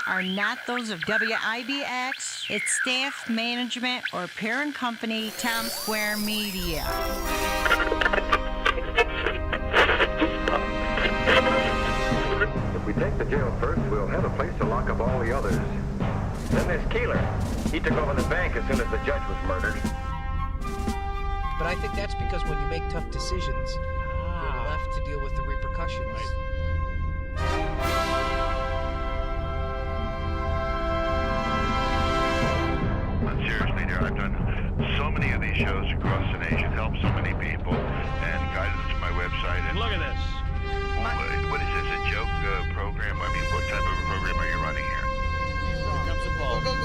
are not those of WIBX, its staff, management, or parent company, Town Square Media. If we take the jail first, we'll have a place to lock up all the others. Then there's Keeler. He took over the bank as soon as the judge was murdered. But I think that's because when you make tough decisions, you're left to deal with the repercussions. But seriously, dear, I've done so many of these shows across the nation, helped so many people, and guided them to my website. And look at this. What is this, a joke program? I mean, what type of a program are you running here? Here comes the ball. Go.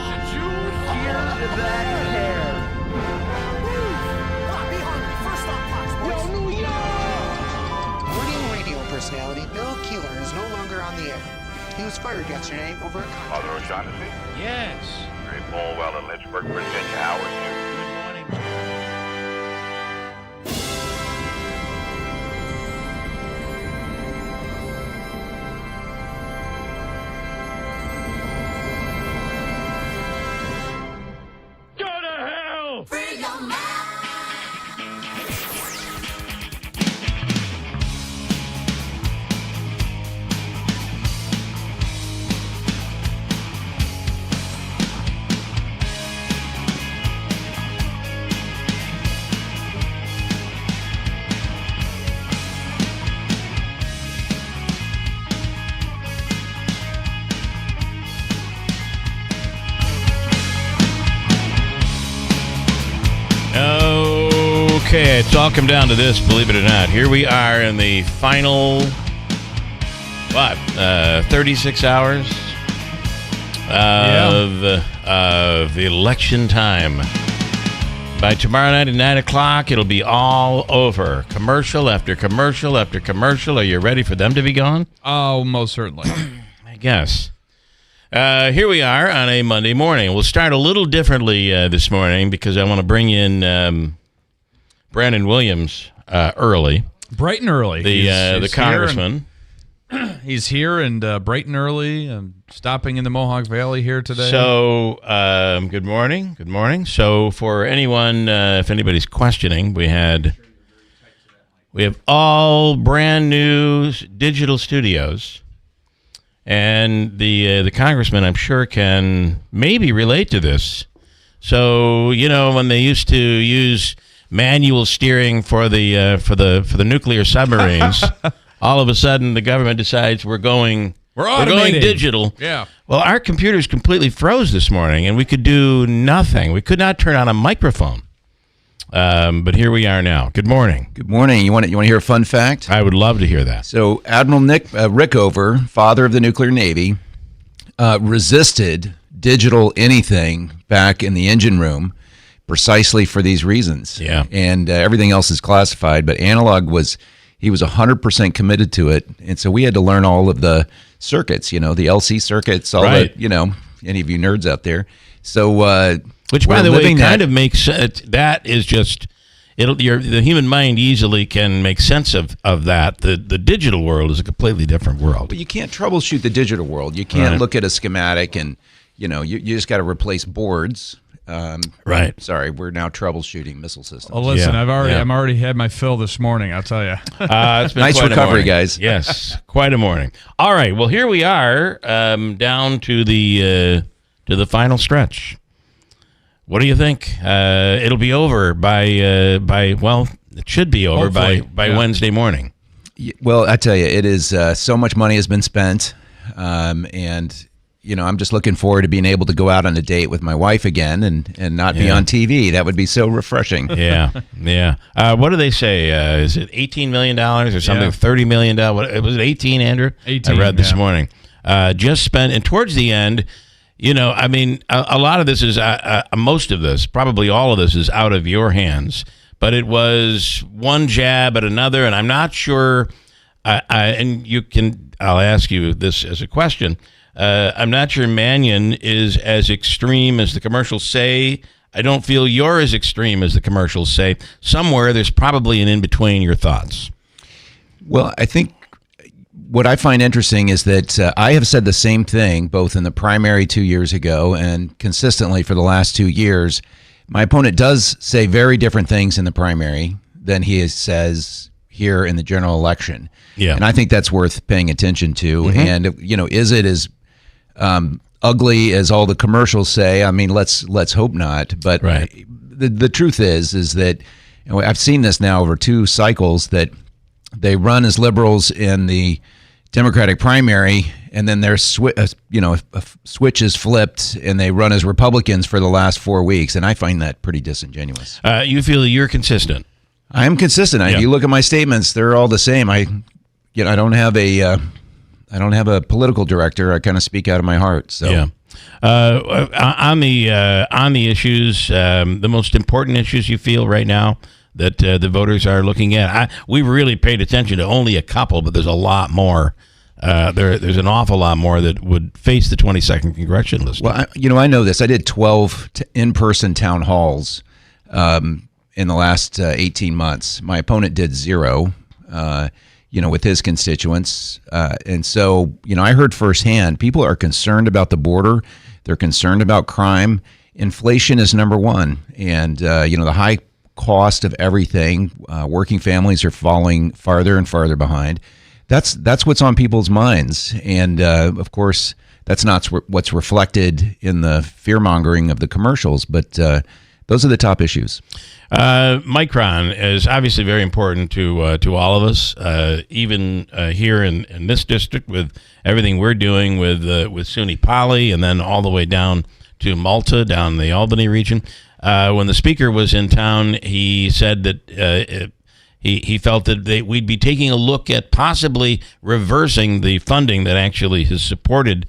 Did you hear that hair? Be hungry. First on Fox Sports. New York! Radio personality Bill Keeler is no longer on the air. He was fired yesterday over a contract. Father O'Shaughnessy? Yes. Great Paul, well in Lynchburg, Virginia. How are you? Good morning. Go to hell! Free your mind. Okay, it's all come down to this, believe it or not. Here we are in the final, 36 hours of election time. By tomorrow night at 9 o'clock, it'll be all over. Commercial after commercial after commercial. Are you ready for them to be gone? Oh, most certainly. I guess. Here we are on a Monday morning. We'll start a little differently this morning because I want to bring in Brandon Williams early. Bright and early. The congressman. He's here and bright and early, stopping in the Mohawk Valley here today. So, good morning. Good morning. So, for anyone, if anybody's questioning, we have all brand new digital studios. And the congressman, I'm sure, can maybe relate to this. So, when they used to use manual steering for the nuclear submarines, all of a sudden the government decides we're going digital. Yeah. Well, our computers completely froze this morning, and we could do nothing. We could not turn on a microphone. But here we are now. Good morning. Good morning. You want to hear a fun fact? I would love to hear that. So Admiral Nick Rickover, father of the nuclear Navy, resisted digital anything back in the engine room precisely for these reasons. Yeah. And everything else is classified, but analog he was 100% committed to it. And so we had to learn all of the circuits, the LC circuits, all right. any of you nerds out there. So, which, by the way, kind of makes sense. That is just the human mind easily can make sense of that. The digital world is a completely different world. But you can't troubleshoot the digital world. You can't look at a schematic and you just got to replace boards. Right. Sorry, we're now troubleshooting missile systems. Well, listen, Yeah, I'm already had my fill this morning. I'll tell you. It's been nice quite recovery, a guys. Yes, quite a morning. All right. Well, here we are, down to the final stretch. What do you think? It'll be over by it should be over by Wednesday morning. Well, I tell you, it is so much money has been spent, and I'm just looking forward to being able to go out on a date with my wife again and not be on TV. That would be so refreshing. Yeah. What do they say? Is it $18 million or something? Yeah. $30 million? Was it 18, Andrew? 18. I read this morning. Just spent, and towards the end, a lot of this is, most of this, probably all of this is out of your hands. But it was one jab at another, and I'm not sure. I'll ask you this as a question. I'm not sure Mannion is as extreme as the commercials say. I don't feel you're as extreme as the commercials say. Somewhere there's probably an in-between your thoughts. Well, I think what I find interesting is that I have said the same thing both in the primary 2 years ago and consistently for the last 2 years. My opponent does say very different things in the primary than he says here in the general election. Yeah. And I think that's worth paying attention to. And, is it as ugly as all the commercials say? I mean, let's hope not. But Right. the truth is that I've seen this now over 2 cycles that they run as liberals in the Democratic primary, and then their a switch is flipped, and they run as Republicans for the last 4 weeks, and I find that pretty disingenuous. You feel you're consistent. I am consistent. Yeah. If you look at my statements, they're all the same. I don't have a political director. I kind of speak out of my heart. So Yeah. On the issues, the most important issues you feel right now that the voters are looking at. We really paid attention to only a couple, but there's a lot more. There's an awful lot more that would face the 22nd congressional list. Well, I know this. I did 12 in-person town halls in the last 18 months. My opponent did 0, with his constituents. And so, I heard firsthand, people are concerned about the border. They're concerned about crime. Inflation is number one. And, the high cost of everything, working families are falling farther and farther behind. That's what's on people's minds. And, of course, that's not what's reflected in the fear-mongering of the commercials. But those are the top issues. Micron is obviously very important to all of us, even here in this district with everything we're doing with SUNY Poly and then all the way down to Malta, down the Albany region. When the speaker was in town, he said that he felt that we'd be taking a look at possibly reversing the funding that actually has supported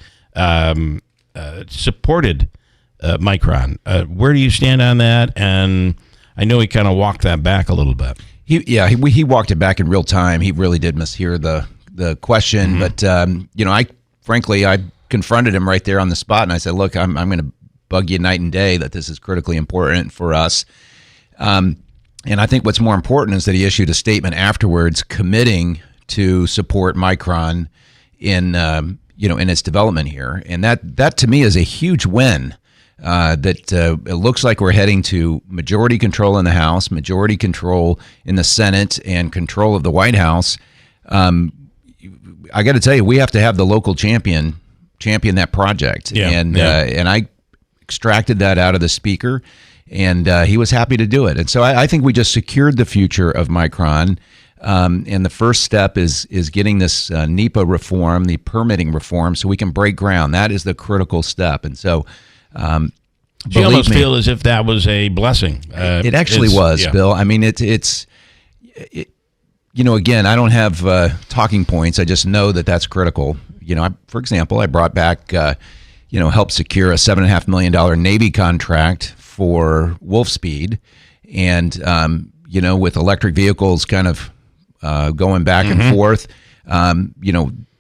Micron. Where do you stand on that? And I know he kind of walked that back a little bit. He walked it back in real time. He really did mishear the question. But I confronted him right there on the spot, and I said, "Look, I'm going to bug you night and day that this is critically important for us." And I think what's more important is that he issued a statement afterwards committing to support Micron in its development here, and that to me is a huge win. It looks like we're heading to majority control in the House, majority control in the Senate, and control of the White House. I got to tell you, we have to have the local champion that project, and I extracted that out of the speaker, and he was happy to do it. And so I think we just secured the future of Micron. And the first step is getting this NEPA reform, the permitting reform, so we can break ground. That is the critical step. And so, you almost feel as if that was a blessing. It actually was, yeah. Bill. I mean, it's again, I don't have talking points. I just know that that's critical. For example, I brought back, helped secure a $7.5 million Navy contract for Wolfspeed, and with electric vehicles kind of going back and forth,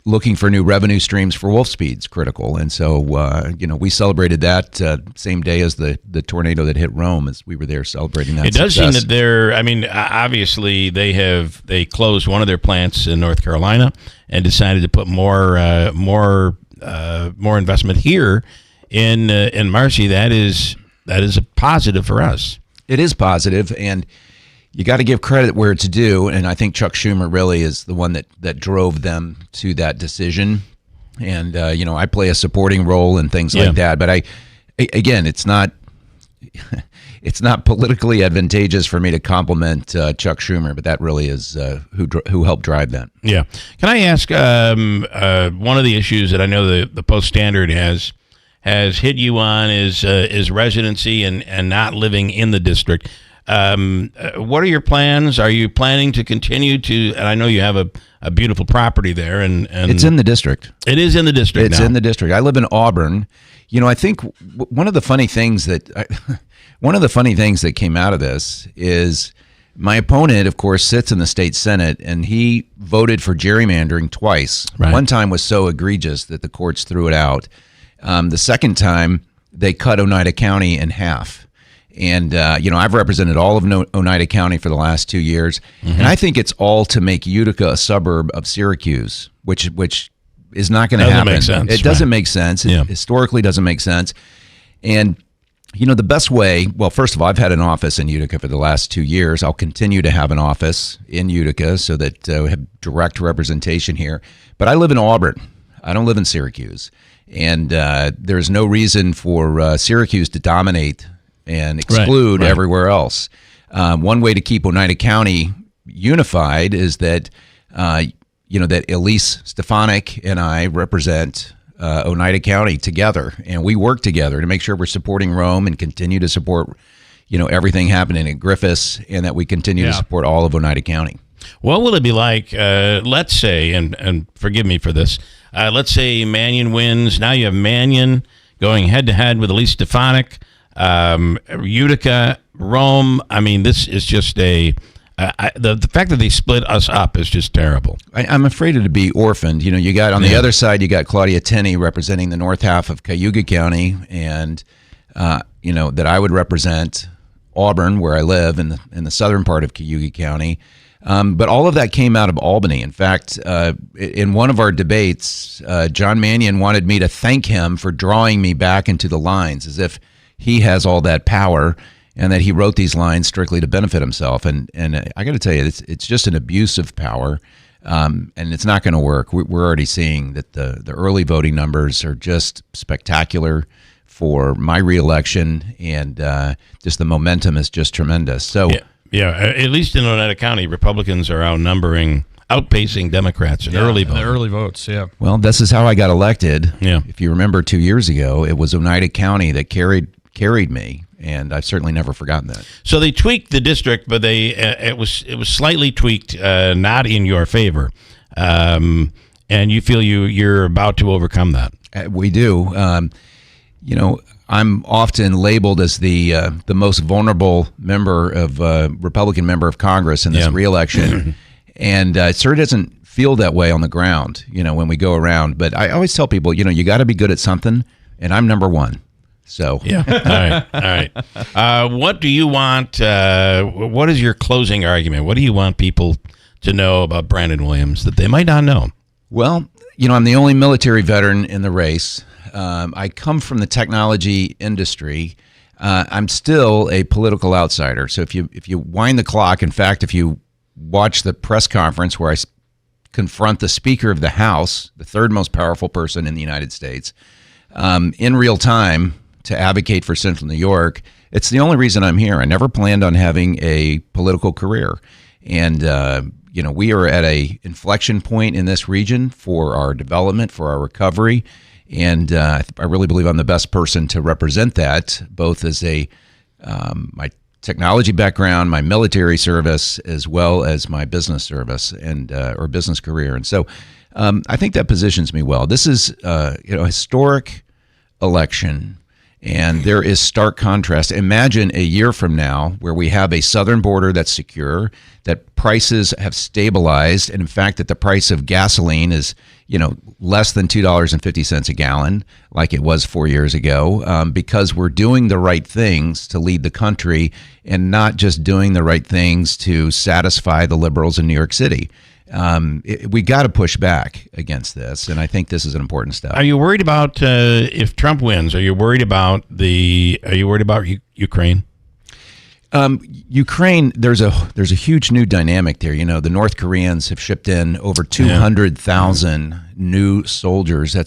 looking for new revenue streams for Wolfspeed's critical. And so, we celebrated that same day as the tornado that hit Rome, as we were there celebrating that. It does seem that obviously they closed one of their plants in North Carolina and decided to put more investment here in Marcy. That is a positive for us. It is positive, and you got to give credit where it's due, and I think Chuck Schumer really is the one that drove them to that decision. And I play a supporting role and things like that. But it's not politically advantageous for me to compliment Chuck Schumer, but that really is who helped drive that. Yeah. Can I ask one of the issues that I know the Post Standard has hit you on is residency and not living in the district. What are your plans? Are you planning to continue to? And I know you have a beautiful property there, and it's in the district. It is in the district. It's in the district. I live in Auburn. I think one of the funny things that came out of this is my opponent, of course, sits in the state Senate, and he voted for gerrymandering twice. Right. One time was so egregious that the courts threw it out. The second time, they cut Oneida County in half. And, I've represented all of Oneida County for the last 2 years. And I think it's all to make Utica a suburb of Syracuse, which is not going to happen. Make sense, it doesn't make sense. It historically doesn't make sense. And, the best way, well, first of all, I've had an office in Utica for the last 2 years. I'll continue to have an office in Utica so that we have direct representation here. But I live in Auburn. I don't live in Syracuse. And there's no reason for Syracuse to dominate and exclude everywhere else. One way to keep Oneida County unified is that, that Elise Stefanik and I represent Oneida County together, and we work together to make sure we're supporting Rome and continue to support, everything happening at Griffiths, and that we continue to support all of Oneida County. What will it be like, let's say, and forgive me for this, let's say Mannion wins. Now you have Mannion going head-to-head with Elise Stefanik, Utica, Rome. I mean, this is just the fact that they split us up is just terrible. I'm afraid to be orphaned. You got on the other side, you got Claudia Tenney representing the north half of Cayuga County, and that I would represent Auburn, where I live, in the southern part of Cayuga County. But all of that came out of Albany. In fact, in one of our debates, John Mannion wanted me to thank him for drawing me back into the lines, as if he has all that power, and that he wrote these lines strictly to benefit himself. And I got to tell you, it's just an abuse of power, and it's not going to work. We're already seeing that the early voting numbers are just spectacular for my reelection, and just the momentum is just tremendous. So, at least in Oneida County, Republicans are outpacing Democrats in early votes. The early votes, Well, this is how I got elected. Yeah. If you remember 2 years ago, it was Oneida County that carried me. And I've certainly never forgotten that. So they tweaked the district, but it was slightly tweaked, not in your favor, and you feel you're about to overcome that. We do. I'm often labeled as the most vulnerable Republican member of Congress in this reelection, and it sure doesn't feel that way on the ground. When we go around. But I always tell people, you got to be good at something, and I'm number one. So all right. What do you want? What is your closing argument? What do you want people to know about Brandon Williams that they might not know? Well, I'm the only military veteran in the race. I come from the technology industry. I'm still a political outsider. So if you wind the clock, in fact, if you watch the press conference where I confront the Speaker of the House, the third most powerful person in the United States, in real time, to advocate for Central New York, it's the only reason I'm here. I never planned on having a political career. And, we are at a inflection point in this region for our development, for our recovery. And I really believe I'm the best person to represent that, both as my technology background, my military service, as well as my business service and or business career. And so I think that positions me well. This is a historic election. And there is stark contrast. Imagine a year from now where we have a southern border that's secure, that prices have stabilized, and in fact that the price of gasoline is, less than $2.50 a gallon, like it was 4 years ago, because we're doing the right things to lead the country and not just doing the right things to satisfy the liberals in New York City. We got to push back against this, and I think this is an important step. Are you worried about if Trump wins? Are you worried about Ukraine? Ukraine, there's a huge new dynamic there. The North Koreans have shipped in over 200,000 new soldiers.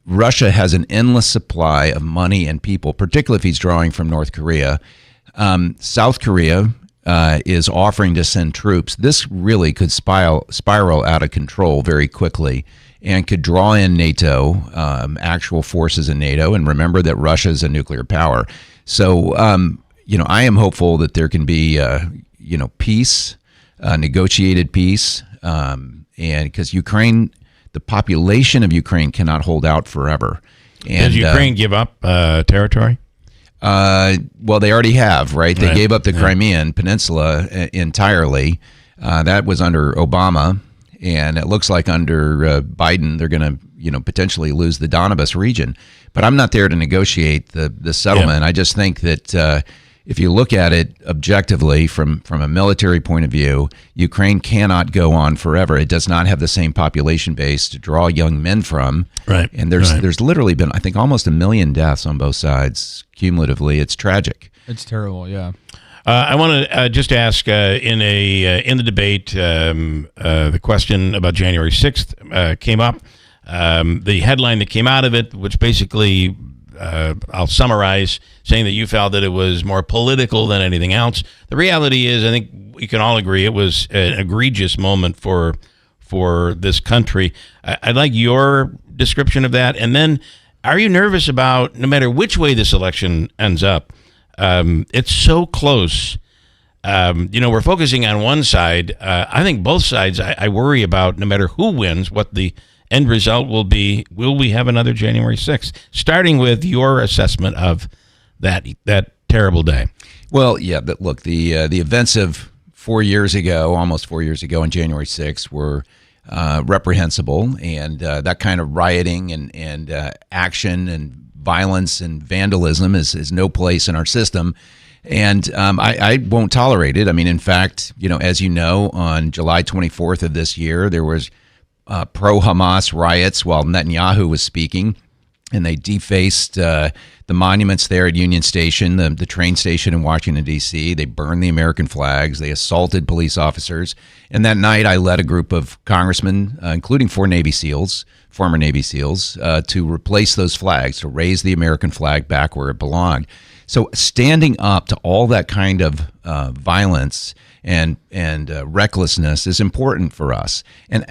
Russia has an endless supply of money and people, particularly if he's drawing from North Korea. South Korea is offering to send troops. This really could spiral out of control very quickly and could draw in NATO, actual forces in NATO. And remember that Russia is a nuclear power. So, I am hopeful that there can be, peace, negotiated peace. And because Ukraine, the population of Ukraine cannot hold out forever. And, does Ukraine give up territory? Well, they already have, right? They gave up the Crimean Peninsula entirely. That was under Obama. and it looks like under Biden they're going to potentially lose the Donbas region. But I'm not there to negotiate the settlement. Yeah. I just think that if you look at it objectively from a military point of view, Ukraine cannot go on forever. It does not have the same population base to draw young men from. Right. And there's literally been, I think, almost 1 million deaths on both sides cumulatively. It's tragic. It's terrible, yeah. I want to just ask in the debate, the question about January 6th came up. The headline that came out of it, which basically I'll summarize, saying that you felt that it was more political than anything else. The reality is, I think we can all agree it was an egregious moment for this country. I'd like your description of that. And then, are you nervous about, no matter which way this election ends up, it's so close. We're focusing on one side. I think both sides, I worry about, no matter who wins, what the end result will be. Will we have another January 6th? Starting with your assessment of that terrible day. Well, yeah, but look, the events of 4 years ago, almost 4 years ago on January 6th were reprehensible, and that kind of rioting and action and violence and vandalism is no place in our system. And I won't tolerate it. I mean, in fact, as you know, on July 24th of this year, there was pro-Hamas riots while Netanyahu was speaking, and they defaced the monuments there at Union Station, the train station in Washington, D.C. They burned the American flags. They assaulted police officers. And that night, I led a group of congressmen, including 4 Navy SEALs, former Navy SEALs, to replace those flags, to raise the American flag back where it belonged. So standing up to all that kind of violence and recklessness is important for us. And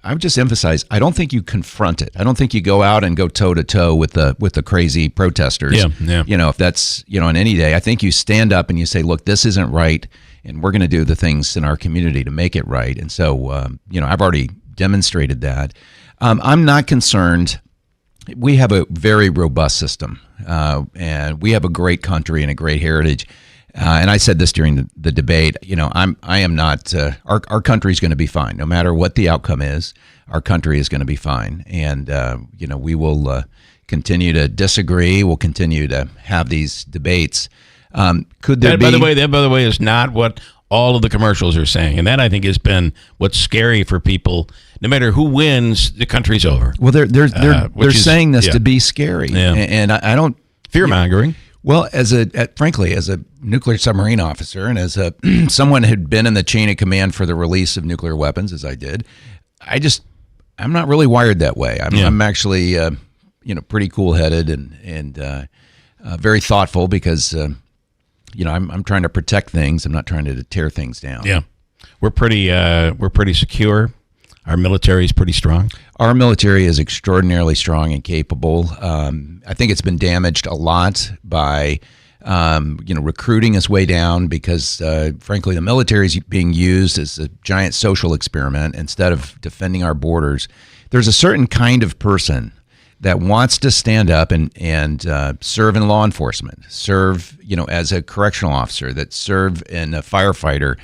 I would just emphasize, I don't think you confront it. I don't think you go out and go toe to toe with the crazy protesters. Yeah. If that's on any day, I think you stand up and you say, look, this isn't right, and we're going to do the things in our community to make it right. And so I've already demonstrated that. I'm not concerned. We have a very robust system, and we have a great country and a great heritage. And I said this during the debate. I am not. Our country is going to be fine, no matter what the outcome is. Our country is going to be fine, and we will continue to disagree. We'll continue to have these debates. Could there that, be? By the way, is not what all of the commercials are saying, and that I think has been what's scary for people. No matter who wins, the country's over. Well, they're saying this to be scary, and I don't fear-mongering. Well, frankly, as a nuclear submarine officer and as someone who had been in the chain of command for the release of nuclear weapons, as I did, I'm not really wired that way. I'm actually, pretty cool-headed and very thoughtful because, I'm trying to protect things. I'm not trying to tear things down. Yeah, we're pretty secure. Our military is pretty strong. Our military is extraordinarily strong and capable. I think it's been damaged a lot by, recruiting is way down because, frankly, the military is being used as a giant social experiment instead of defending our borders. There's a certain kind of person that wants to stand up and serve in law enforcement, serve, as a correctional officer, that serve in a firefighter,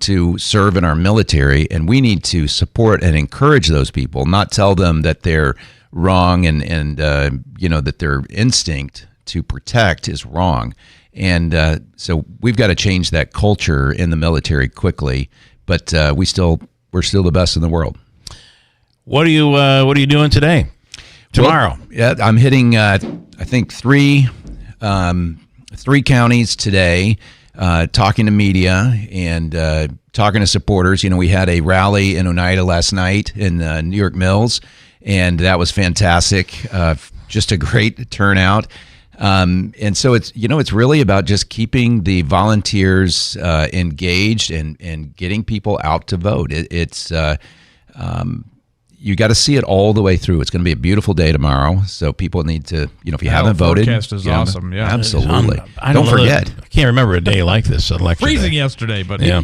to serve in our military, and we need to support and encourage those people, not tell them that they're wrong and that their instinct to protect is wrong. And so we've got to change that culture in the military quickly, but we're still the best in the world. What are you doing today? Tomorrow? Well, yeah, I'm hitting I think three counties today. Talking to media and talking to supporters. We had a rally in Oneida last night in New York Mills, and that was fantastic. Just a great turnout. And so it's really about just keeping the volunteers engaged and getting people out to vote. You got to see it all the way through. It's going to be a beautiful day tomorrow, so people need to, if you haven't voted, forecast is awesome. Yeah, absolutely. Don't forget. I can't remember a day like this. Freezing yesterday, but yeah.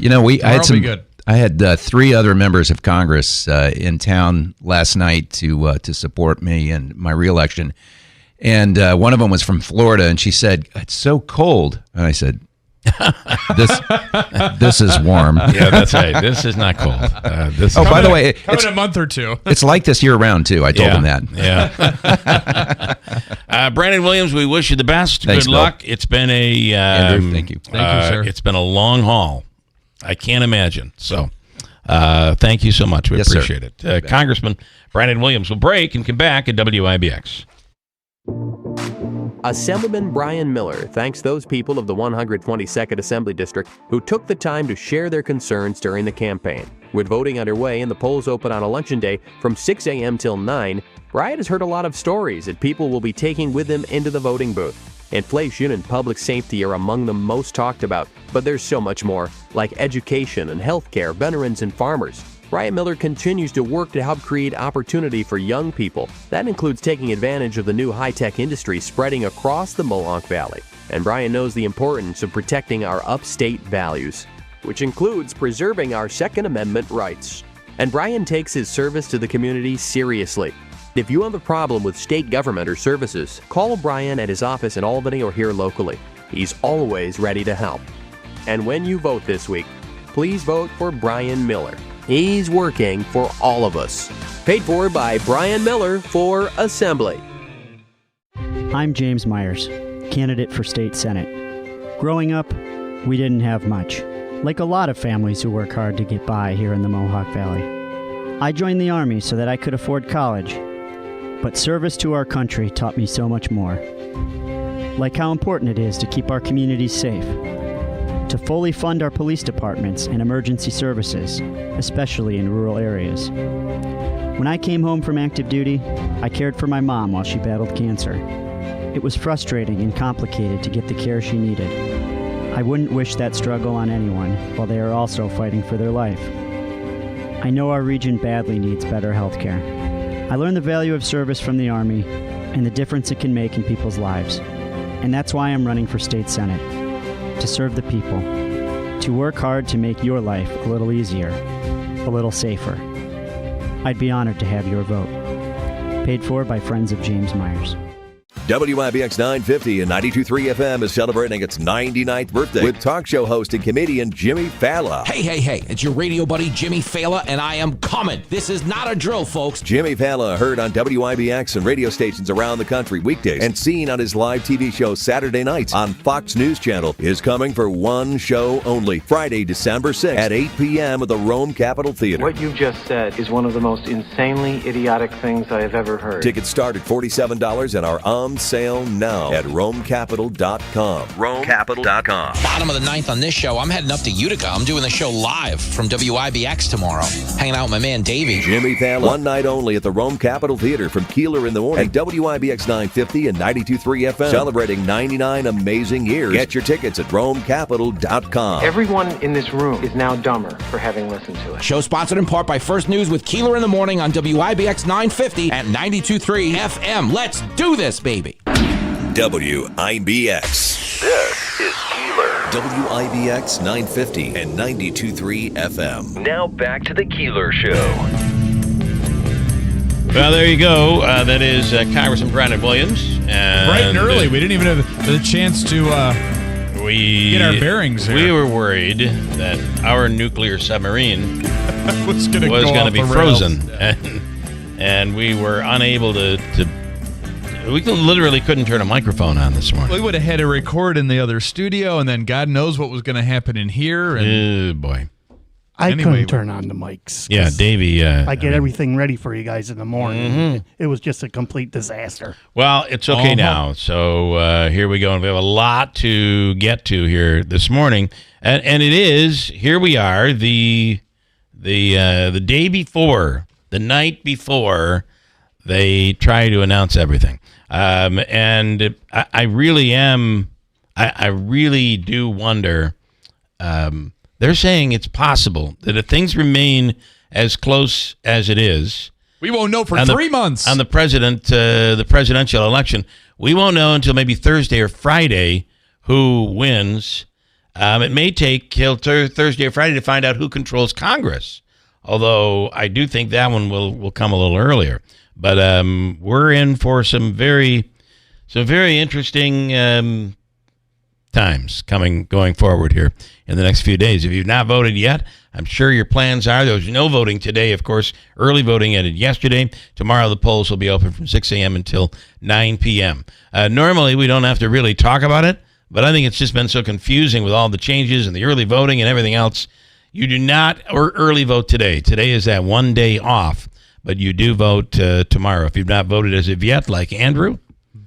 I had 3 other members of Congress in town last night to support me and my reelection, and one of them was from Florida, and she said, "It's so cold," and I said, This is warm. Yeah, that's right. This is not cold. This Oh, is by the way, Come in a month or two. it's like this year round too. I told him that. Yeah. Brandon Williams, we wish you the best. Thanks, Good Bill. luck. It's been a Andrew, thank you. Thank you, sir. It's been a long haul. I can't imagine. So, thank you so much. We Yes, sir. appreciate it. Congressman Brandon Williams will break and come back at WIBX. Assemblyman Brian Miller thanks those people of the 122nd Assembly District who took the time to share their concerns during the campaign. With voting underway and the polls open on Election Day from 6 a.m. till 9, Brian has heard a lot of stories that people will be taking with them into the voting booth. Inflation and public safety are among the most talked about, but there's so much more, like education and healthcare, veterans and farmers. Brian Miller continues to work to help create opportunity for young people. That includes taking advantage of the new high-tech industry spreading across the Mohawk Valley. And Brian knows the importance of protecting our upstate values, which includes preserving our Second Amendment rights. And Brian takes his service to the community seriously. If you have a problem with state government or services, call Brian at his office in Albany or here locally. He's always ready to help. And when you vote this week, please vote for Brian Miller. He's working for all of us. Paid for by Brian Miller for Assembly. I'm James Myers, candidate for state senate. Growing up, we didn't have much, like a lot of families who work hard to get by here in the Mohawk Valley. I joined the Army so that I could afford college, but service to our country taught me so much more. Like how important it is to keep our communities safe, to fully fund our police departments and emergency services, especially in rural areas. When I came home from active duty, I cared for my mom while she battled cancer. It was frustrating and complicated to get the care she needed. I wouldn't wish that struggle on anyone while they are also fighting for their life. I know our region badly needs better health care. I learned the value of service from the Army and the difference it can make in people's lives. And that's why I'm running for state senate. To serve the people, to work hard to make your life a little easier, a little safer. I'd be honored to have your vote. Paid for by Friends of James Myers. WIBX 950 and 92.3 FM is celebrating its 99th birthday with talk show host and comedian Jimmy Fallon. Hey, it's your radio buddy Jimmy Fallon, and I am coming. This is not a drill, folks. Jimmy Fallon, heard on WIBX and radio stations around the country weekdays and seen on his live TV show Saturday nights on Fox News Channel, is coming for one show only, Friday, December 6th at 8 p.m. at the Rome Capitol Theater. What you've just said is one of the most insanely idiotic things I have ever heard. Tickets start at $47 and are on sale now at RomeCapital.com. RomeCapital.com. Bottom of the ninth on this show. I'm heading up to Utica. I'm doing the show live from WIBX tomorrow. Hanging out with my man Davey. Jimmy Fallon, one night only at the Rome Capitol Theater from Keeler in the morning. And WIBX 950 and 92.3 FM. Celebrating 99 amazing years. Get your tickets at RomeCapital.com. Everyone in this room is now dumber for having listened to it. Show sponsored in part by First News with Keeler in the morning on WIBX 950 and 92.3 FM. Let's do this, baby. WIBX. This is Keeler. WIBX 950 and 92.3 FM. Now back to the Keeler Show. Well, there you go. That is Congressman Brandon Williams. And Bright and early. We didn't even have the chance to get our bearings here. We were worried that our nuclear submarine was going to be frozen. And we were unable to we literally couldn't turn a microphone on this morning. We would have had to record in the other studio, and then God knows what was going to happen in here. And oh, boy. I couldn't turn on the mics. Yeah, Davey. I get everything ready for you guys in the morning. Mm-hmm. It was just a complete disaster. Well, it's okay now. So here we go. And we have a lot to get to here this morning. And it is, here we are, the day before, the night before they try to announce everything. And I really do wonder. They're saying it's possible that if things remain as close as it is, we won't know for 3 months on the presidential election. We won't know until maybe Thursday or Friday who wins. It may take till Thursday or Friday to find out who controls Congress. Although I do think that one will come a little earlier. But we're in for some very interesting times going forward here in the next few days. If you've not voted yet, I'm sure your plans are. There was no voting today, of course. Early voting ended yesterday. Tomorrow the polls will be open from 6 a.m. until 9 p.m. Normally we don't have to really talk about it, but I think it's just been so confusing with all the changes and the early voting and everything else. You do not early vote today. Today is that one day off, but you do vote tomorrow. If you've not voted as of yet, like Andrew.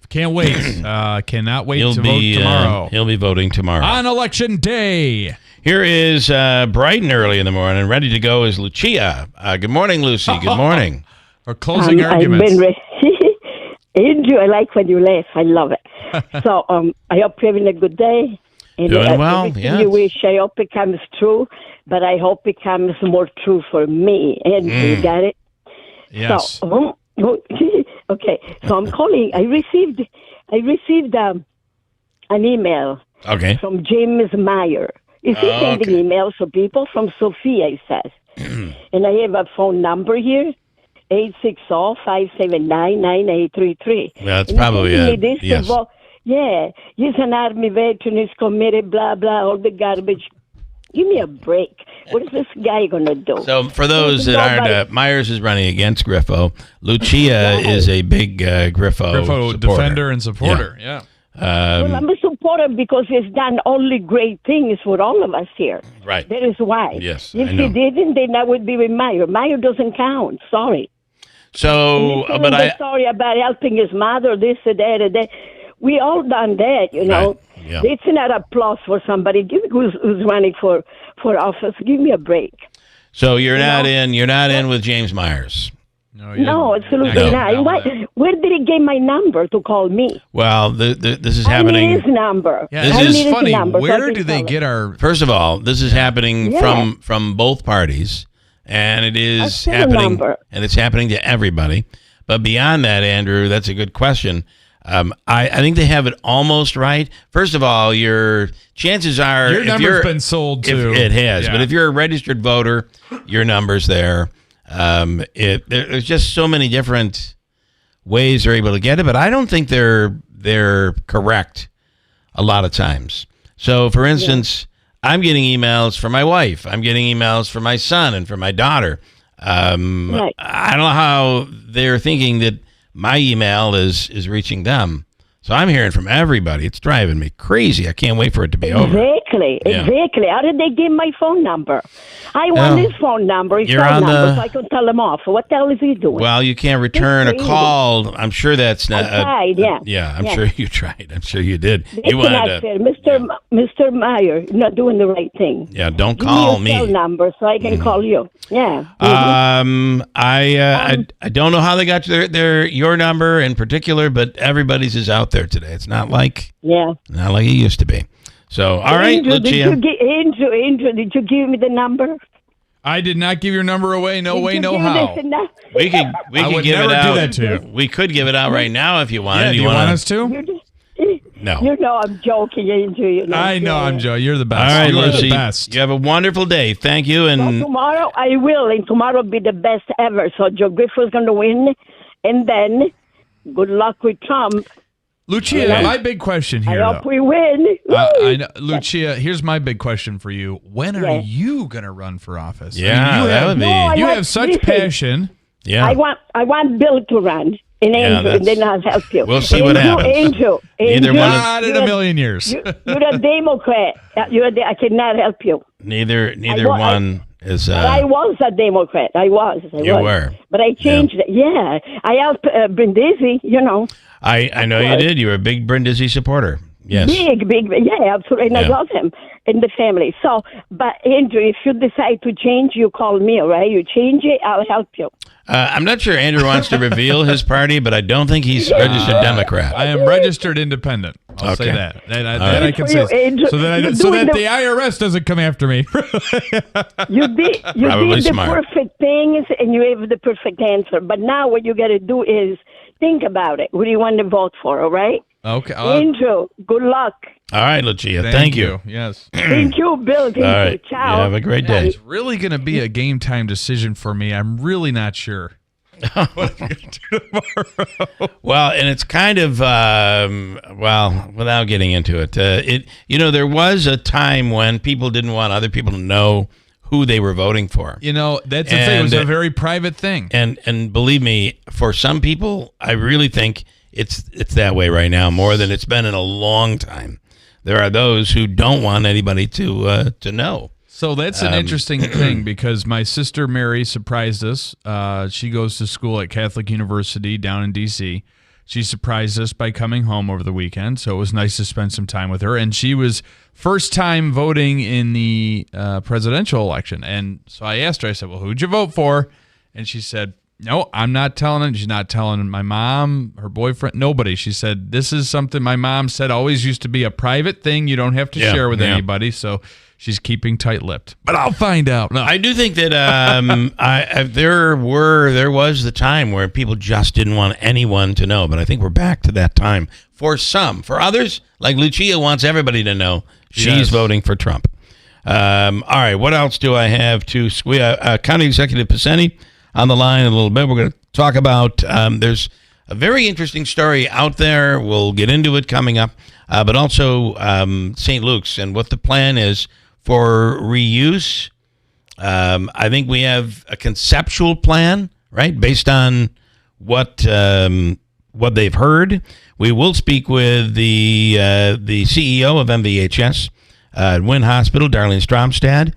Can't wait. Cannot wait to vote tomorrow. He'll be voting tomorrow. On Election Day. Here is bright and early in the morning. Ready to go is Lucia. Good morning, Lucy. Good morning. Our closing arguments. Andrew, I like when you laugh. I love it. So I hope you're having a good day. And Doing well, everything you wish, I hope it comes true, but I hope it comes more true for me. Andrew, you got it? Yes. So, okay, so I'm calling. I received an email from James Meyer. Is he sending emails to people from Sophia, he says. And I have a phone number here, 860-579-9833. Well, that's probably it. Yes. He's an Army veteran, he's committed, blah, blah, all the garbage. Give me a break. What is this guy going to do? So for those that aren't, Myers is running against Griffo. Lucia is a big Griffo supporter. Defender and supporter, yeah. Well, I'm a supporter because he's done only great things for all of us here. Right. That is why. Yes, If I know. he didn't, then I would be with Meyer. Meyer doesn't count. Sorry. So, but sorry about helping his mother, this and that and that. We all done that, you know. Right. Yeah. It's not applause for somebody. Who's running for office. Give me a break. So you're not in with James Myers. No, absolutely not. Where did he get my number to call me? Well, this is I happening. need his number. Yeah, This this is is funny. number, so I Where can do they tell get our? First of all, this is happening from both parties, and it is happening, and it's happening to everybody. But beyond that, Andrew, that's a good question. I think they have it almost right. First of all, your chances are Your number's been sold too. It has, Yeah. but if you're a registered voter, your number's there. There's just so many different ways they're able to get it, but I don't think they're correct a lot of times. So, for instance, I'm getting emails from my wife. I'm getting emails from my son and from my daughter. I don't know how they're thinking that my email is reaching them. So I'm hearing from everybody. It's driving me crazy. I can't wait for it to be over. Exactly. How did they get my phone number? I want his phone number, his phone number, so I can tell him off. What the hell is he doing? Well, you can't return a call. I'm sure that's not. I tried, I'm sure you tried. I'm sure you did. It's not fair. Mr. Meyer, you're not doing the right thing. Yeah, don't call me. Give me your cell number so I can call you. Yeah. I don't know how they got your number in particular, but everybody's is out there today. It's not like not like it used to be. So, all right, Andrew, Lucia. Andrew, did you give me the number? I did not give your number away. No way, no how. We could would give never it out. do that to you. We could give it out right now if you wanted. Yeah, do you want us to? No. You know I'm joking, Andrew. You know. I know I'm Joe. You're the best. All right, you are Lucy. the best. You have a wonderful day. Thank you. And So tomorrow I will, and tomorrow will be the best ever. So Joe Griffo's going to win, and then good luck with Trump. Lucia, my big question here. I hope we win. I know, Lucia, here's my big question for you. When are you going to run for office? Yeah, that would be. You have such passion. Yeah. I want Bill to run, and Andrew, and then I'll help you. We'll see what happens. Andrew, Not in a million years. You're a Democrat. I cannot help you. Neither one is. But I was a Democrat. I was. You were. But I changed it. Yeah. I helped Brindisi, you know. I know you did. You were a big Brindisi supporter. Yes. Big. Yeah, absolutely. And I love him in the family. So, but Andrew, if you decide to change, you call me, all right? You change it, I'll help you. I'm not sure Andrew wants to reveal his party, but I don't think he's registered Democrat. I am registered independent. I'll say that. That I can say. So that the IRS doesn't come after me. You did the perfect things, and you have the perfect answer. But now what you got to do is think about it. Who do you want to vote for, all right? Okay. Andrew, good luck. All right, Lucia. Thank you. Yes. Thank you, Bill. Thank All right. you. Ciao. You have a great day. It's really going to be a game time decision for me. I'm really not sure. What are you going to do tomorrow? Well, and it's kind of, without getting into it, there was a time when people didn't want other people to know who they were voting for. That's the thing. It was a very private thing. And believe me, for some people, I really think it's that way right now more than it's been in a long time. There are those who don't want anybody to know. So that's an interesting thing because my sister Mary surprised us. She goes to school at Catholic University down in D.C. She surprised us by coming home over the weekend, so it was nice to spend some time with her. And she was first time voting in the presidential election. And so I asked her, I said, well, who'd you vote for? And she said, no, I'm not telling it. She's not telling my mom, her boyfriend, nobody. She said, this is something my mom said always used to be a private thing. You don't have to share with anybody. So she's keeping tight-lipped. But I'll find out. No. I do think that there was the time where people just didn't want anyone to know. But I think we're back to that time for some. For others, like Lucia wants everybody to know she's voting for Trump. All right, what else do I have to squeeze? County Executive Pacini on the line in a little bit. We're going to talk about, there's a very interesting story out there. We'll get into it coming up, but also St. Luke's and what the plan is for reuse. I think we have a conceptual plan, right, based on what they've heard. We will speak with the CEO of MVHS at Wynn Hospital, Darlene Stromstad.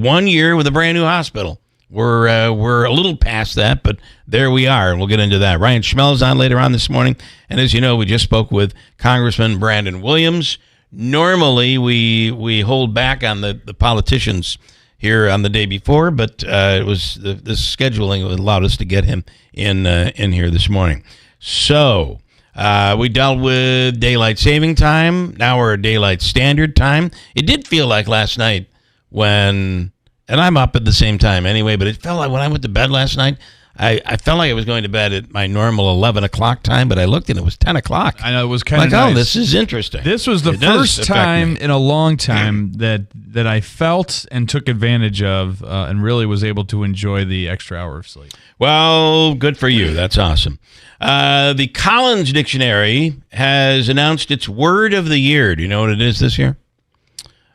1 year with a brand new hospital. We're a little past that, but there we are, and we'll get into that. Ryan Schmel's on later on this morning, and as you know, we just spoke with Congressman Brandon Williams. Normally, we hold back on the politicians here on the day before, but it was the scheduling allowed us to get him in here this morning. So we dealt with daylight saving time. Now we're at daylight standard time. It did feel like last night when. And I'm up at the same time anyway, but it felt like when I went to bed last night, I felt like I was going to bed at my normal 11 o'clock time, but I looked and it was 10 o'clock. I know, it was kind of nice. Oh, this is interesting. This was the first time in a long time that I felt and took advantage of and really was able to enjoy the extra hour of sleep. Well, good for you. That's awesome. The Collins Dictionary has announced its word of the year. Do you know what it is this year?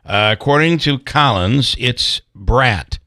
According to Collins, it's brat.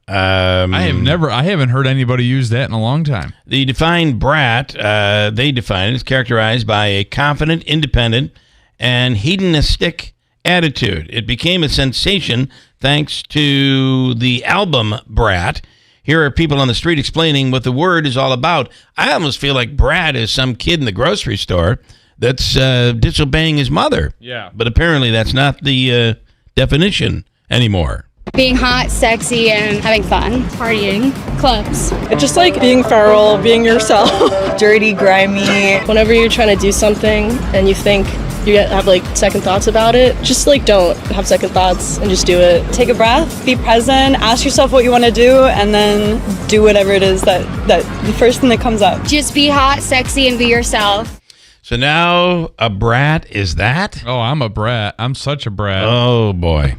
I haven't heard anybody use that in a long time. The defined brat, they define it as characterized by a confident, independent, and hedonistic attitude. It became a sensation thanks to the album Brat. Here are people on the street explaining what the word is all about. I almost feel like brat is some kid in the grocery store that's disobeying his mother. Yeah. But apparently that's not the definition anymore. Being hot, sexy, and having fun. Partying. Clubs. It's just like being feral, being yourself. Dirty, grimy. Whenever you're trying to do something and you think you have like second thoughts about it, just like don't have second thoughts and just do it. Take a breath, be present, ask yourself what you want to do, and then do whatever it is that the first thing that comes up. Just be hot, sexy, and be yourself. So now a brat is that? Oh, I'm a brat. I'm such a brat. Oh, boy.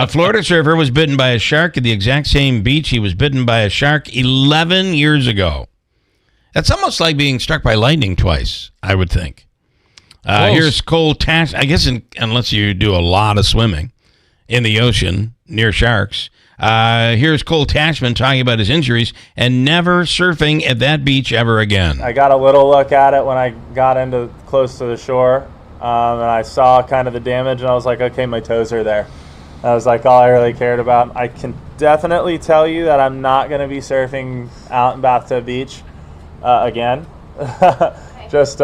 Florida surfer was bitten by a shark at the exact same beach he was bitten by a shark 11 years ago. That's almost like being struck by lightning twice, I would think. Here's Cole Tash. I guess unless you do a lot of swimming in the ocean near sharks. Here's Cole Tashman talking about his injuries and never surfing at that beach ever again. I got a little look at it when I got into close to the shore, and I saw kind of the damage, and I was like, okay, my toes are there. That was like all I really cared about. I can definitely tell you that I'm not going to be surfing out in Bathtub Beach again. Just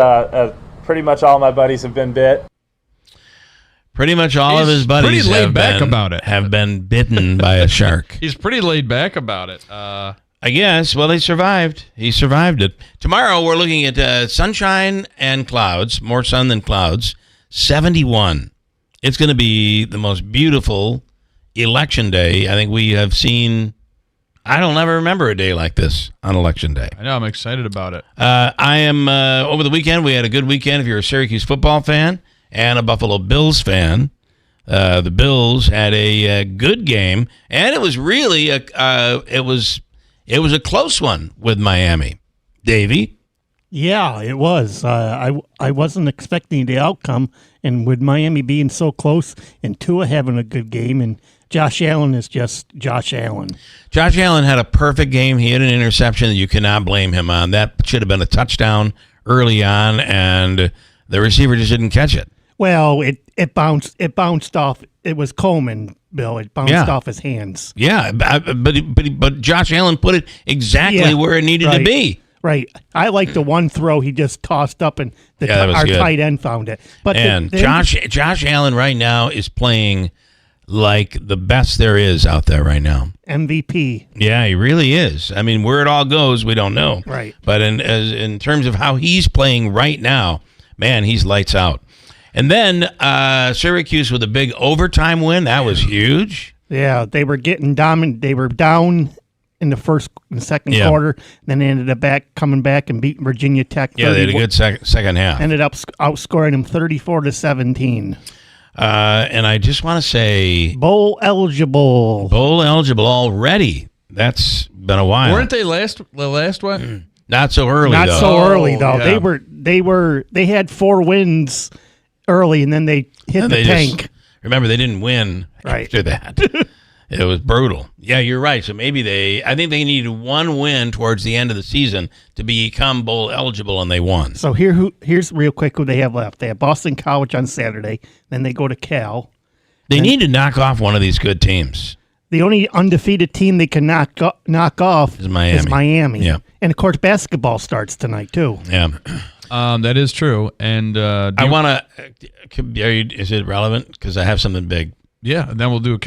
pretty much all my buddies have been bit. Pretty much all of his buddies have been bitten by a shark. He's pretty laid back about it. I guess. Well, they survived. He survived it. Tomorrow we're looking at sunshine and clouds, more sun than clouds, 71. It's going to be the most beautiful election day I think we have seen. I don't ever remember a day like this on Election Day. I know. I'm excited about it. I am, over the weekend, we had a good weekend if you're a Syracuse football fan and a Buffalo Bills fan. The Bills had a good game, and it was really It was a close one with Miami. Davey? Yeah, it was. I wasn't expecting the outcome, and with Miami being so close and Tua having a good game, and Josh Allen is just Josh Allen. Josh Allen had a perfect game. He had an interception that you cannot blame him on. That should have been a touchdown early on, and the receiver just didn't catch it. Well, it bounced off. It was Coleman, Bill. It bounced off his hands. Yeah, but Josh Allen put it exactly where it needed to be. Right. I like the one throw he just tossed up, and our tight end found it. But Josh Allen right now is playing like the best there is out there right now. MVP. Yeah, he really is. I mean, where it all goes, we don't know. Right. But in terms of how he's playing right now, man, he's lights out. And then Syracuse with a big overtime win. That was huge. Yeah, they were getting dominant. They were down in the second quarter. Then they ended up coming back and beat Virginia Tech. Yeah, they had a good second half. Ended up outscoring them 34-17. And I just want to say, bowl eligible already. That's been a while. Weren't they the last one? Not so early. Not though. so early though. Yeah. They had 4 wins early, and then they hit the tank. Remember, they didn't win after that. It was brutal. Yeah, you're right. So maybe I think they needed one win towards the end of the season to become bowl eligible, and they won. So here's real quick who they have left. They have Boston College on Saturday. Then they go to Cal. They need to knock off one of these good teams. The only undefeated team they can knock off is Miami. Yeah. And, of course, basketball starts tonight, too. Yeah. That is true. And I want to. Is it relevant? Because I have something big. Yeah, and then we'll do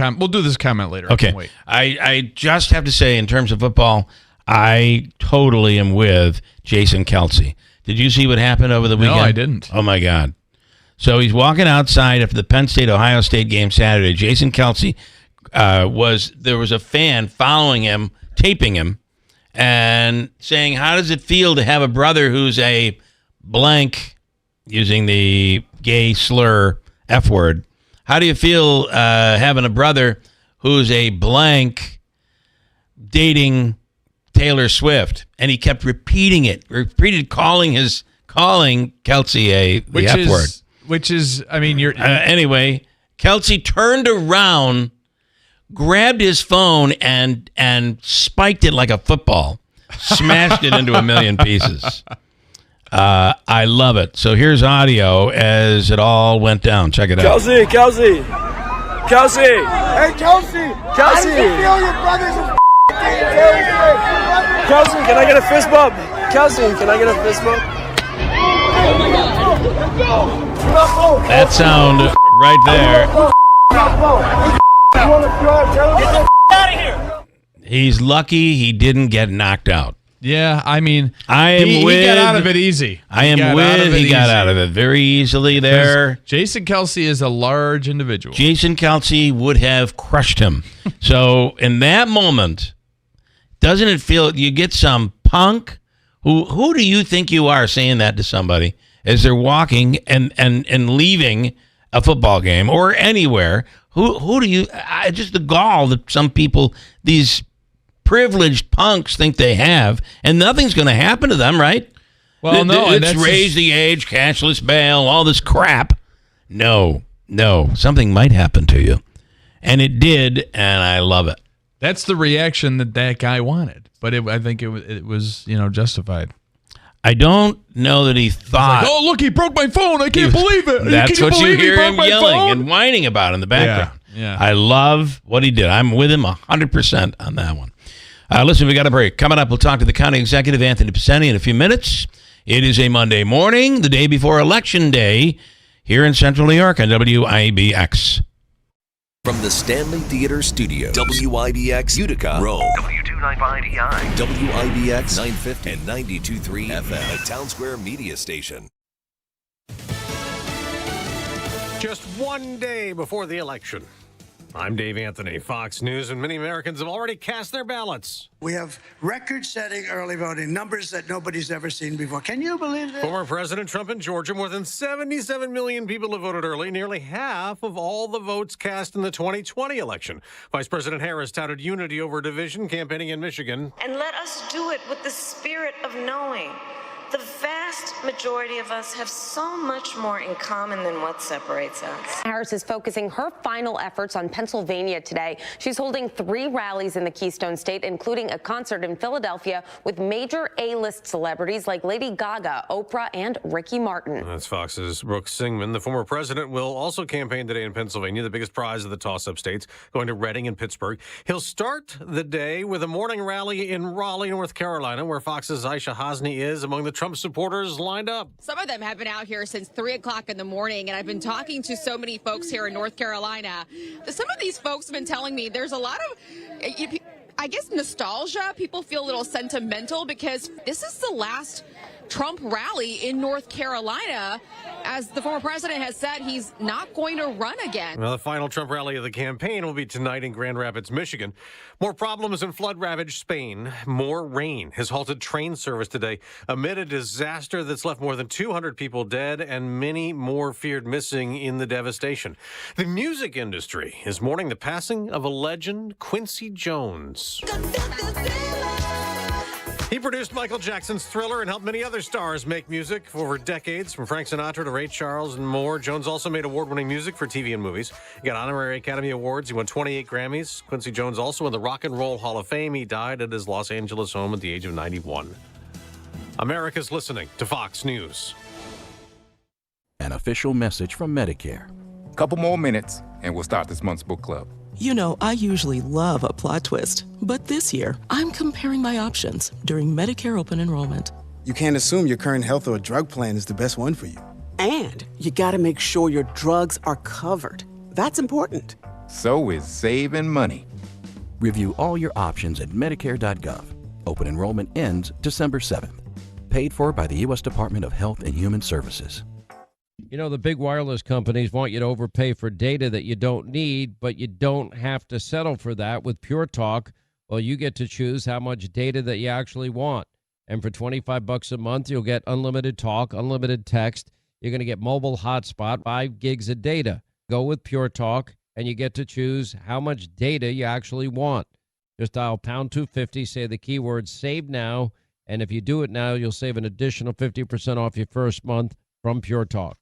this comment later. Okay. I just have to say, in terms of football, I totally am with Jason Kelce. Did you see what happened over the weekend? No, I didn't. Oh, my God. So he's walking outside after the Penn State-Ohio State game Saturday. Jason Kelce there was a fan following him, taping him, and saying, how does it feel to have a brother who's a blank, using the gay slur F word? How do you feel having a brother who's a blank dating Taylor Swift? And he kept repeating it, calling Kelce the F word. Which is, I mean, you're... anyway, Kelce turned around, grabbed his phone, and spiked it like a football. Smashed it into a million pieces. I love it. So here's audio as it all went down. Check it out. Kelce! Hey, Kelce! How does it feel your brother's a Kelce, can I get a fist bump? Kelce, can I get a fist bump? Oh my God. Let's go! That sound right there. You want to get the out of here! He's lucky he didn't get knocked out. Yeah, I mean, he got out of it easy. He got out of it very easily there. Jason Kelce is a large individual. Jason Kelce would have crushed him. So in that moment, doesn't it feel you get some punk? Who do you think you are saying that to somebody as they're walking and leaving a football game or anywhere? Who do you? Just the gall that some people, these privileged punks, think they have, and nothing's going to happen to them, right? Well, no, it's raise the age, cashless bail, all this crap. No, something might happen to you, and it did, and I love it. That's the reaction that guy wanted, but I think it was justified. I don't know that he thought. Like, oh, look, he broke my phone! I can't believe it. That's what you hear him yelling and whining about in the background. Yeah. I love what he did. I'm with him 100% on that one. Listen, we got a break. Coming up, we'll talk to the county executive, Anthony Pisani, in a few minutes. It is a Monday morning, the day before Election Day, here in Central New York on WIBX. From the Stanley Theater Studios, WIBX Utica, Rome, W295EI, WIBX 950 and 92.3 FM, a Town Square media station. Just one day before the election, I'm Dave Anthony, Fox News, and many Americans have already cast their ballots. We have record-setting early voting, numbers that nobody's ever seen before. Can you believe that? Former President Trump in Georgia, more than 77 million people have voted early, nearly half of all the votes cast in the 2020 election. Vice President Harris touted unity over division campaigning in Michigan. And let us do it with the spirit of knowing the vast majority of us have so much more in common than what separates us. Harris is focusing her final efforts on Pennsylvania today. She's holding 3 rallies in the Keystone State, including a concert in Philadelphia with major A-list celebrities like Lady Gaga, Oprah, and Ricky Martin. That's Fox's Brooke Singman. The former president will also campaign today in Pennsylvania, the biggest prize of the toss-up states, going to Reading and Pittsburgh. He'll start the day with a morning rally in Raleigh, North Carolina, where Fox's Aisha Hasni is among the Trump supporters lined up. Some of them have been out here since 3 o'clock in the morning, and I've been talking to so many folks here in North Carolina. Some of these folks have been telling me there's a lot of, I guess, nostalgia. People feel a little sentimental because this is the last Trump rally in North Carolina. As the former president has said, he's not going to run again. Well, the final Trump rally of the campaign will be tonight in Grand Rapids, Michigan. More problems in flood-ravaged Spain. More rain has halted train service today amid a disaster that's left more than 200 people dead and many more feared missing in the devastation. The music industry is mourning the passing of a legend, Quincy Jones. He produced Michael Jackson's Thriller and helped many other stars make music for over decades, from Frank Sinatra to Ray Charles and more. Jones also made award-winning music for TV and movies. He got honorary Academy Awards. He won 28 Grammys. Quincy Jones also in the Rock and Roll Hall of Fame. He died at his Los Angeles home at the age of 91. America's listening to Fox News. An official message from Medicare. Couple more minutes, and we'll start this month's book club. You know, I usually love a plot twist, but this year, I'm comparing my options during Medicare open enrollment. You can't assume your current health or drug plan is the best one for you. And you gotta make sure your drugs are covered. That's important. So is saving money. Review all your options at Medicare.gov. Open enrollment ends December 7th. Paid for by the U.S. Department of Health and Human Services. You know, the big wireless companies want you to overpay for data that you don't need, but you don't have to settle for that with Pure Talk. Well, you get to choose how much data that you actually want. And for $25 a month, you'll get unlimited talk, unlimited text. You're going to get mobile hotspot, 5 gigs of data. Go with Pure Talk, and you get to choose how much data you actually want. Just dial pound 250, say the keyword save now, and if you do it now, you'll save an additional 50% off your first month from Pure Talk.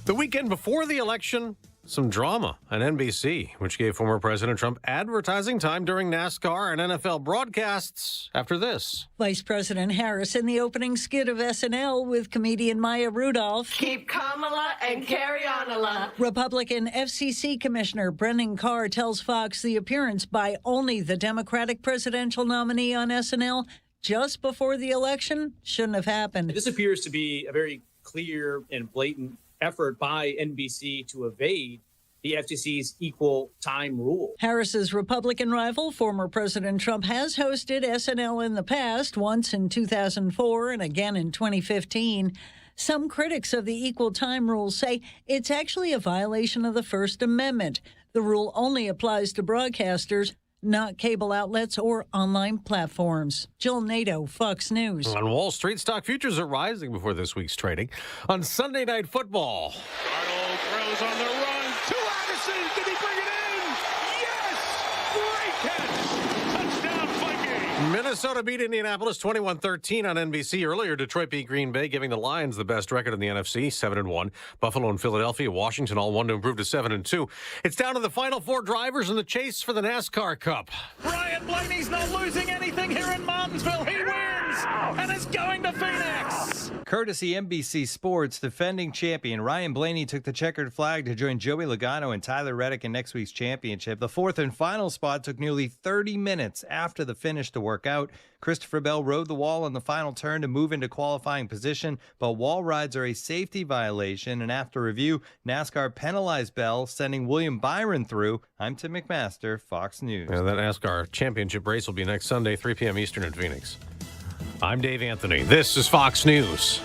The weekend before the election, some drama on NBC, which gave former President Trump advertising time during NASCAR and NFL broadcasts after this. Vice President Harris in the opening skit of SNL with comedian Maya Rudolph. Keep Kamala and carry on, Allah. Republican FCC Commissioner Brendan Carr tells Fox the appearance by only the Democratic presidential nominee on SNL just before the election shouldn't have happened. This appears to be a very clear and blatant effort by NBC to evade the FCC's equal time rule. Harris's Republican rival, former President Trump, has hosted SNL in the past, once in 2004 and again in 2015. Some critics of the equal time rule say it's actually a violation of the First Amendment. The rule only applies to broadcasters, not cable outlets or online platforms. Jill Nato, Fox News. On Wall Street, stock futures are rising before this week's trading. On Sunday Night Football. Darnold throws on the run to Anderson. Did he bring it in? Yes! Great catch! Touchdown, Vikings! Minnesota beat Indianapolis 21-13 on NBC. Earlier, Detroit beat Green Bay, giving the Lions the best record in the NFC, 7-1. Buffalo and Philadelphia, Washington all won to improve to 7-2. It's down to the final 4 drivers in the chase for the NASCAR Cup. Ryan Blaney's not losing anything here in Martinsville. He wins and is going to Phoenix. Courtesy NBC Sports, defending champion Ryan Blaney took the checkered flag to join Joey Logano and Tyler Reddick in next week's championship. The 4th and final spot took nearly 30 minutes after the finish to work out. Christopher Bell rode the wall on the final turn to move into qualifying position, but wall rides are a safety violation, and after review, NASCAR penalized Bell, sending William Byron through. I'm Tim McMaster, Fox News. Yeah, that NASCAR championship race will be next Sunday, 3 p.m. Eastern in Phoenix. I'm Dave Anthony. This is Fox News.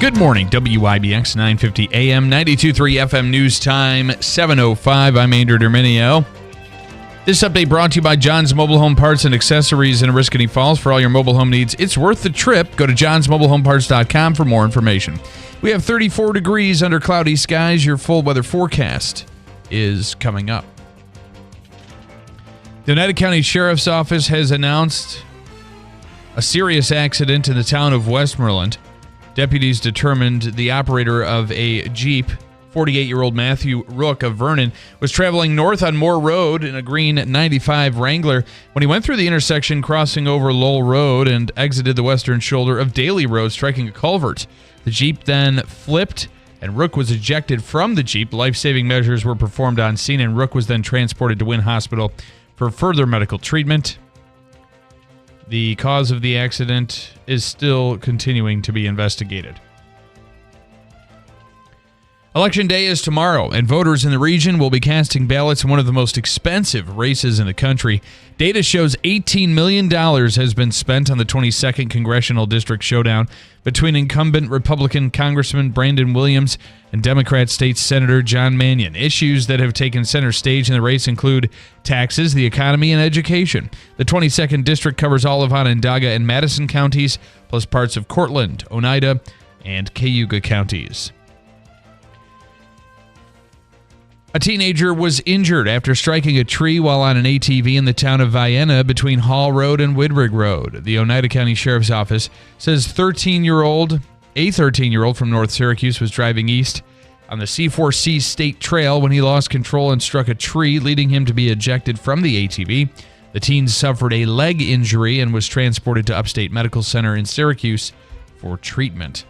Good morning, WIBX 950 AM, 92.3 FM News Time, 7:05. I'm Andrew Derminio. This update brought to you by John's Mobile Home Parts and Accessories in Oriskany Falls. For all your mobile home needs, it's worth the trip. Go to johnsmobilehomeparts.com for more information. We have 34 degrees under cloudy skies. Your full weather forecast is coming up. The Oneida County Sheriff's Office has announced a serious accident in the town of Westmoreland. Deputies determined the operator of a Jeep, 48-year-old Matthew Rook of Vernon, was traveling north on Moore Road in a green 95 Wrangler when he went through the intersection crossing over Lowell Road and exited the western shoulder of Daly Road, striking a culvert. The Jeep then flipped, and Rook was ejected from the Jeep. Life-saving measures were performed on scene, and Rook was then transported to Wynn Hospital for further medical treatment. The cause of the accident is still continuing to be investigated. Election day is tomorrow, and voters in the region will be casting ballots in one of the most expensive races in the country. Data shows $18 million has been spent on the 22nd Congressional District showdown between incumbent Republican Congressman Brandon Williams and Democrat State Senator John Mannion. Issues that have taken center stage in the race include taxes, the economy, and education. The 22nd District covers all of Onondaga and Madison counties, plus parts of Cortland, Oneida, and Cayuga counties. A teenager was injured after striking a tree while on an ATV in the town of Vienna between Hall Road and Whidbrig Road. The Oneida County Sheriff's Office says a 13-year-old from North Syracuse was driving east on the C4C State Trail when he lost control and struck a tree, leading him to be ejected from the ATV. The teen suffered a leg injury and was transported to Upstate Medical Center in Syracuse for treatment.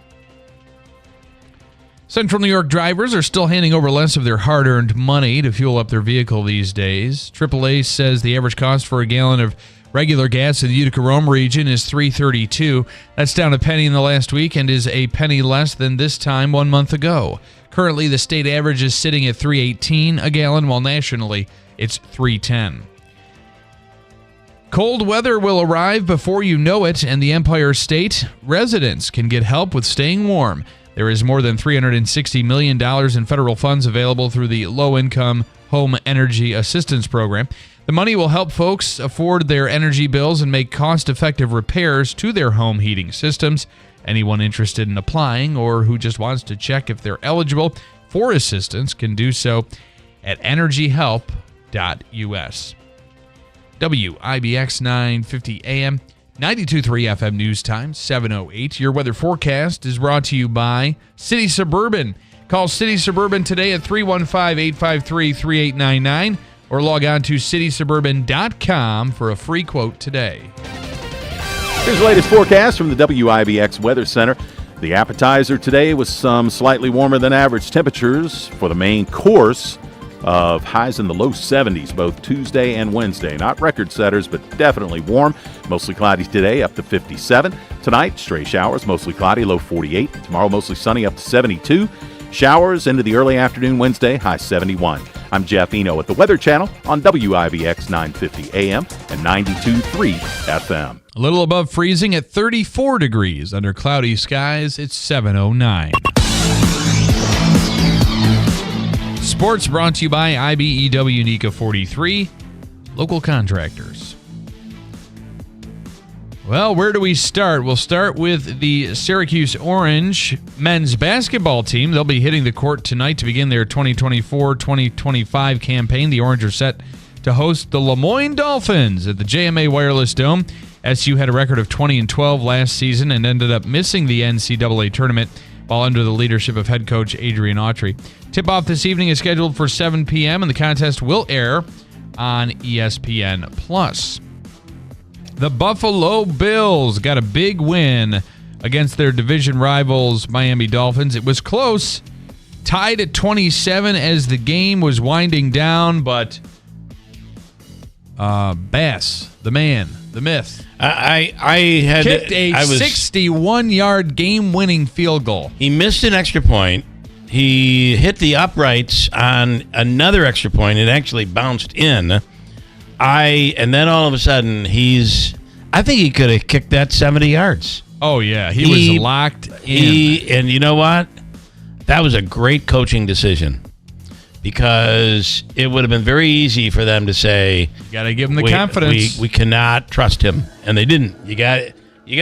Central New York drivers are still handing over less of their hard-earned money to fuel up their vehicle these days. AAA says the average cost for a gallon of regular gas in the Utica-Rome region is $3.32. That's down a penny in the last week and is a penny less than this time 1 month ago. Currently, the state average is sitting at $3.18 a gallon, while nationally it's $3.10. Cold weather will arrive before you know it, and the Empire State residents can get help with staying warm. There is more than $360 million in federal funds available through the Low-Income Home Energy Assistance Program. The money will help folks afford their energy bills and make cost-effective repairs to their home heating systems. Anyone interested in applying or who just wants to check if they're eligible for assistance can do so at energyhelp.us. WIBX 950 AM. 92.3 FM News Time, 7:08. Your weather forecast is brought to you by City Suburban. Call City Suburban today at 315-853-3899 or log on to citysuburban.com for a free quote today. Here's the latest forecast from the WIBX Weather Center. The appetizer today was some slightly warmer than average temperatures for the main course of highs in the low 70s both Tuesday and Wednesday. Not record setters, but definitely warm. Mostly cloudy today, up to 57. Tonight, stray showers, mostly cloudy, low 48. Tomorrow, mostly sunny, up to 72. Showers into the early afternoon Wednesday, high 71. I'm Jeff Eno at the Weather Channel on WIBX 950 AM and 92.3 FM. A little above freezing at 34 degrees under cloudy skies. It's 7:09. Sports brought to you by IBEW NECA 43, local contractors. Well, where do we start? We'll start with the Syracuse Orange men's basketball team. They'll be hitting the court tonight to begin their 2024-2025 campaign. The Orange are set to host the Lemoyne Dolphins at the JMA Wireless Dome. SU had a record of 20-12 last season and ended up missing the NCAA tournament while under the leadership of head coach Adrian Autry. Tip-off this evening is scheduled for 7 p.m., and the contest will air on ESPN+. The Buffalo Bills got a big win against their division rivals, Miami Dolphins. It was close, tied at 27 as the game was winding down, but Bass, the man, the myth, I had kicked a 61-yard game-winning field goal. He missed an extra point. He hit the uprights on another extra point. It actually bounced in. And then all of a sudden, I think he could have kicked that 70 yards. Oh, yeah. He was locked in. And you know what? That was a great coaching decision because it would have been very easy for them to say, you got to give him the confidence. We cannot trust him. And they didn't. You got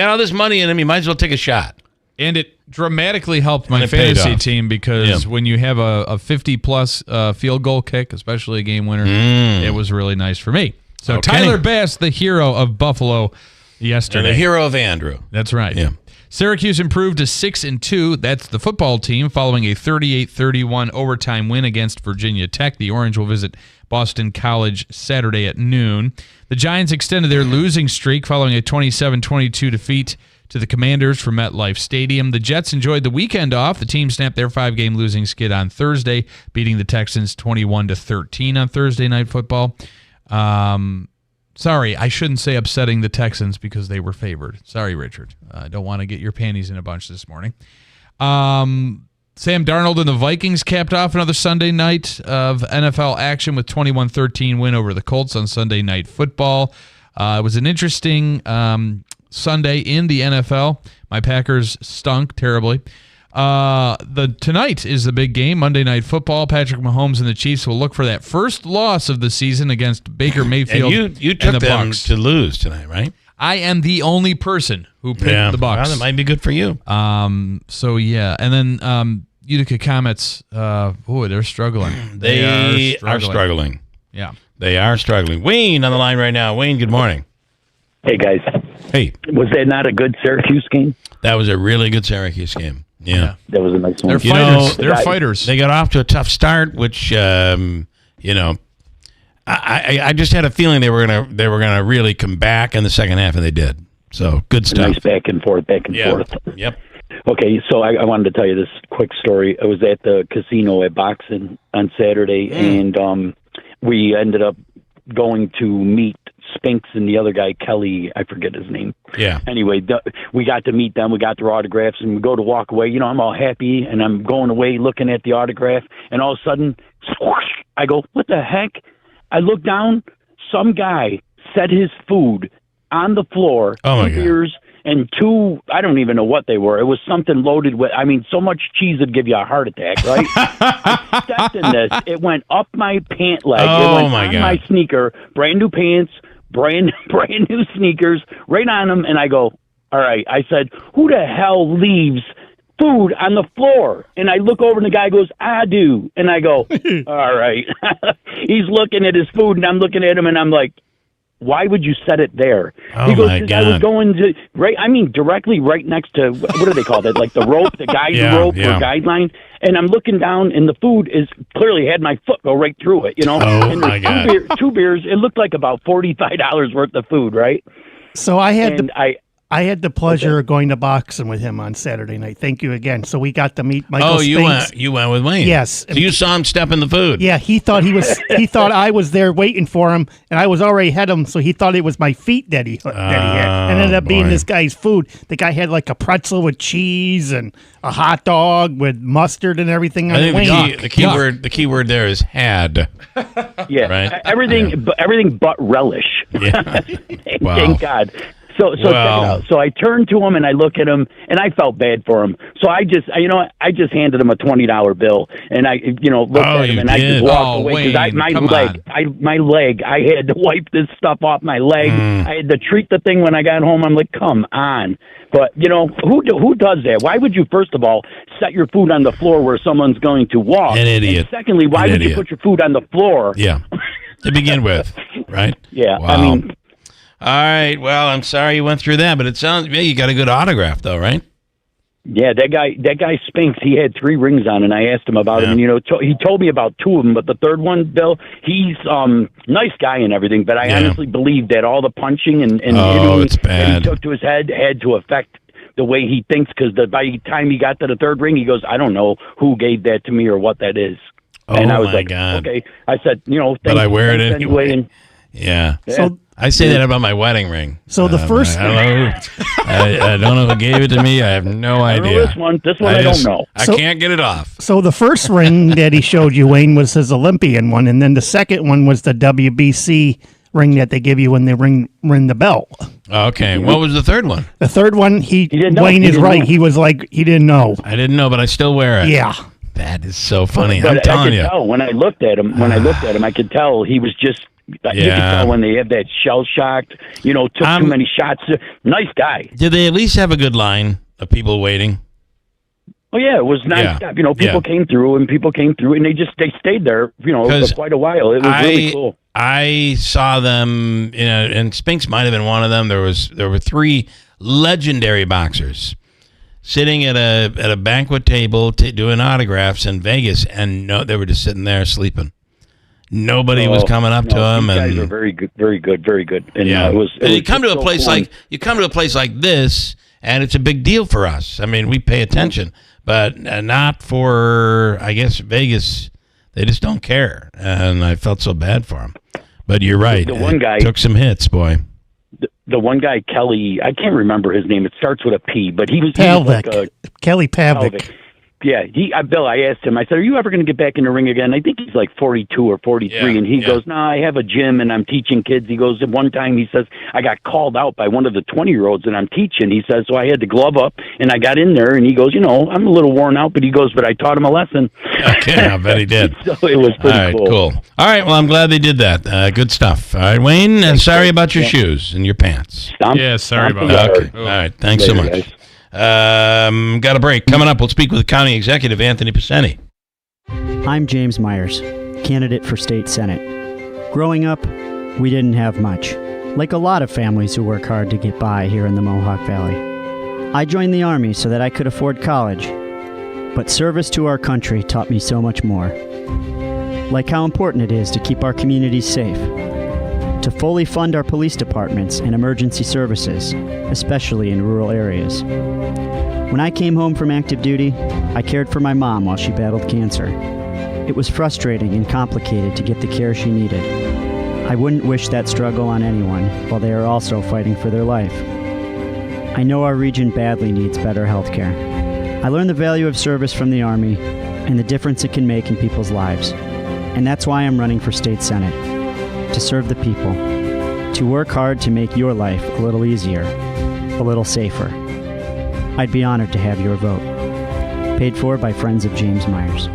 all this money in him. You might as well take a shot. And it dramatically helped my fantasy team because when you have a 50-plus field goal kick, especially a game winner, it was really nice for me. So Tyler Bass, the hero of Buffalo yesterday. And the hero of Andrew. That's right. Yeah. Syracuse improved to 6-2. That's the football team following a 38-31 overtime win against Virginia Tech. The Orange will visit Boston College Saturday at noon. The Giants extended their losing streak following a 27-22 defeat to the Commanders from MetLife Stadium. The Jets enjoyed the weekend off. The team snapped their 5-game losing skid on Thursday, beating the Texans 21-13 on Thursday Night Football. Sorry, I shouldn't say upsetting the Texans because they were favored. Sorry, Richard. I don't want to get your panties in a bunch this morning. Sam Darnold and the Vikings capped off another Sunday night of NFL action with 21-13 win over the Colts on Sunday Night Football. It was an interesting Sunday in the NFL. My Packers stunk terribly. Tonight is the big game, Monday Night Football. Patrick Mahomes and the Chiefs will look for that first loss of the season against Baker Mayfield. And you took them to lose tonight, right? I am the only person who picked the Bucs. Well, that might be good for you. So yeah, and then Utica Comets. They're struggling. They are struggling. Yeah, they are struggling. Wayne on the line right now. Wayne, good morning. Hey guys. Hey. Was that not a good Syracuse game? That was a really good Syracuse game. Yeah. That was a nice one. They're fighters. They're fighters. They got off to a tough start, which I just had a feeling they were gonna really come back in the second half, and they did. So good stuff. Nice back and forth. Yep. Okay, so I wanted to tell you this quick story. I was at the casino at Boxing on Saturday, and we ended up going to meet Spinks and the other guy, Kelly, I forget his name. Yeah. Anyway, we got to meet them. We got their autographs, and we go to walk away. I'm all happy, and I'm going away looking at the autograph, and all of a sudden, squash, I go, what the heck? I look down. Some guy set his food on the floor, 2 beers, and 2, I don't even know what they were. It was something loaded with, so much cheese would give you a heart attack, right? I stepped in this. It went up my pant leg. Oh, it went my on God. my sneaker, brand new pants, brand new sneakers, right on them, and I go, all right. I said, who the hell leaves food on the floor? And I look over, and the guy goes, I do. And I go, all right. He's looking at his food, and I'm looking at him, and I'm like, why would you set it there? Oh, he goes, my God. I was going to, directly right next to, what do they call that? Like the rope, the guide rope or guideline. And I'm looking down, and the food is clearly had my foot go right through it, Oh, and my God. two beers. It looked like about $45 worth of food, right? So I had the pleasure of going to Boxing with him on Saturday night. Thank you again. So we got to meet Michael Spinks. You went with Wayne. Yes. So you saw him step in the food. Yeah, he thought he thought I was there waiting for him, and I was already had him, so he thought it was my feet that he had. And it ended up being this guy's food. The guy had like a pretzel with cheese and a hot dog with mustard and everything. I think the key word there is had. Yeah, right? everything but relish. Yeah. Wow. Thank God. So check it out. So I turned to him and I look at him and I felt bad for him. So I just handed him a $20 bill and I looked at him and I just walked away because my leg, I had to wipe this stuff off my leg. I had to treat the thing when I got home. I'm like, come on. But who does that? Why would you first of all set your food on the floor where someone's going to walk? An idiot. And secondly, why would you put your food on the floor? Yeah. To begin with, right? Yeah. Wow. All right. Well, I'm sorry you went through that, but it sounds you got a good autograph, though, right? Yeah, that guy Spinks. He had 3 rings on, and I asked him about him. And he told me about 2 of them, but the third one, Bill, he's nice guy and everything. But I honestly believe that all the punching and hitting that he took to his head had to affect the way he thinks. Because by the time he got to the third ring, he goes, "I don't know who gave that to me or what that is." And I was like, God. Okay. I said, but I wear it anyway. Yeah. So I say that about my wedding ring. So the first, I don't know who gave it to me. I have no idea. This one I don't know. I can't get it off. So the first ring that he showed you, Wayne, was his Olympian one, and then the second one was the WBC ring that they give you when they ring the bell. Okay. What was the third one? The third one, didn't know. Wayne He is didn't right. know. He was like, he didn't know. I didn't know, but I still wear it. Yeah. That is so funny. But I'm telling I you. could tell when I looked at him. I could tell he was just. You could tell when they have that shell shocked. Took too many shots. Nice guy. Did they at least have a good line of people waiting? Oh yeah, it was nonstop. People came through, and they stayed there. For quite a while. It was really cool. I saw them, and Spinks might have been one of them. There were 3 legendary boxers sitting at a banquet table doing autographs in Vegas, and they were just sitting there sleeping. Nobody was coming up to them. These guys and are very good, very good, very good. And you come to a place like this, and it's a big deal for us. I mean, we pay attention, but not for, I guess, Vegas. They just don't care, and I felt so bad for them. But you're right. The one guy took some hits, boy. The one guy, Kelly, I can't remember his name. It starts with a P, but he was Pavlik. Kelly Pavlik. Yeah, Bill, I asked him, I said, are you ever going to get back in the ring again? I think he's like 42 or 43, and he goes, no, I have a gym, and I'm teaching kids. He goes, one time, he says, I got called out by one of the 20-year-olds, and I'm teaching. He says, so I had to glove up, and I got in there, and he goes, I'm a little worn out, but he goes, but I taught him a lesson. Okay, I bet he did. So it was pretty All right, cool. All right, well, I'm glad they did that. Good stuff. All right, Wayne, sorry about your shoes and your pants. Sorry about that. Okay. All right, thanks so much. Guys. Got a break. Coming up, we'll speak with County Executive Anthony Pacini. I'm James Myers, candidate for state senate. Growing up, we didn't have much, like a lot of families who work hard to get by here in the Mohawk Valley. I joined the Army so that I could afford college, but service to our country taught me so much more. Like how important it is to keep our communities safe, to fully fund our police departments and emergency services, especially in rural areas. When I came home from active duty, I cared for my mom while she battled cancer. It was frustrating and complicated to get the care she needed. I wouldn't wish that struggle on anyone while they are also fighting for their life. I know our region badly needs better health care. I learned the value of service from the Army and the difference it can make in people's lives. And that's why I'm running for state senate. To serve the people, to work hard to make your life a little easier, a little safer. I'd be honored to have your vote. Paid for by Friends of James Myers.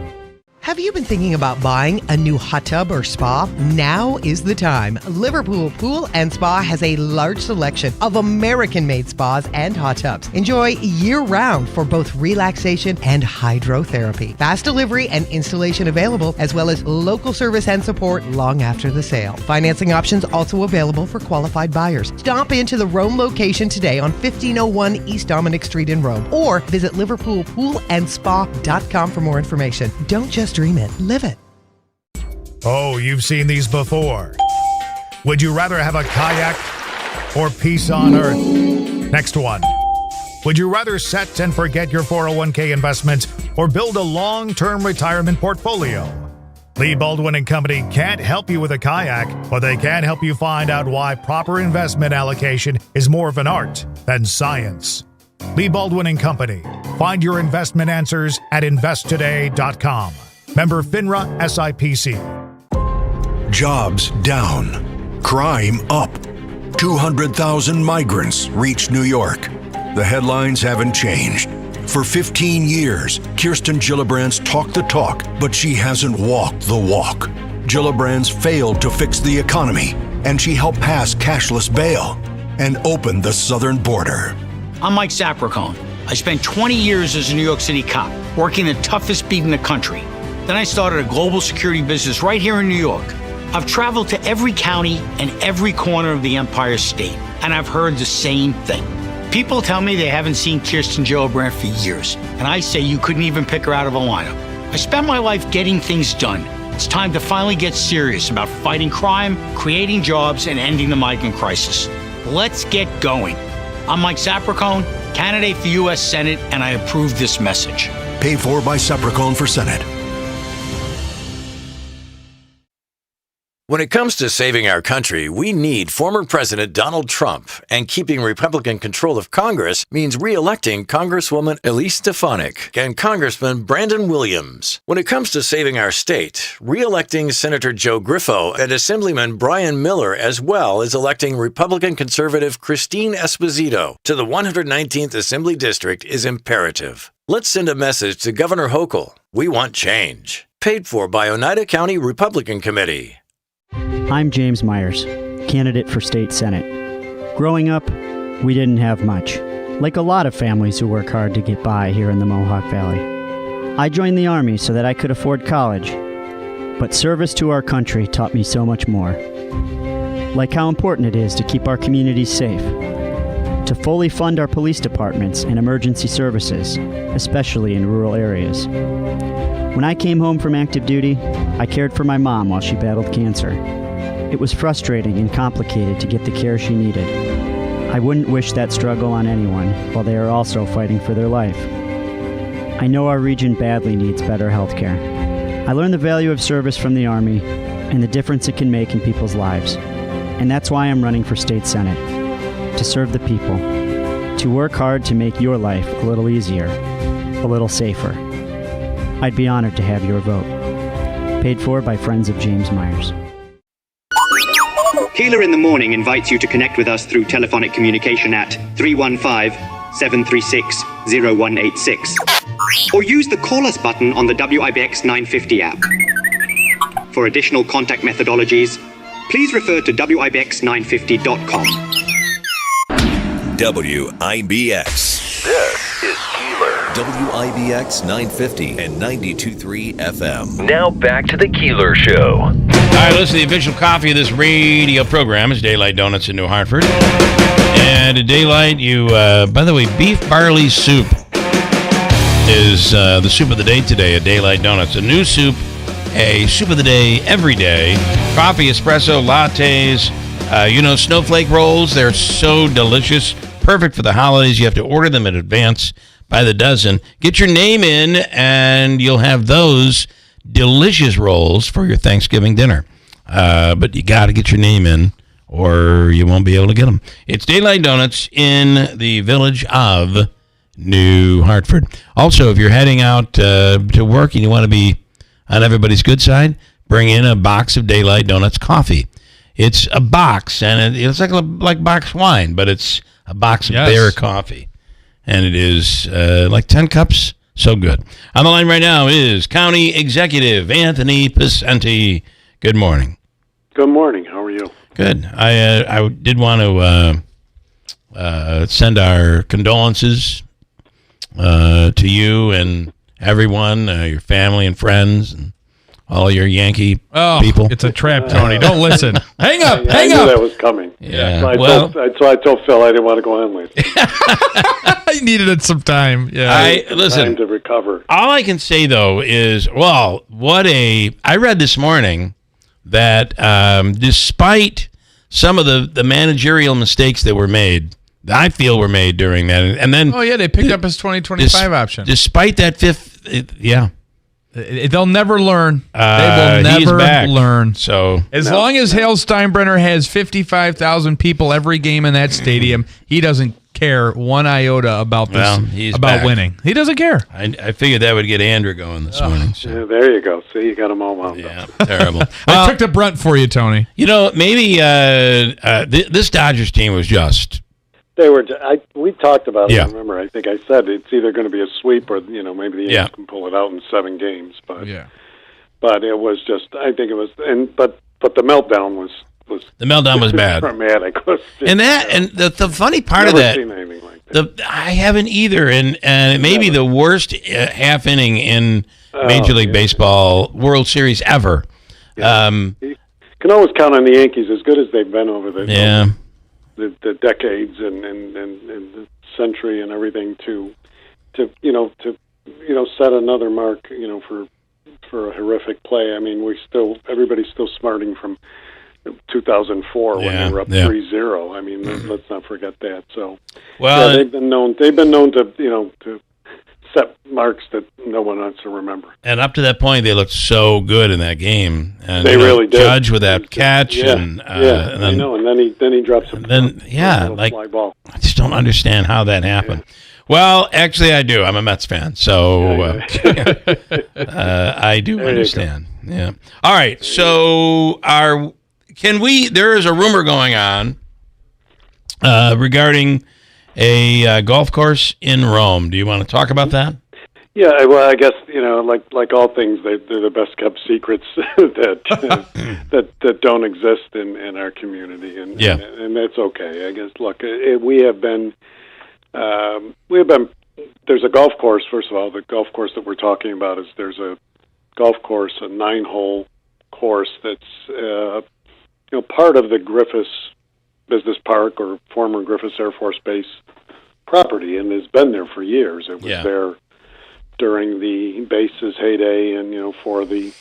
Have you been thinking about buying a new hot tub or spa? Now is the time. Liverpool Pool and Spa has a large selection of American-made spas and hot tubs. Enjoy year-round for both relaxation and hydrotherapy. Fast delivery and installation available, as well as local service and support long after the sale. Financing options also available for qualified buyers. Stop into the Rome location today on 1501 East Dominic Street in Rome, or visit liverpoolpoolandspa.com for more information. Don't just dream it, live it. Oh, you've seen these before. Would you rather have a kayak or peace on earth? Next one. Would you rather set and forget your 401k investments or build a long-term retirement portfolio? Lee Baldwin & Company can't help you with a kayak, but they can help you find out why proper investment allocation is more of an art than science. Lee Baldwin & Company. Find your investment answers at investtoday.com. Member FINRA SIPC. Jobs down. Crime up. 200,000 migrants reach New York. The headlines haven't changed. For 15 years, Kirsten Gillibrand's talked the talk, but she hasn't walked the walk. Gillibrand's failed to fix the economy, and she helped pass cashless bail and open the southern border. I'm Mike Sapricone. I spent 20 years as a New York City cop, working the toughest beat in the country. Then I started a global security business right here in New York. I've traveled to every county and every corner of the Empire State, and I've heard the same thing. People tell me they haven't seen Kirsten Gillibrand for years, and I say you couldn't even pick her out of a lineup. I spent my life getting things done. It's time to finally get serious about fighting crime, creating jobs, and ending the migrant crisis. Let's get going. I'm Mike Sapricone, candidate for U.S. Senate, and I approve this message. Paid for by Sapricone for Senate. When it comes to saving our country, we need former President Donald Trump, and keeping Republican control of Congress means re-electing Congresswoman Elise Stefanik and Congressman Brandon Williams. When it comes to saving our state, re-electing Senator Joe Griffo and Assemblyman Brian Miller, as well as electing Republican conservative Christine Esposito to the 119th Assembly District is imperative. Let's send a message to Governor Hochul. We want change. Paid for by Oneida County Republican Committee. I'm James Myers, candidate for state senate. Growing up, we didn't have much, like a lot of families who work hard to get by here in the Mohawk Valley. I joined the Army so that I could afford college, but service to our country taught me so much more. Like how important it is to keep our communities safe, to fully fund our police departments and emergency services, especially in rural areas. When I came home from active duty, I cared for my mom while she battled cancer. It was frustrating and complicated to get the care she needed. I wouldn't wish that struggle on anyone while they are also fighting for their life. I know our region badly needs better health care. I learned the value of service from the Army and the difference it can make in people's lives. And that's why I'm running for state senate, to serve the people, to work hard to make your life a little easier, a little safer. I'd be honored to have your vote. Paid for by Friends of James Myers. Keeler in the Morning invites you to connect with us through telephonic communication at 315-736-0186. Or use the Call Us button on the WIBX 950 app. For additional contact methodologies, please refer to WIBX950.com. WIBX. This is Keeler. WIBX 950 and 92.3 FM. Now back to the Keeler Show. All right, listen, the official coffee of this radio program is Daylight Donuts in New Hartford. And at Daylight, by the way, beef barley soup is the soup of the day today at Daylight Donuts. A new soup, a soup of the day every day. Coffee, espresso, lattes, snowflake rolls. They're so delicious. Perfect for the holidays. You have to order them in advance by the dozen. Get your name in, and you'll have those delicious rolls for your Thanksgiving dinner. But you got to get your name in, or you won't be able to get them. It's Daylight Donuts in the village of New Hartford. Also, if you're heading out to work and you want to be on everybody's good side, bring in a box of Daylight Donuts coffee. It's a box, and it's like box wine, but it's a box of Bear coffee. And it is like 10 cups. So good. On the line right now is County Executive Anthony Picenti. Good morning. Good morning. How are you? Good. I did want to send our condolences to you and everyone, your family and friends, and all your Yankee people. It's a trap, Tony. Don't listen. Hang up. Yeah, hang I knew up. that was coming. Yeah. So I told Phil I didn't want to go on later. I needed it some time. Yeah. Listen. Time to recover. All I can say though is, I read this morning that despite some of the managerial mistakes that were made, that I feel were made during that, and then they picked up his 2025 option. Despite that They'll never learn. They will never learn. So as long as Hale Steinbrenner has 55,000 people every game in that stadium, he doesn't care one iota about this, about winning. He doesn't care. I figured that would get Andrew going this morning. So. Yeah, there you go. See, you got them all wound up. Terrible. I took the brunt for you, Tony. Maybe this Dodgers team was just. They were. We talked about it. I remember. I think I said it's either going to be a sweep or maybe the Yankees can pull it out in 7 games. But but it was just. I think it was. But the meltdown was. The meltdown was bad. Dramatic. And the funny part of that. Seen anything like that. I haven't either, and it may be the worst half inning in Major League Baseball World Series ever. Yeah. You can always count on the Yankees as good as they've been over the the decades and the century and everything to set another mark for a horrific play. I mean, everybody's still smarting from 2004 when they were up 3-0. I mean, let's not forget that. So they've been known to set marks that no one wants to remember. And up to that point, they looked so good in that game. And They really did. Judge with that catch, and I then, know. And then he drops a fly ball. I just don't understand how that happened. Well, actually, I do. I'm a Mets fan, so I do understand. Yeah. All right. So there is a rumor going on regarding a golf course in Rome. Do you want to talk about that? Yeah, well, I guess like all things, they're the best kept secrets that don't exist in our community, and that's okay. I guess. Look, we have been. There's a golf course. First of all, the golf course that we're talking about there's a golf course, a 9-hole course that's part of the Griffiths Business Park or former Griffiths Air Force Base property, and has been there for years. It was there during the base's heyday, and for the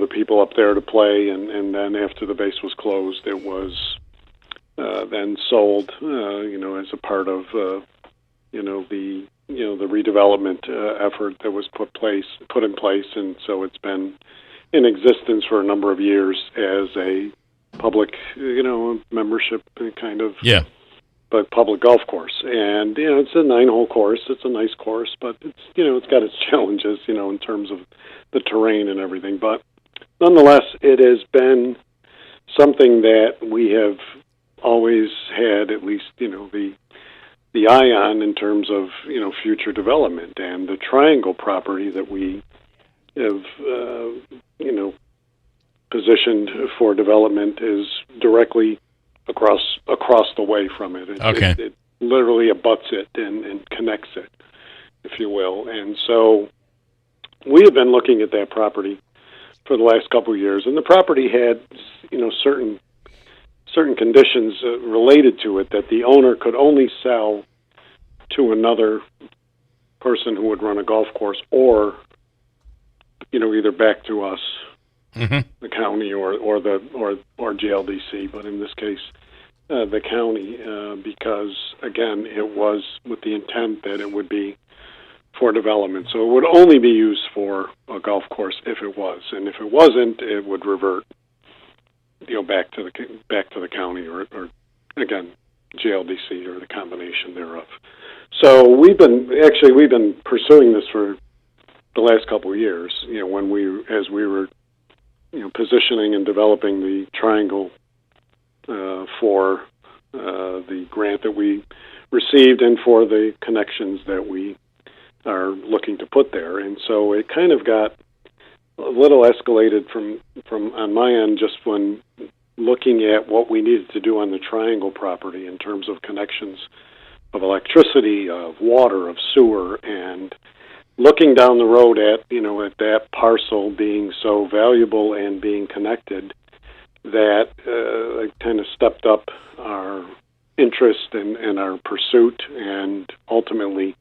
people up there to play, and then after the base was closed, it was then sold, as a part of the redevelopment effort that was put in place, and so it's been in existence for a number of years as a public, membership kind of, but public golf course. And it's a 9-hole course. It's a nice course, but it's got its challenges, in terms of the terrain and everything. But nonetheless, it has been something that we have always had at least the eye on in terms of future development. And the Triangle property that we have positioned for development is directly across the way from it. It literally abuts it and connects it, if you will. And so we have been looking at that property for the last couple of years, and the property had certain conditions related to it that the owner could only sell to another person who would run a golf course, or either back to us, the county, or GLDC, but in this case the county, because again it was with the intent that it would be for development, so it would only be used for a golf course if it was, and if it wasn't, it would revert back to the county, or again GLDC, or the combination thereof. So we've been pursuing this for the last couple of years. As we were positioning and developing the Triangle for the grant that we received, and for the connections that we are looking to put there. And so it kind of got a little escalated from on my end, just when looking at what we needed to do on the Triangle property in terms of connections of electricity, of water, of sewer, and looking down the road at at that parcel being so valuable and being connected, that kind of stepped up our interest and our pursuit, and ultimately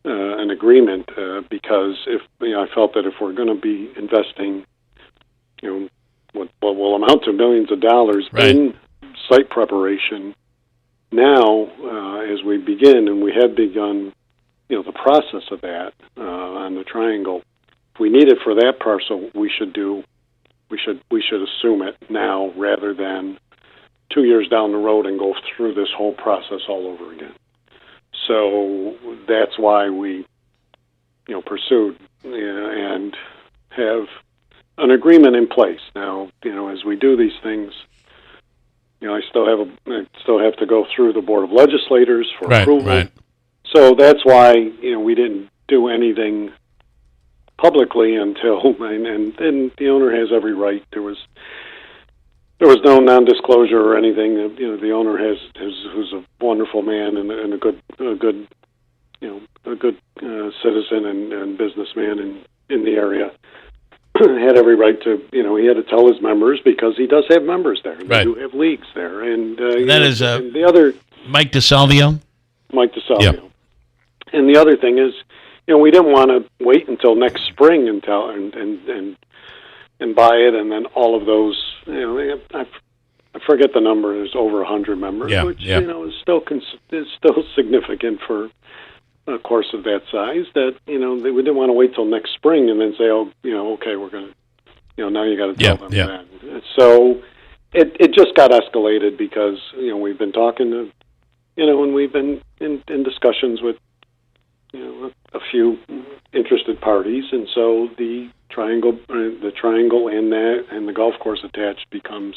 an agreement, because I felt that if we're going to be investing what will amount to millions of dollars in site preparation now, as we begin, and we had begun the process of that on the Triangle, if we need it for that parcel, we should assume it now, rather than 2 years down the road and go through this whole process all over again. So that's why we pursued and have an agreement in place now. As we do these things, I still have to go through the Board of Legislators for approval. Right. So that's why we didn't do anything publicly until, and the owner has every right. There was no non-disclosure or anything. The owner who's a wonderful man and a good citizen and businessman in the area, had every right to, he had to tell his members, because he does have members there. They do have leagues there. And that is the other Mike DeSalvio? Mike DeSalvio. Yep. And the other thing is, we didn't want to wait until next spring and buy it, and then all of those, I forget the number, there's over 100 members, which, is still significant for a course of that size that, we didn't want to wait till next spring and then say, okay, we're going to, now you got to tell them that. So it just got escalated because, we've been talking to, and we've been in discussions with, a few interested parties, and so the triangle and the golf course attached becomes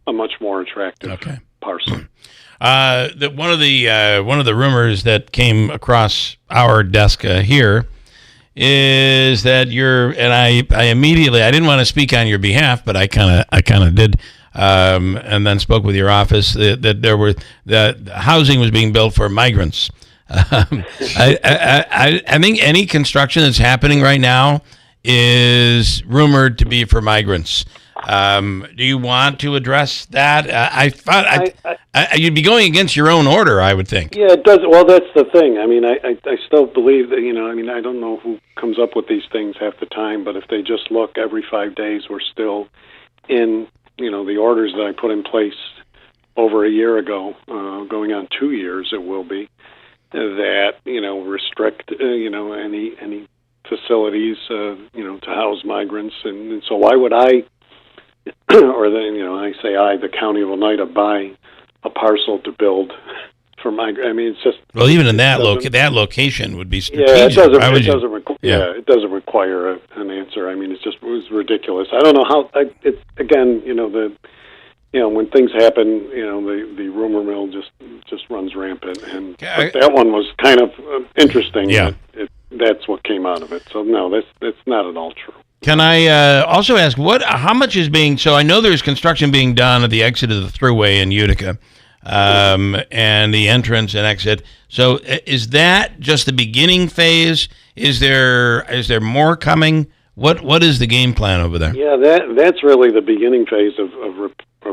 a much more attractive parcel. One of the rumors that came across our desk here is that I immediately, I didn't want to speak on your behalf, but I kind of did, and then spoke with your office that housing was being built for migrants. I think any construction that's happening right now is rumored to be for migrants. Do you want to address that? I thought you'd be going against your own order, I would think. Yeah, it does. Well, that's the thing. I mean, I still believe that, I don't know who comes up with these things half the time, but if they just look every 5 days, we're still in, the orders that I put in place over a year ago, going on 2 years, it will be, that, restrict, any facilities, to house migrants. And so why would I, or the county of Oneida buy a parcel to build for migrants? I mean, it's just... Well, even in that location would be strategic. Yeah, it doesn't require an answer. I mean, it was ridiculous. I don't know how, when things happen, the rumor mill just runs rampant, and but that one was kind of interesting. Yeah, that's what came out of it. So no, that's not at all true. Can I also ask how much is being? So I know there's construction being done at the exit of the thruway in Utica, and the entrance and exit. So is that just the beginning phase? Is there more coming? What is the game plan over there? Yeah, that's really the beginning phase of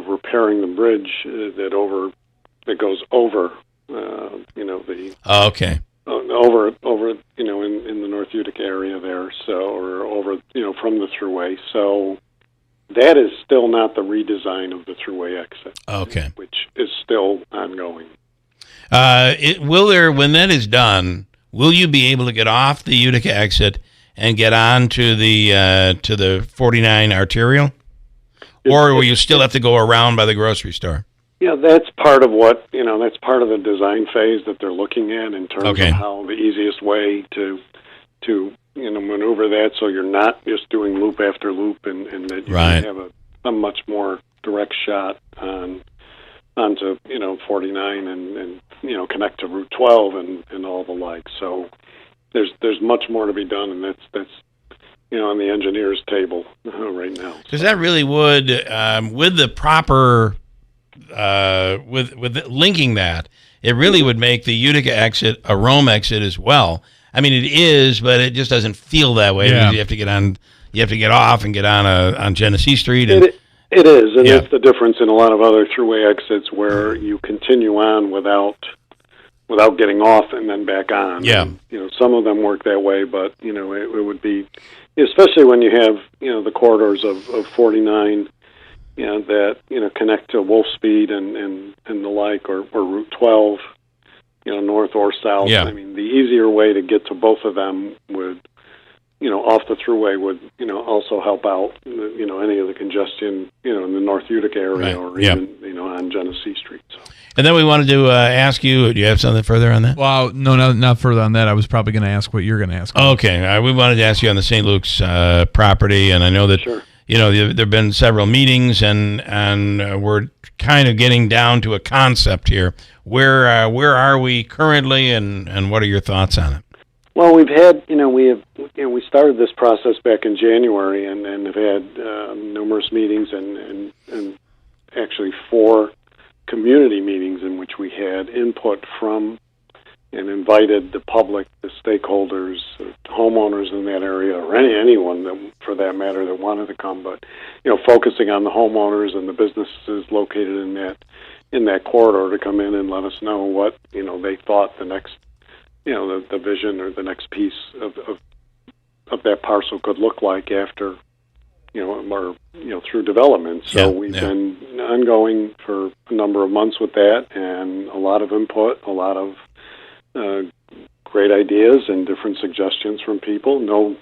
repairing the bridge that goes over, the... Oh, okay. Over, in the North Utica area there, or over, from the thruway. So that is still not the redesign of the thruway exit. Okay. Which is still ongoing. When that is done, will you be able to get off the Utica exit and get on to the 49 arterial? Or will you still have to go around by the grocery store? Yeah, that's part of that's part of the design phase that they're looking at in terms of how the easiest way to maneuver that so you're not just doing loop after loop and that you can have a much more direct shot onto 49 and connect to Route 12 and all the like. So there's much more to be done, and that's on the engineer's table right now. Because that really would, with the proper, with linking that, it really would make the Utica exit a Rome exit as well. I mean, it is, but it just doesn't feel that way. Yeah. You have to get on, you have to get off and get on Genesee Street. And it is, and that's the difference in a lot of other thruway exits where you continue on without getting off and then back on. Yeah. And, some of them work that way, but it would be, especially when you have the corridors of 49, that connect to Wolf Speed and the like, or Route 12, north or south. Yeah. I mean, the easier way to get to both of them would, off the thruway would, also help out, any of the congestion, in the North Utica area or even, on Genesee Street. So. And then we wanted to ask you, do you have something further on that? Well, no, not further on that. I was probably going to ask what you're going to ask. Okay. We wanted to ask you on the St. Luke's property, and I know that, there have been several meetings, and we're kind of getting down to a concept here. Where are we currently, and what are your thoughts on it? Well, we've had, we started this process back in January and have had numerous meetings and actually 4 community meetings in which we had input from and invited the public, the stakeholders, homeowners in that area, or anyone that, for that matter, that wanted to come. But focusing on the homeowners and the businesses located in that corridor to come in and let us know what they thought the next the vision or the next piece of that parcel could look like after or through development. So we've been ongoing for a number of months with that, and a lot of input, a lot of great ideas and different suggestions from people. No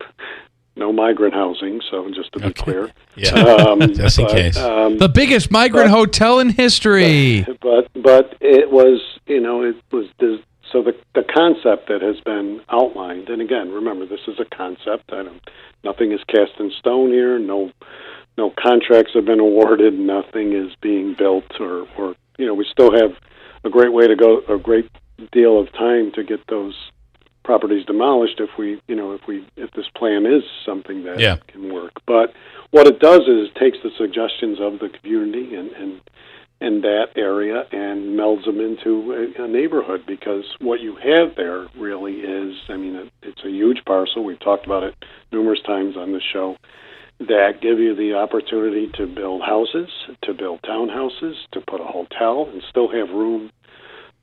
migrant housing, so just to be clear. Yeah, just in case. The biggest migrant hotel in history. But it was, so the concept that has been outlined, and again, remember, this is a concept. Nothing is cast in stone here. No contracts have been awarded. Nothing is being built, or we still have a great way to go, a great deal of time to get those properties demolished if this plan is something that can work. But what it does is it takes the suggestions of the community and that area and melds them into a neighborhood, because what you have there really is, it's a huge parcel. We've talked about it numerous times on the show, that give you the opportunity to build houses, to build townhouses, to put a hotel, and still have room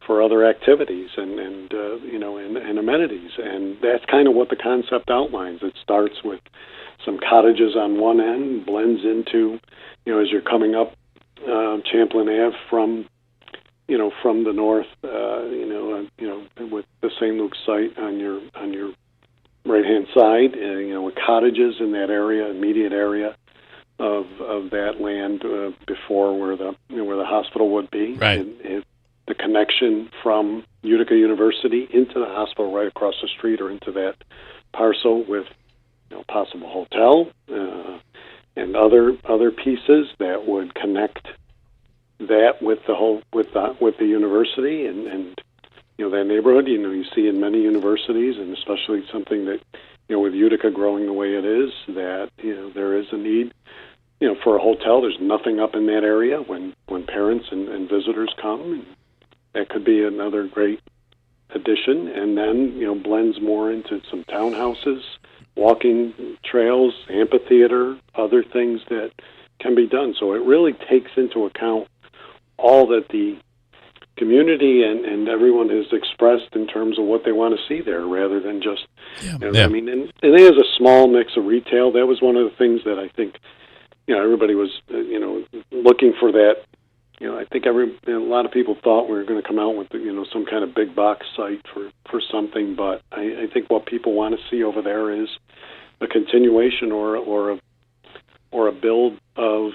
for other activities and amenities. And that's kind of what the concept outlines. It starts with some cottages on one end, blends into, as you're coming up Champlain Ave from the north, with the St. Luke's site on your right-hand side, with cottages in that area, immediate area of that land before where the hospital would be. Right. And the connection from Utica University into the hospital right across the street, or into that parcel with possible hotel and other pieces that would connect that with the university and that neighborhood. You see in many universities, and especially something that with Utica growing the way it is, that there is a need for a hotel. There's nothing up in that area when parents and visitors come. And that could be another great addition, and then blends more into some townhouses, walking trails, amphitheater, other things that can be done. So it really takes into account all that the community and everyone has expressed in terms of what they want to see there, rather than just, and it is a small mix of retail. That was one of the things that I think, everybody was, looking for that. I think a lot of people thought we were going to come out with, some kind of big box site for something, but I think what people want to see over there is a continuation or a build of,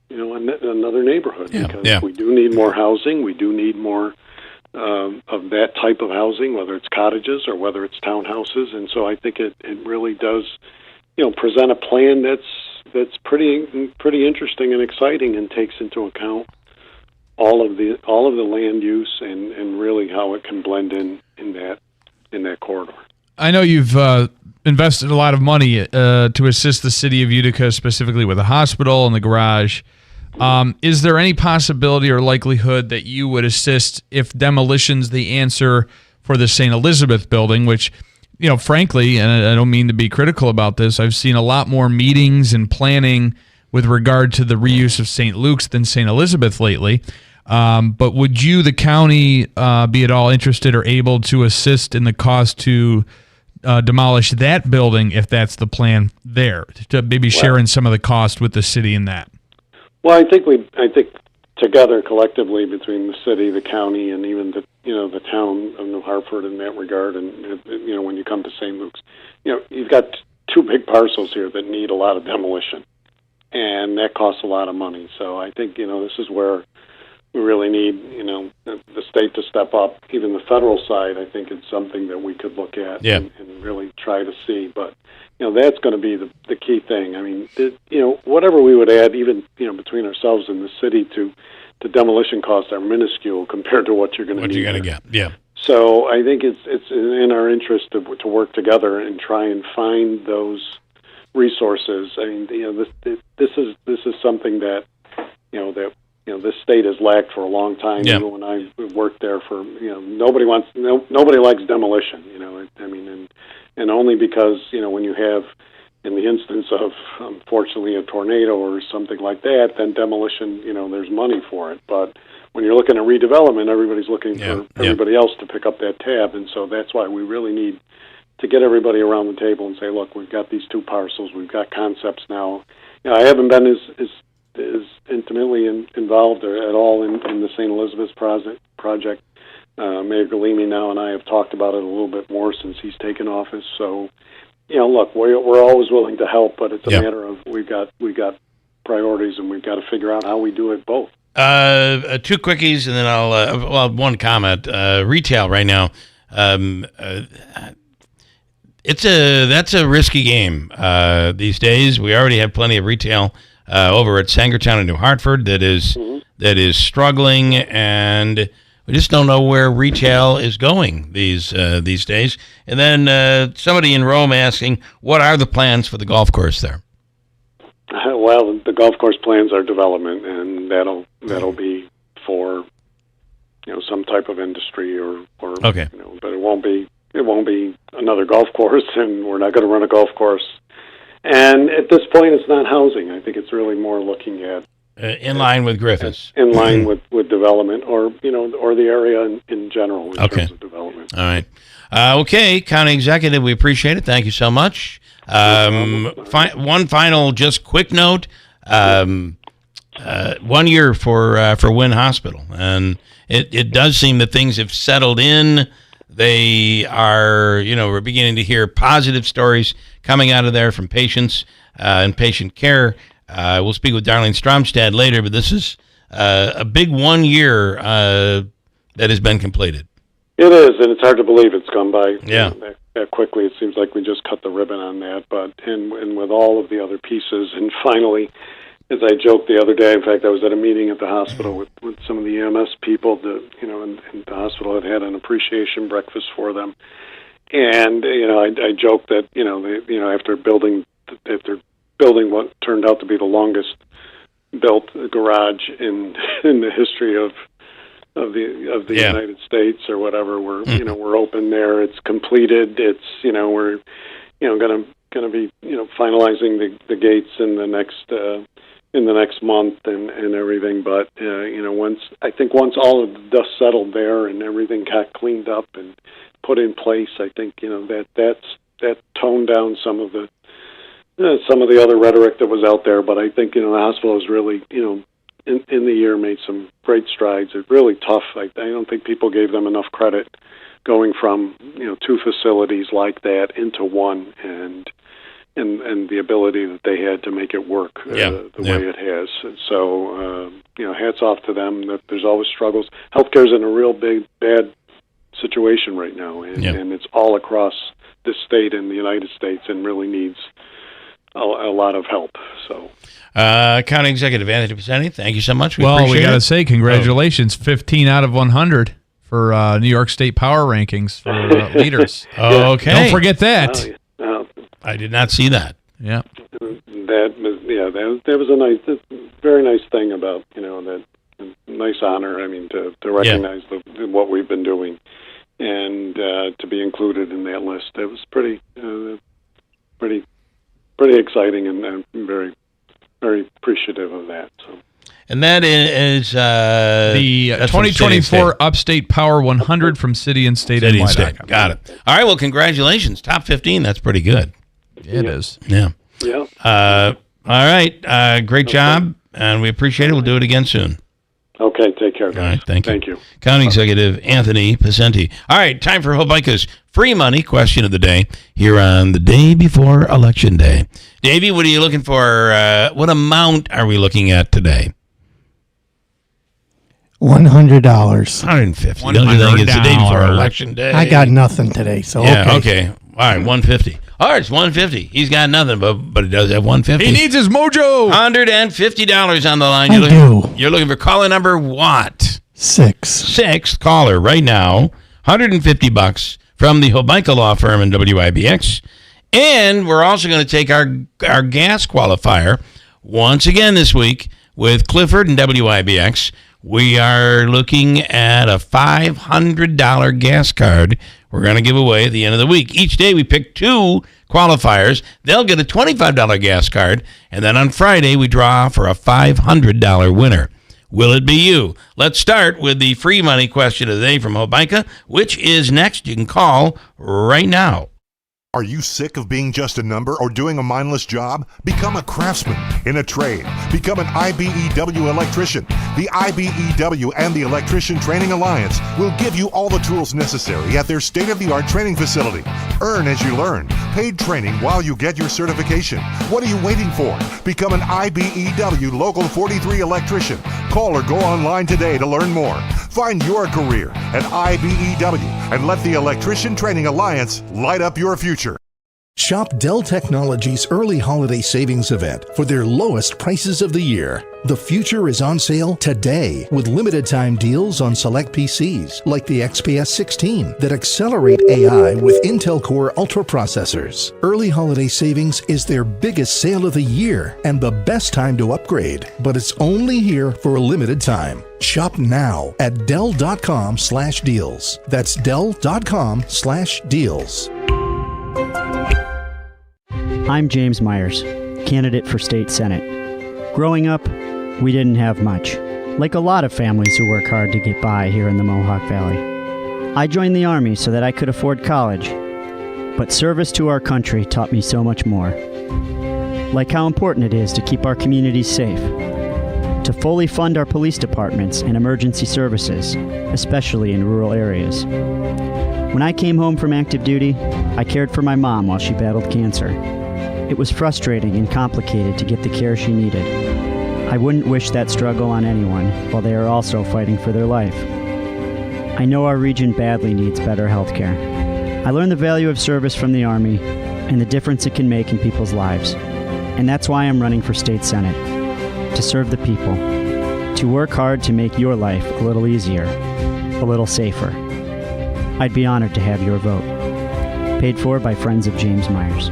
another neighborhood, because we do need more housing. We do need more of that type of housing, whether it's cottages or whether it's townhouses. And so I think it really does, present a plan that's pretty interesting and exciting, and takes into account all of the land use and really how it can blend in that corridor. I know you've invested a lot of money to assist the city of Utica, specifically with a hospital and the garage. Is there any possibility or likelihood that you would assist if demolition's the answer for the St. Elizabeth building, which, frankly, and I don't mean to be critical about this, I've seen a lot more meetings and planning with regard to the reuse of St. Luke's than St. Elizabeth lately. But would you, the county, be at all interested or able to assist in the cost to demolish that building, if that's the plan there, to maybe share in some of the cost with the city in that? Well, I think together, collectively, between the city, the county, and even the town of New Hartford in that regard, and when you come to St. Luke's, you've got two big parcels here that need a lot of demolition, and that costs a lot of money. So I think this is where we really need the state to step up. Even the federal side, I think it's something that we could look at and really try to see. But that's going to be the key thing. I mean, whatever we would add, even between ourselves and the city, to demolition costs are minuscule compared to what you're going to get. Yeah. So I think it's in our interest to work together and try and find those resources. I mean, this is something that this state has lacked for a long time. Yeah. Even when I worked there nobody likes demolition. And only because when you have, in the instance of unfortunately a tornado or something like that, then demolition, there's money for it. But when you're looking at redevelopment, everybody's looking for everybody else to pick up that tab, and so that's why we really need to get everybody around the table and say, look, we've got these two parcels, we've got concepts now. I haven't been as is intimately involved or at all in the St. Elizabeth's project. Mayor Galimi now and I have talked about it a little bit more since he's taken office. So, look, we're always willing to help, but it's a matter of we got priorities, and we've got to figure out how we do it both. 2 quickies, and then I'll one comment. Retail right now, that's a risky game these days. We already have plenty of retail over at Sangertown in New Hartford that is struggling, and we just don't know where retail is going these days. And then somebody in Rome asking, what are the plans for the golf course there? Well, the golf course plans are development, and that'll be for some type of industry or okay. But it won't be another golf course, and we're not going to run a golf course. And at this point, it's not housing. I think it's really more looking at in line with Griffiths, in line with development, or the area in general in terms of development. All right. Okay, County Executive, we appreciate it. Thank you so much. One final, just quick note. 1 year for Wynn Hospital, and it does seem that things have settled in. They are, we're beginning to hear positive stories coming out of there from patients and patient care. We'll speak with Darlene Stromstad later, but this is a big 1 year that has been completed. It is, and it's hard to believe it's gone by that quickly. It seems like we just cut the ribbon on that, but and with all of the other pieces, and finally, as I joked the other day, in fact, I was at a meeting at the hospital with some of the EMS people, and the hospital had an appreciation breakfast for them, and I joked that after building what turned out to be the longest built garage in the history of the United States or whatever, we're open there. It's completed. It's we're going to be finalizing the gates in the next month and everything. But once all of the dust settled there and everything got cleaned up and put in place, I think that toned down some of the other rhetoric that was out there. But I think the hospital has really in the year made some great strides. It's really tough. I don't think people gave them enough credit going from 2 facilities like that into one, and the ability that they had to make it work the way it has. So hats off to them. That there's always struggles. Healthcare's in a real bad situation right now, and it's all across this state and the United States, and really needs a lot of help. So. County Executive Anthony Picenti, thank you so much. We got to say congratulations, 15 out of 100 for New York State Power Rankings for leaders. Okay, don't forget that. I did not see that. Yeah, that was a very nice thing about that nice honor. I mean, to recognize what we've been doing, and to be included in that list. It was pretty exciting, and I'm very, very appreciative of that. So. And that is the 2024 Upstate Power 100 from City and State. Got it. All right. Well, congratulations. Top 15. That's pretty good. It is. Yeah. Yeah. All right. Great job, and we appreciate it. We'll do it again soon. Okay. Take care, guys. All right. Thank you. Thank you. County Executive Anthony Picenti. All right. Time for Hobica's free money question of the day here on the day before Election Day. Davey, what are you looking for? What amount are we looking at today? $100. $150. Don't you think it's the day before Election Day? I got nothing today, so okay. All right, $150. All right, it's $150. He's got nothing, but he does have $150. He needs his mojo. $150 on the line. You're looking for caller number what? 6. Sixth caller right now. $150 from the Hobica Law Firm in WIBX. And we're also going to take our gas qualifier once again this week with Clifford and WIBX. We are looking at a $500 gas card we're going to give away at the end of the week. Each day we pick 2 qualifiers. They'll get a $25 gas card. And then on Friday we draw for a $500 winner. Will it be you? Let's start with the free money question of the day from Hobica, which is next. You can call right now. Are you sick of being just a number or doing a mindless job? Become a craftsman in a trade. Become an IBEW electrician. The IBEW and the Electrician Training Alliance will give you all the tools necessary at their state-of-the-art training facility. Earn as you learn. Paid training while you get your certification. What are you waiting for? Become an IBEW Local 43 electrician. Call or go online today to learn more. Find your career at IBEW and let the Electrician Training Alliance light up your future. Shop Dell Technologies' early holiday savings event for their lowest prices of the year. The future is on sale today with limited time deals on select PCs like the XPS 16 that accelerate AI with Intel Core Ultra processors. Early holiday savings is their biggest sale of the year and the best time to upgrade, but it's only here for a limited time. Shop now at Dell.com/deals. That's Dell.com/deals. I'm James Myers, candidate for state senate. Growing up, we didn't have much, like a lot of families who work hard to get by here in the Mohawk Valley. I joined the Army so that I could afford college, but service to our country taught me so much more. Like how important it is to keep our communities safe, to fully fund our police departments and emergency services, especially in rural areas. When I came home from active duty, I cared for my mom while she battled cancer. It was frustrating and complicated to get the care she needed. I wouldn't wish that struggle on anyone while they are also fighting for their life. I know our region badly needs better health care. I learned the value of service from the Army and the difference it can make in people's lives. And that's why I'm running for state senate, to serve the people, to work hard to make your life a little easier, a little safer. I'd be honored to have your vote. Paid for by Friends of James Myers.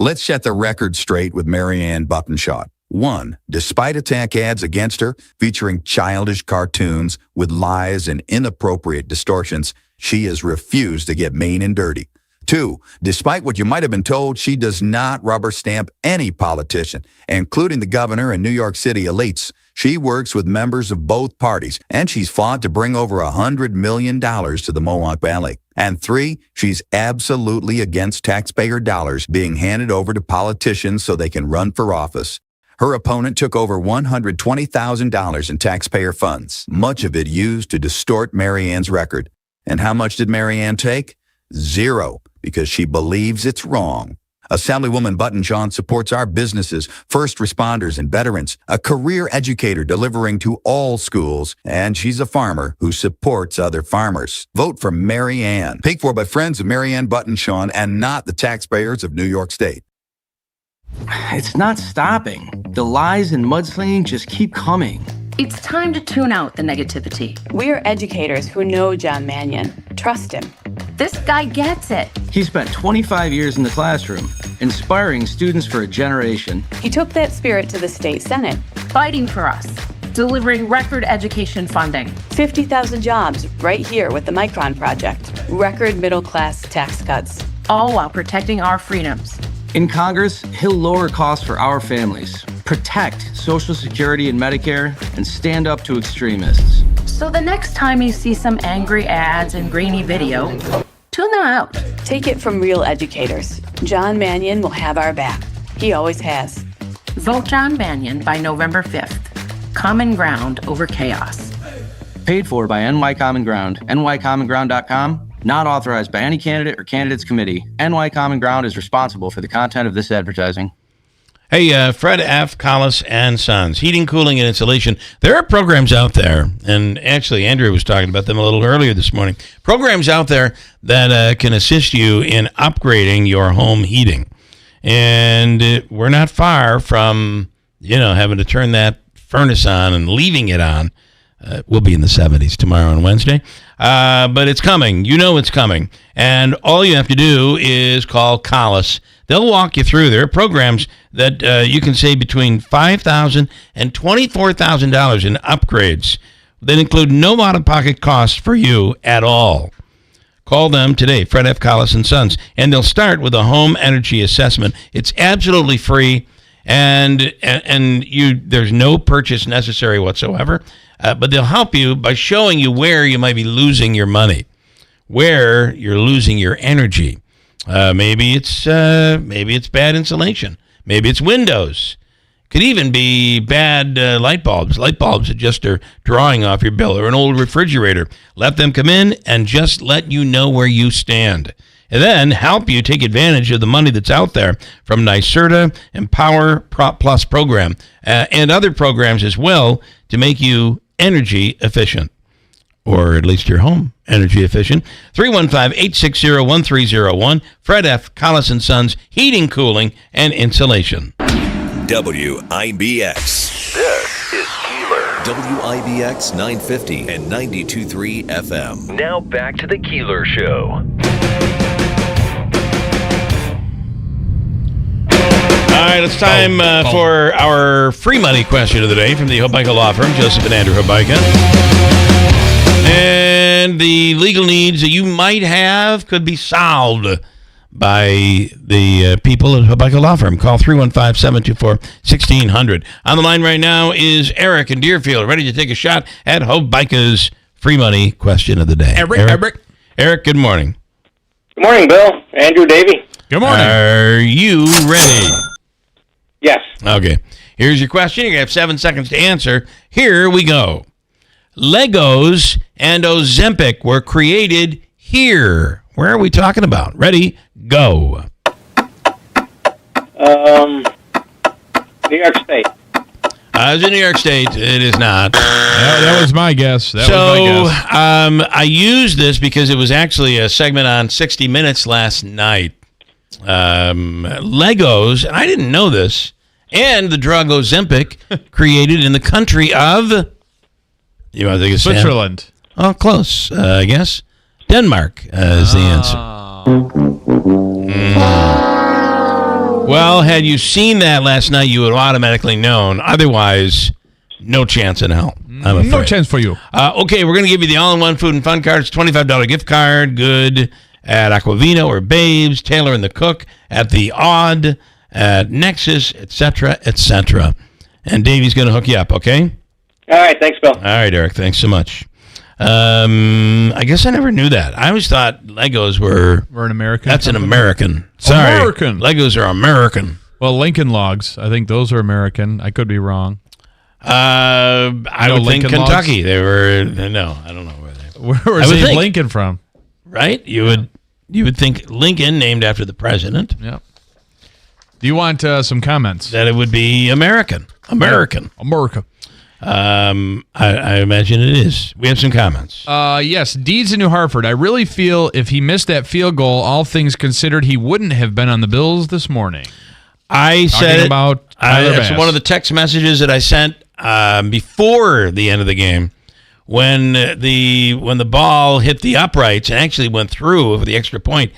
Let's set the record straight with Marianne Buttonshot. 1. Despite attack ads against her, featuring childish cartoons with lies and inappropriate distortions, she has refused to get mean and dirty. 2. Despite what you might have been told, she does not rubber stamp any politician, including the governor and New York City elites. She works with members of both parties, and she's fought to bring over $100 million to the Mohawk Valley. And 3, she's absolutely against taxpayer dollars being handed over to politicians so they can run for office. Her opponent took over $120,000 in taxpayer funds, much of it used to distort Marianne's record. And how much did Marianne take? 0, because she believes it's wrong. Assemblywoman Buttonshot supports our businesses, first responders, and veterans, a career educator delivering to all schools, and she's a farmer who supports other farmers. Vote for Marianne. Paid for by Friends of Marianne Buttonshot and not the taxpayers of New York State. It's not stopping. The lies and mudslinging just keep coming. It's time to tune out the negativity. We're educators who know John Mannion. Trust him. This guy gets it. He spent 25 years in the classroom, inspiring students for a generation. He took that spirit to the state senate. Fighting for us. Delivering record education funding. 50,000 jobs right here with the Micron Project. Record middle-class tax cuts. All while protecting our freedoms. In Congress, he'll lower costs for our families, protect Social Security and Medicare, and stand up to extremists. So the next time you see some angry ads and grainy video, tune them out. Take it from real educators. John Mannion will have our back. He always has. Vote John Mannion by November 5th. Common ground over chaos. Paid for by NY Common Ground, nycommonground.com. Not authorized by any candidate or candidates committee. NY Common Ground is responsible for the content of this advertising. Hey, Fred F. Collis and Sons, heating, cooling, and insulation. There are programs out there, and actually Andrew was talking about them a little earlier this morning. Programs out there that can assist you in upgrading your home heating. And we're not far from, having to turn that furnace on and leaving it on. We'll be in the 70s tomorrow and Wednesday. But it's coming. It's coming. And all you have to do is call Collis. They'll walk you through. There are programs that you can save between $5,000 and $24,000 in upgrades that include no out-of-pocket costs for you at all. Call them today, Fred F. Collis and Sons, and they'll start with a home energy assessment. It's absolutely free, and there's no purchase necessary whatsoever. But they'll help you by showing you where you might be losing your money, where you're losing your energy. Maybe it's bad insulation. Maybe it's windows. Could even be bad light bulbs. Light bulbs that just are drawing off your bill, or an old refrigerator. Let them come in and just let you know where you stand. And then help you take advantage of the money that's out there from NYSERDA and Power Plus program and other programs as well to make you energy efficient, or at least your home energy efficient. 315-860-1301. Fred F. Collis & Sons, Heating, Cooling, and Insulation. WIBX. This is Keeler. WIBX 950 and 92.3 FM. Now back to the Keeler Show. All right, it's time for our free money question of the day from the Hobica Law Firm, Joseph and Andrew Hobica. And the legal needs that you might have could be solved by the people at Hobica Law Firm. Call 315-724-1600. On the line right now is Eric in Deerfield, ready to take a shot at Hobica's free money question of the day. Eric, good morning. Good morning, Bill. Andrew, Davey. Good morning. Are you ready? Yes. Okay. Here's your question. You're going to have 7 seconds to answer. Here we go. Legos and Ozempic were created here. Where are we talking about? Ready? Go. New York State. It's in New York State. It is not. That was my guess. I used this because it was actually a segment on 60 Minutes last night. Legos, and I didn't know this, and the drug Ozempic created in the country of, you want to think of Switzerland. Oh, close, I guess. Denmark is the answer. Well, had you seen that last night, you would have automatically known. Otherwise, no chance in hell. I'm afraid. No chance for you. Okay, we're going to give you the all-in-one food and fun card. It's $25 gift card. Good at Aquavino or Babes, Taylor and the Cook, at the Odd, at Nexus, etc., etc. And Davey's going to hook you up, okay? All right, thanks, Bill. All right, Eric, thanks so much. I guess I never knew that. I always thought Legos were an American. That's an American. Sorry. American. Legos are American. Well, Lincoln Logs, I think those are American. I could be wrong. I would think Lincoln Kentucky. Logs? They were, no, I don't know where they were. Where was Abe Lincoln from? Right? You would think Lincoln, named after the president. Yeah. Do you want some comments? That it would be American. America. I imagine it is. We have some comments. Yes, Deeds in New Hartford. I really feel if he missed that field goal, all things considered, he wouldn't have been on the Bills this morning. I said about that's one of the text messages that I sent before the end of the game, when the ball hit the uprights and actually went through for the extra point.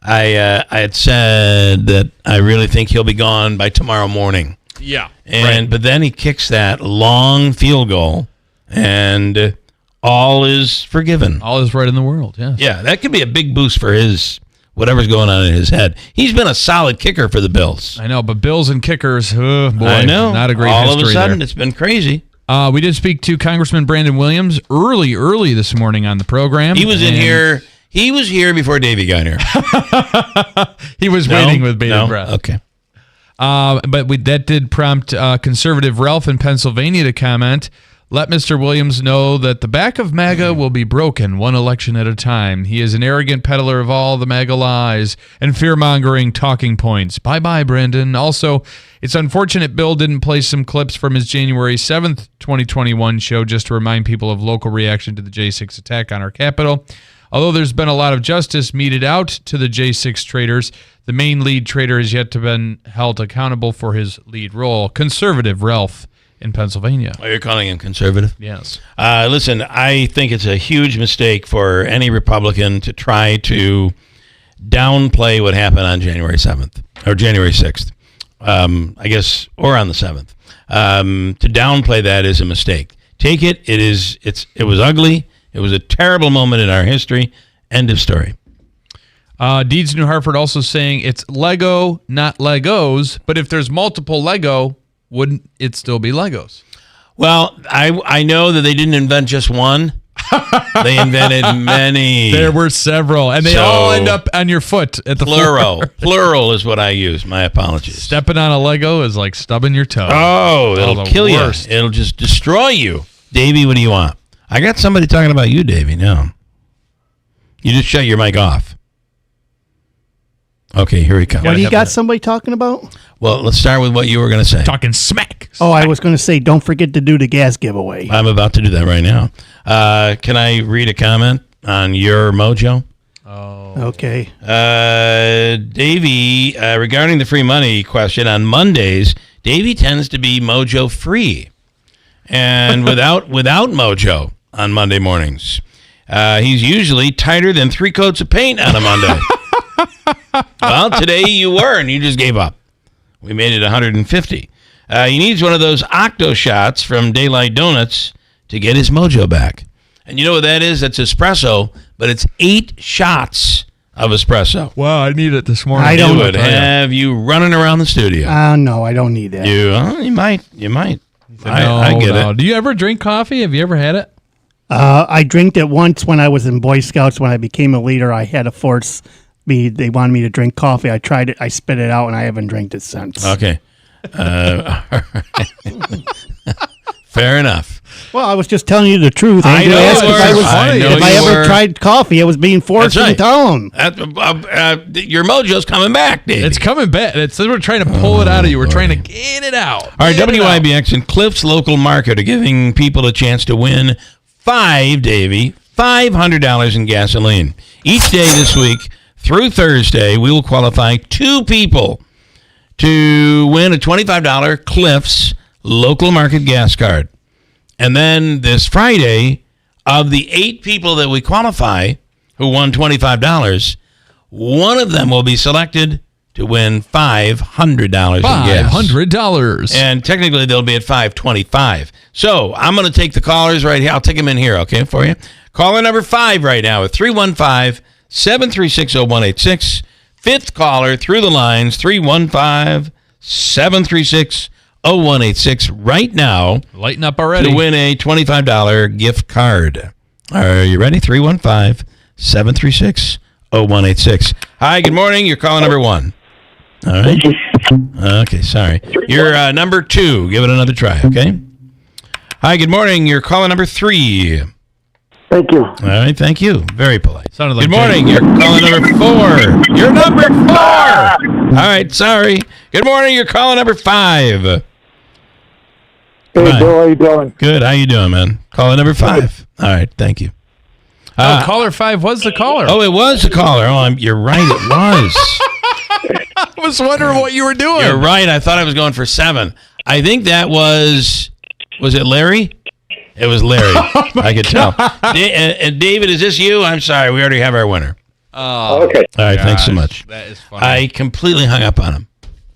I had said that I really think he'll be gone by tomorrow morning. Yeah. But then he kicks that long field goal, and all is forgiven. All is right in the world, yes. Yeah, that could be a big boost for his whatever's going on in his head. He's been a solid kicker for the Bills. I know, but Bills and kickers, boy, I know. not a great all history of a sudden, there. It's been crazy. We did speak to Congressman Brandon Williams early this morning on the program. He was in here. He was here before Davey got here. He was waiting with bated breath. Okay. But that did prompt conservative Ralph in Pennsylvania to comment. Let Mr. Williams know that the back of MAGA will be broken one election at a time. He is an arrogant peddler of all the MAGA lies and fear-mongering talking points. Bye-bye, Brandon. Also, it's unfortunate Bill didn't play some clips from his January 7th, 2021 show just to remind people of local reaction to the J6 attack on our Capitol. Although there's been a lot of justice meted out to the J6 traitors, the main lead traitor has yet to been held accountable for his lead role. Conservative Ralph in Pennsylvania. Oh, you're calling him conservative? Yes. Listen, I think it's a huge mistake for any Republican to try to downplay what happened on January 7th or January 6th, I guess, or on the 7th. To downplay that is a mistake. Take it. It was ugly. It was a terrible moment in our history. End of story. Deeds New Hartford also saying it's Lego, not Legos, but if there's multiple Lego, wouldn't it still be Legos? Well, I know that they didn't invent just one. They invented many. There were several, and they all end up on your foot at the plural. floor. Plural is what I use. My apologies. Stepping on a Lego is like stubbing your toe. Oh, it'll kill worst. you. It'll just destroy you. Davey, what do you want? I got somebody talking about you, Davey, now. You just shut your mic off. Okay, here he comes. What do you got somebody talking about? Well, let's start with what you were going to say. Talking smack. Oh, I was going to say, don't forget to do the gas giveaway. I'm about to do that right now. Can I read a comment on your mojo? Oh. Okay. Davey, regarding the free money question, on Mondays, Davey tends to be mojo free. And without mojo on Monday mornings. He's usually tighter than 3 coats of paint on a Monday. Well, today you were, and you just gave up. We made it 150. He needs one of those octo shots from Daylight Donuts to get his mojo back. And you know what that is? That's espresso, but it's 8 shots of espresso. Wow, I need it this morning. I don't would have you running around the studio. No, I don't need that. You might. I get it. Do you ever drink coffee? Have you ever had it? I drank it once when I was in Boy Scouts. When I became a leader, I had to force me. They wanted me to drink coffee. I tried it. I spit it out, and I haven't drank it since. Okay. Fair enough. Well, I was just telling you the truth. I know asked if I ever were. tried coffee. I was being forced That's to tell him. Your mojo's coming back, Dave. It's coming back. We're trying to pull it out of you. We're trying to get it out. All right, WIBX and Cliff's Local Market are giving people a chance to win $500 in gasoline. Each day this week through Thursday, we will qualify 2 people to win a $25 Cliff's Local Market gas card. And then this Friday, of the 8 people that we qualify who won $25, one of them will be selected to win $500 in gas. $500. And technically, they'll be at $525. So I'm going to take the callers right here. I'll take them in here, okay, for you. Caller number 5 right now at 315-736-0186. 5th caller through the lines, 315-736-0186 right now. Lighten up already. To win a $25 gift card. Are you ready? 315-736-0186. Hi, good morning. You're calling number 1. All right. Okay, sorry. You're number 2. Give it another try, okay? Hi, good morning. You're calling number 3. Thank you. All right, thank you. Very polite. Sounded like good morning. You're calling number 4. You're number 4. All right, sorry. Good morning. You're calling number 5. Hey, Bill, how you doing? Good. How you doing, man? Calling number 5. All right, thank you. Caller 5 was the caller. Oh, it was the caller. Oh, you're right. It was. I was wondering what you were doing. You're right. I thought I was going for 7. I think that was it Larry? It was Larry. I could tell. And David, is this you? I'm sorry. We already have our winner. Oh, okay. All right. Thanks so much. That is funny. I completely hung up on him.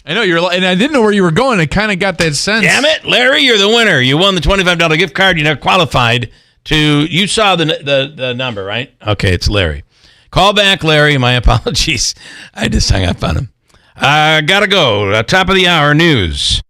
I know and I didn't know where you were going. I kind of got that sense. Damn it, Larry! You're the winner. You won the $25 gift card. You never qualified to. You saw the number, right? Okay, it's Larry. Call back, Larry. My apologies. I just hung up on him. Gotta go. Top of the hour news.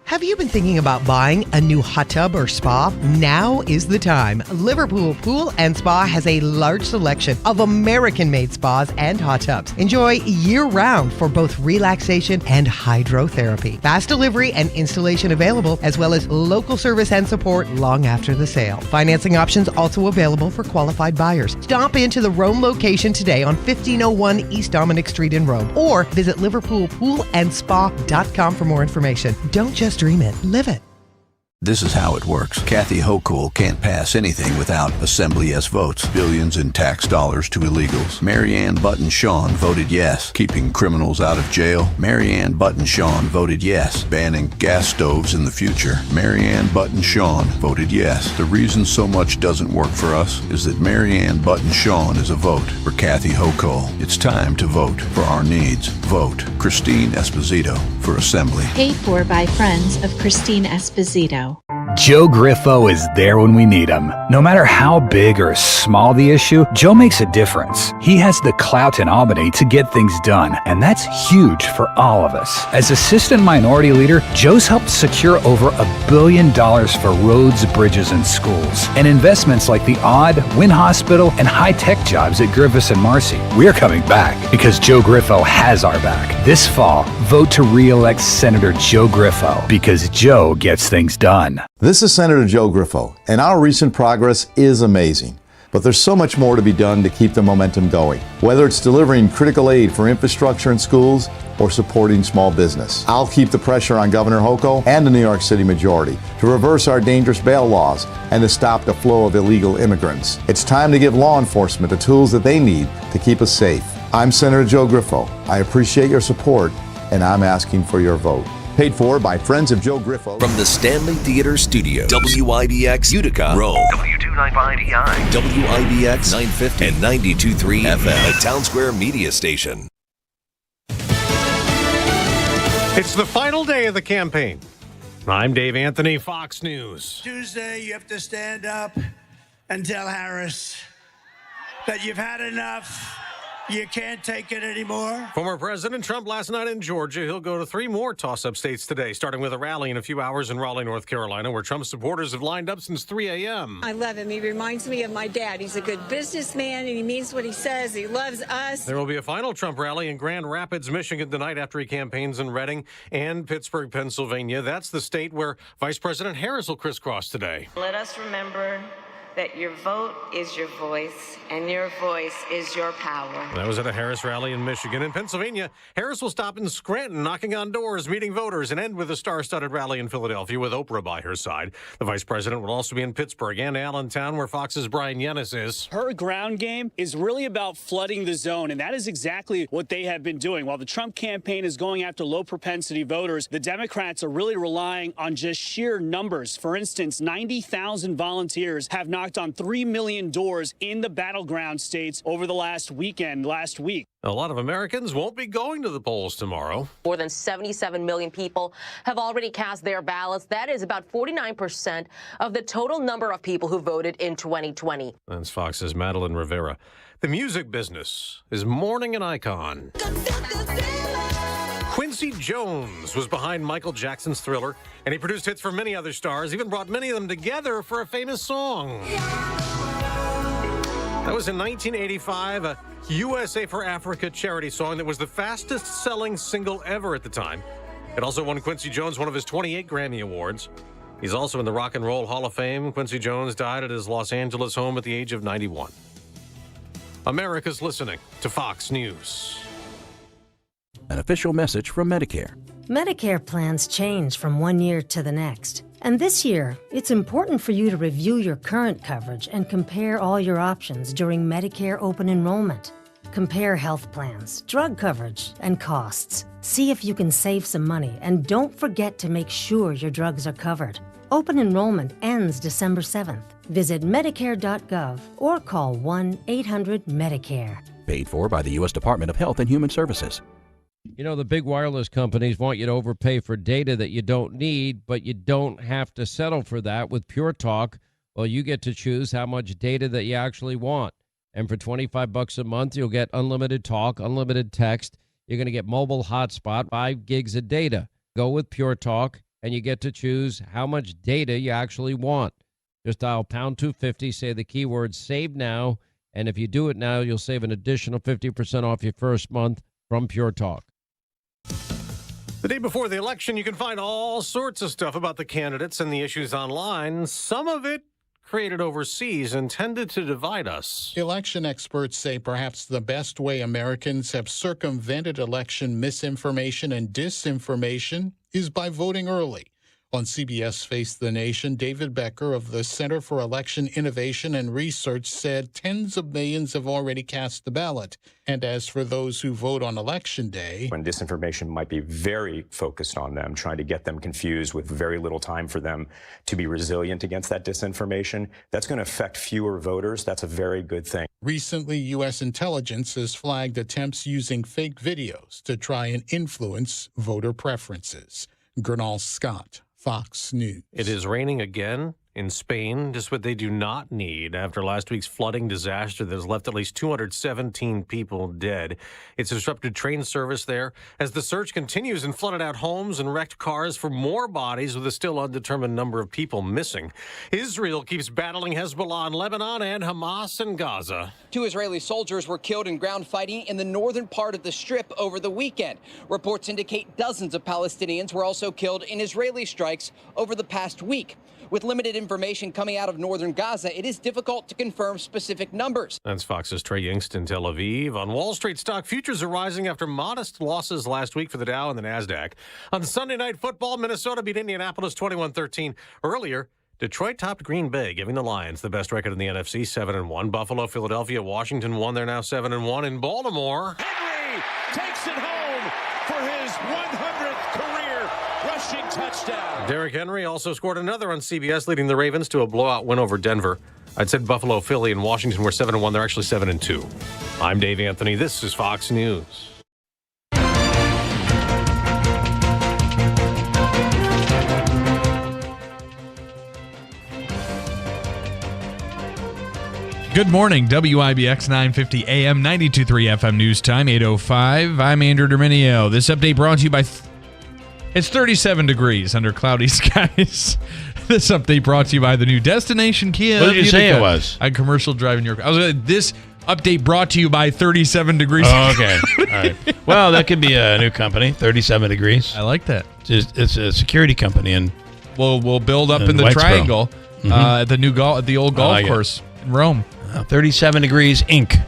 Have you been thinking about buying a new hot tub or spa? Now is the time. Liverpool Pool and Spa has a large selection of American-made spas and hot tubs. Enjoy year-round for both relaxation and hydrotherapy. Fast delivery and installation available, as well as local service and support long after the sale. Financing options also available for qualified buyers. Stop into the Rome location today on 1501 East Dominic Street in Rome, or visit liverpoolpoolandspa.com for more information. Don't just dream it, live it. This is how it works. Kathy Hochul can't pass anything without Assembly yes votes. Billions in tax dollars to illegals. Marianne Button-Shawn voted yes. Keeping criminals out of jail. Marianne Button-Shawn voted yes. Banning gas stoves in the future. Marianne Button-Shawn voted yes. The reason so much doesn't work for us is that Marianne Button-Shawn is a vote for Kathy Hochul. It's time to vote for our needs. Vote Christine Esposito for Assembly. Paid for by friends of Christine Esposito. Joe Griffo is there when we need him. No matter how big or small the issue, Joe makes a difference. He has the clout in Albany to get things done, and that's huge for all of us. As Assistant Minority Leader, Joe's helped secure over $1 billion for roads, bridges, and schools, and investments like the Odd, Wynn Hospital, and high-tech jobs at Griffiths and Marcy. We're coming back because Joe Griffo has our back. This fall, vote to re-elect Senator Joe Griffo because Joe gets things done. This is Senator Joe Griffo, and our recent progress is amazing. But there's so much more to be done to keep the momentum going, whether it's delivering critical aid for infrastructure and schools or supporting small business. I'll keep the pressure on Governor Hochul and the New York City majority to reverse our dangerous bail laws and to stop the flow of illegal immigrants. It's time to give law enforcement the tools that they need to keep us safe. I'm Senator Joe Griffo. I appreciate your support, and I'm asking for your vote. Paid for by Friends of Joe Griffo. From the Stanley Theater Studios, WIBX Utica, Rome, W295EI, WIBX 950 and 92.3 FM, a Town Square media station. It's the final day of the campaign. I'm Dave Anthony, Fox News. Tuesday, you have to stand up and tell Harris that you've had enough. You can't take it anymore. Former President Trump last night in Georgia. He'll go to 3 more toss-up states today, starting with a rally in a few hours in Raleigh, North Carolina, where Trump supporters have lined up since 3 a.m. I love him. He reminds me of my dad. He's a good businessman, and he means what he says. He loves us. There will be a final Trump rally in Grand Rapids, Michigan tonight after he campaigns in Reading and Pittsburgh, Pennsylvania. That's the state where Vice President Harris will crisscross today. Let us remember that your vote is your voice, and your voice is your power. That was at a Harris rally in Michigan. In Pennsylvania, Harris will stop in Scranton, knocking on doors, meeting voters, and end with a star-studded rally in Philadelphia with Oprah by her side. The vice president will also be in Pittsburgh and Allentown, where Fox's Brian Yennis is. Her ground game is really about flooding the zone, and that is exactly what they have been doing. While the Trump campaign is going after low-propensity voters, the Democrats are really relying on just sheer numbers. For instance, 90,000 volunteers have knocked on 3 million doors in the battleground states over the last week. A lot of Americans won't be going to the polls tomorrow. More than 77 million people have already cast their ballots. That is about 49% of the total number of people who voted in 2020. That's Fox's Madeline Rivera. The music business is mourning an icon. Quincy Jones was behind Michael Jackson's Thriller, and he produced hits for many other stars, even brought many of them together for a famous song. That was in 1985, a USA for Africa charity song that was the fastest-selling single ever at the time. It also won Quincy Jones one of his 28 Grammy Awards. He's also in the Rock and Roll Hall of Fame. Quincy Jones died at his Los Angeles home at the age of 91. America's listening to Fox News. An official message from Medicare. Medicare plans change from one year to the next. And this year, it's important for you to review your current coverage and compare all your options during Medicare open enrollment. Compare health plans, drug coverage, and costs. See if you can save some money, and don't forget to make sure your drugs are covered. Open enrollment ends December 7th. Visit Medicare.gov or call 1-800-MEDICARE. Paid for by the U.S. Department of Health and Human Services. You know, the big wireless companies want you to overpay for data that you don't need, but you don't have to settle for that with Pure Talk. Well, you get to choose how much data that you actually want. And for $25 a month, you'll get unlimited talk, unlimited text. You're going to get mobile hotspot, 5 gigs of data. Go with Pure Talk, and you get to choose how much data you actually want. Just dial pound 250, say the keyword save now, and if you do it now, you'll save an additional 50% off your first month from Pure Talk. The day before the election, you can find all sorts of stuff about the candidates and the issues online. Some of it created overseas, intended to divide us. Election experts say perhaps the best way Americans have circumvented election misinformation and disinformation is by voting early. On CBS Face the Nation, David Becker of the Center for Election Innovation and Research said tens of millions have already cast the ballot. And as for those who vote on Election Day, when disinformation might be very focused on them, trying to get them confused with very little time for them to be resilient against that disinformation, that's going to affect fewer voters. That's a very good thing. Recently, U.S. intelligence has flagged attempts using fake videos to try and influence voter preferences. Gernal Scott, Fox News. It is raining again in Spain, just what they do not need after last week's flooding disaster that has left at least 217 people dead. It's disrupted train service there as the search continues and flooded out homes and wrecked cars for more bodies with a still undetermined number of people missing. Israel keeps battling Hezbollah in Lebanon and Hamas in Gaza. 2 Israeli soldiers were killed in ground fighting in the northern part of the Strip over the weekend. Reports indicate dozens of Palestinians were also killed in Israeli strikes over the past week. With limited information coming out of northern Gaza, it is difficult to confirm specific numbers. That's Fox's Trey Yingst in Tel Aviv. On Wall Street, stock futures are rising after modest losses last week for the Dow and the NASDAQ. On Sunday Night Football, Minnesota beat Indianapolis 21-13. Earlier, Detroit topped Green Bay, giving the Lions the best record in the NFC, 7-1. Buffalo, Philadelphia, Washington won. They're now 7-1. In Baltimore, Henry takes it home for his 100th career rushing touchdown. Derrick Henry also scored another on CBS, leading the Ravens to a blowout win over Denver. I'd said Buffalo, Philly, and Washington were 7-1. They're actually 7-2. I'm Dave Anthony. This is Fox News. Good morning, WIBX 950 AM, 92.3 FM news time, 8:05. I'm Andrew Dominio. This update brought to you by... It's 37 degrees under cloudy skies. This update brought to you by the new Destination Kia. What did you say it was? A commercial driving your... This update brought to you by 37 degrees. Oh, okay. All right. Well, that could be a new company, 37 degrees. I like that. It's a security company, and we'll build up in the triangle at the old golf course in Rome. 37 degrees Inc.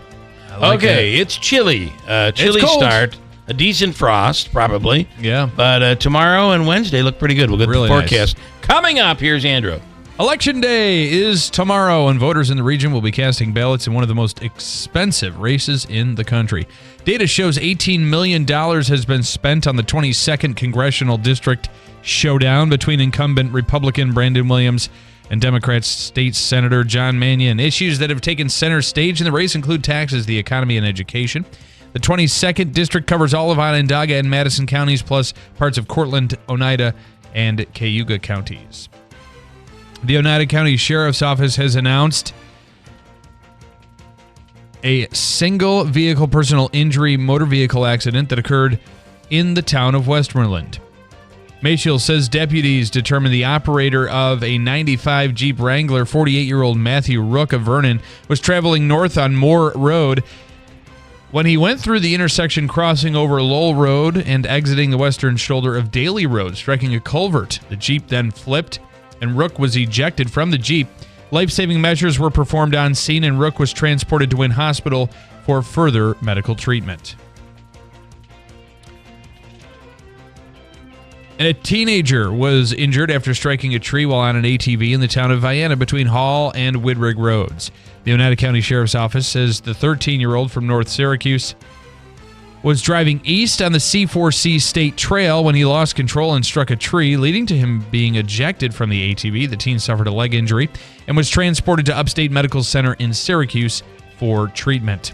Okay, it's chilly. Chilly start. A decent frost, probably. Yeah. But tomorrow and Wednesday look pretty good. We'll get really the forecast. Nice. Coming up, here's Andrew. Election day is tomorrow, and voters in the region will be casting ballots in one of the most expensive races in the country. Data shows $18 million has been spent on the 22nd Congressional District showdown between incumbent Republican Brandon Williams and Democrat State Senator John Mannion. Issues that have taken center stage in the race include taxes, the economy, and education. The 22nd District covers all of Onondaga and Madison counties, plus parts of Cortland, Oneida, and Cayuga counties. The Oneida County Sheriff's Office has announced a single vehicle personal injury motor vehicle accident that occurred in the town of Westmoreland. Mayfield says deputies determined the operator of a 95 Jeep Wrangler, 48-year-old Matthew Rook of Vernon, was traveling north on Moore Road when he went through the intersection crossing over Lowell Road and exiting the western shoulder of Daly Road, striking a culvert. The Jeep then flipped, and Rook was ejected from the Jeep. Life-saving measures were performed on scene, and Rook was transported to Wynn Hospital for further medical treatment. And a teenager was injured after striking a tree while on an ATV in the town of Vienna between Hall and Whitrig Roads. The Oneida County Sheriff's Office says the 13-year-old from North Syracuse was driving east on the C4C State Trail when he lost control and struck a tree, leading to him being ejected from the ATV. The teen suffered a leg injury and was transported to Upstate Medical Center in Syracuse for treatment.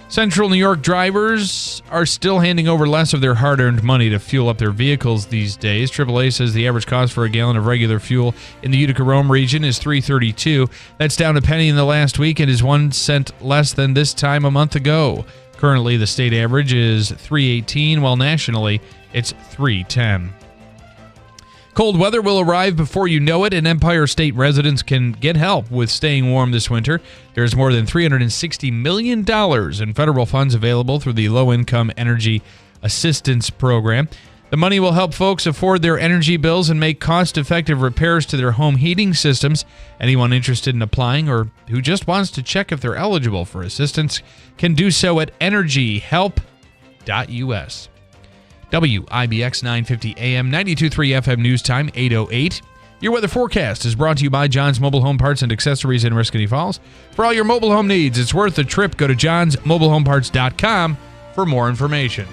Central New York drivers are still handing over less of their hard-earned money to fuel up their vehicles these days. AAA says the average cost for a gallon of regular fuel in the Utica-Rome region is $3.32. That's down a penny in the last week and is 1 cent less than this time a month ago. Currently, the state average is $3.18, while nationally it's $3.10. Cold weather will arrive before you know it, and Empire State residents can get help with staying warm this winter. There's more than $360 million in federal funds available through the Low-Income Energy Assistance Program. The money will help folks afford their energy bills and make cost-effective repairs to their home heating systems. Anyone interested in applying or who just wants to check if they're eligible for assistance can do so at energyhelp.us. WIBX 950 AM, 92.3 FM news time, 8:08. Your weather forecast is brought to you by John's Mobile Home Parts and Accessories in Riscony Falls. For all your mobile home needs, it's worth a trip. Go to johnsmobilehomeparts.com for more information.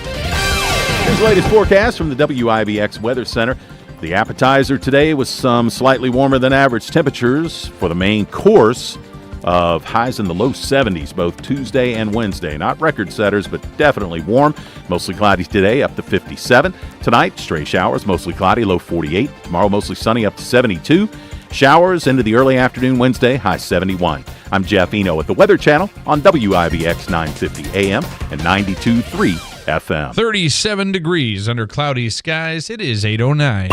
Here's the latest forecast from the WIBX Weather Center. The appetizer today was some slightly warmer than average temperatures for the main course. of highs in the low 70s both Tuesday and Wednesday. Not record setters, but definitely warm. Mostly cloudy today, up to 57. Tonight, stray showers, mostly cloudy, low 48. Tomorrow, mostly sunny, up to 72. Showers into the early afternoon Wednesday, high 71. I'm Jeff Eno at the Weather Channel on WIBX 950 AM and 92.3 FM. 37 degrees under cloudy skies. It is 8:09.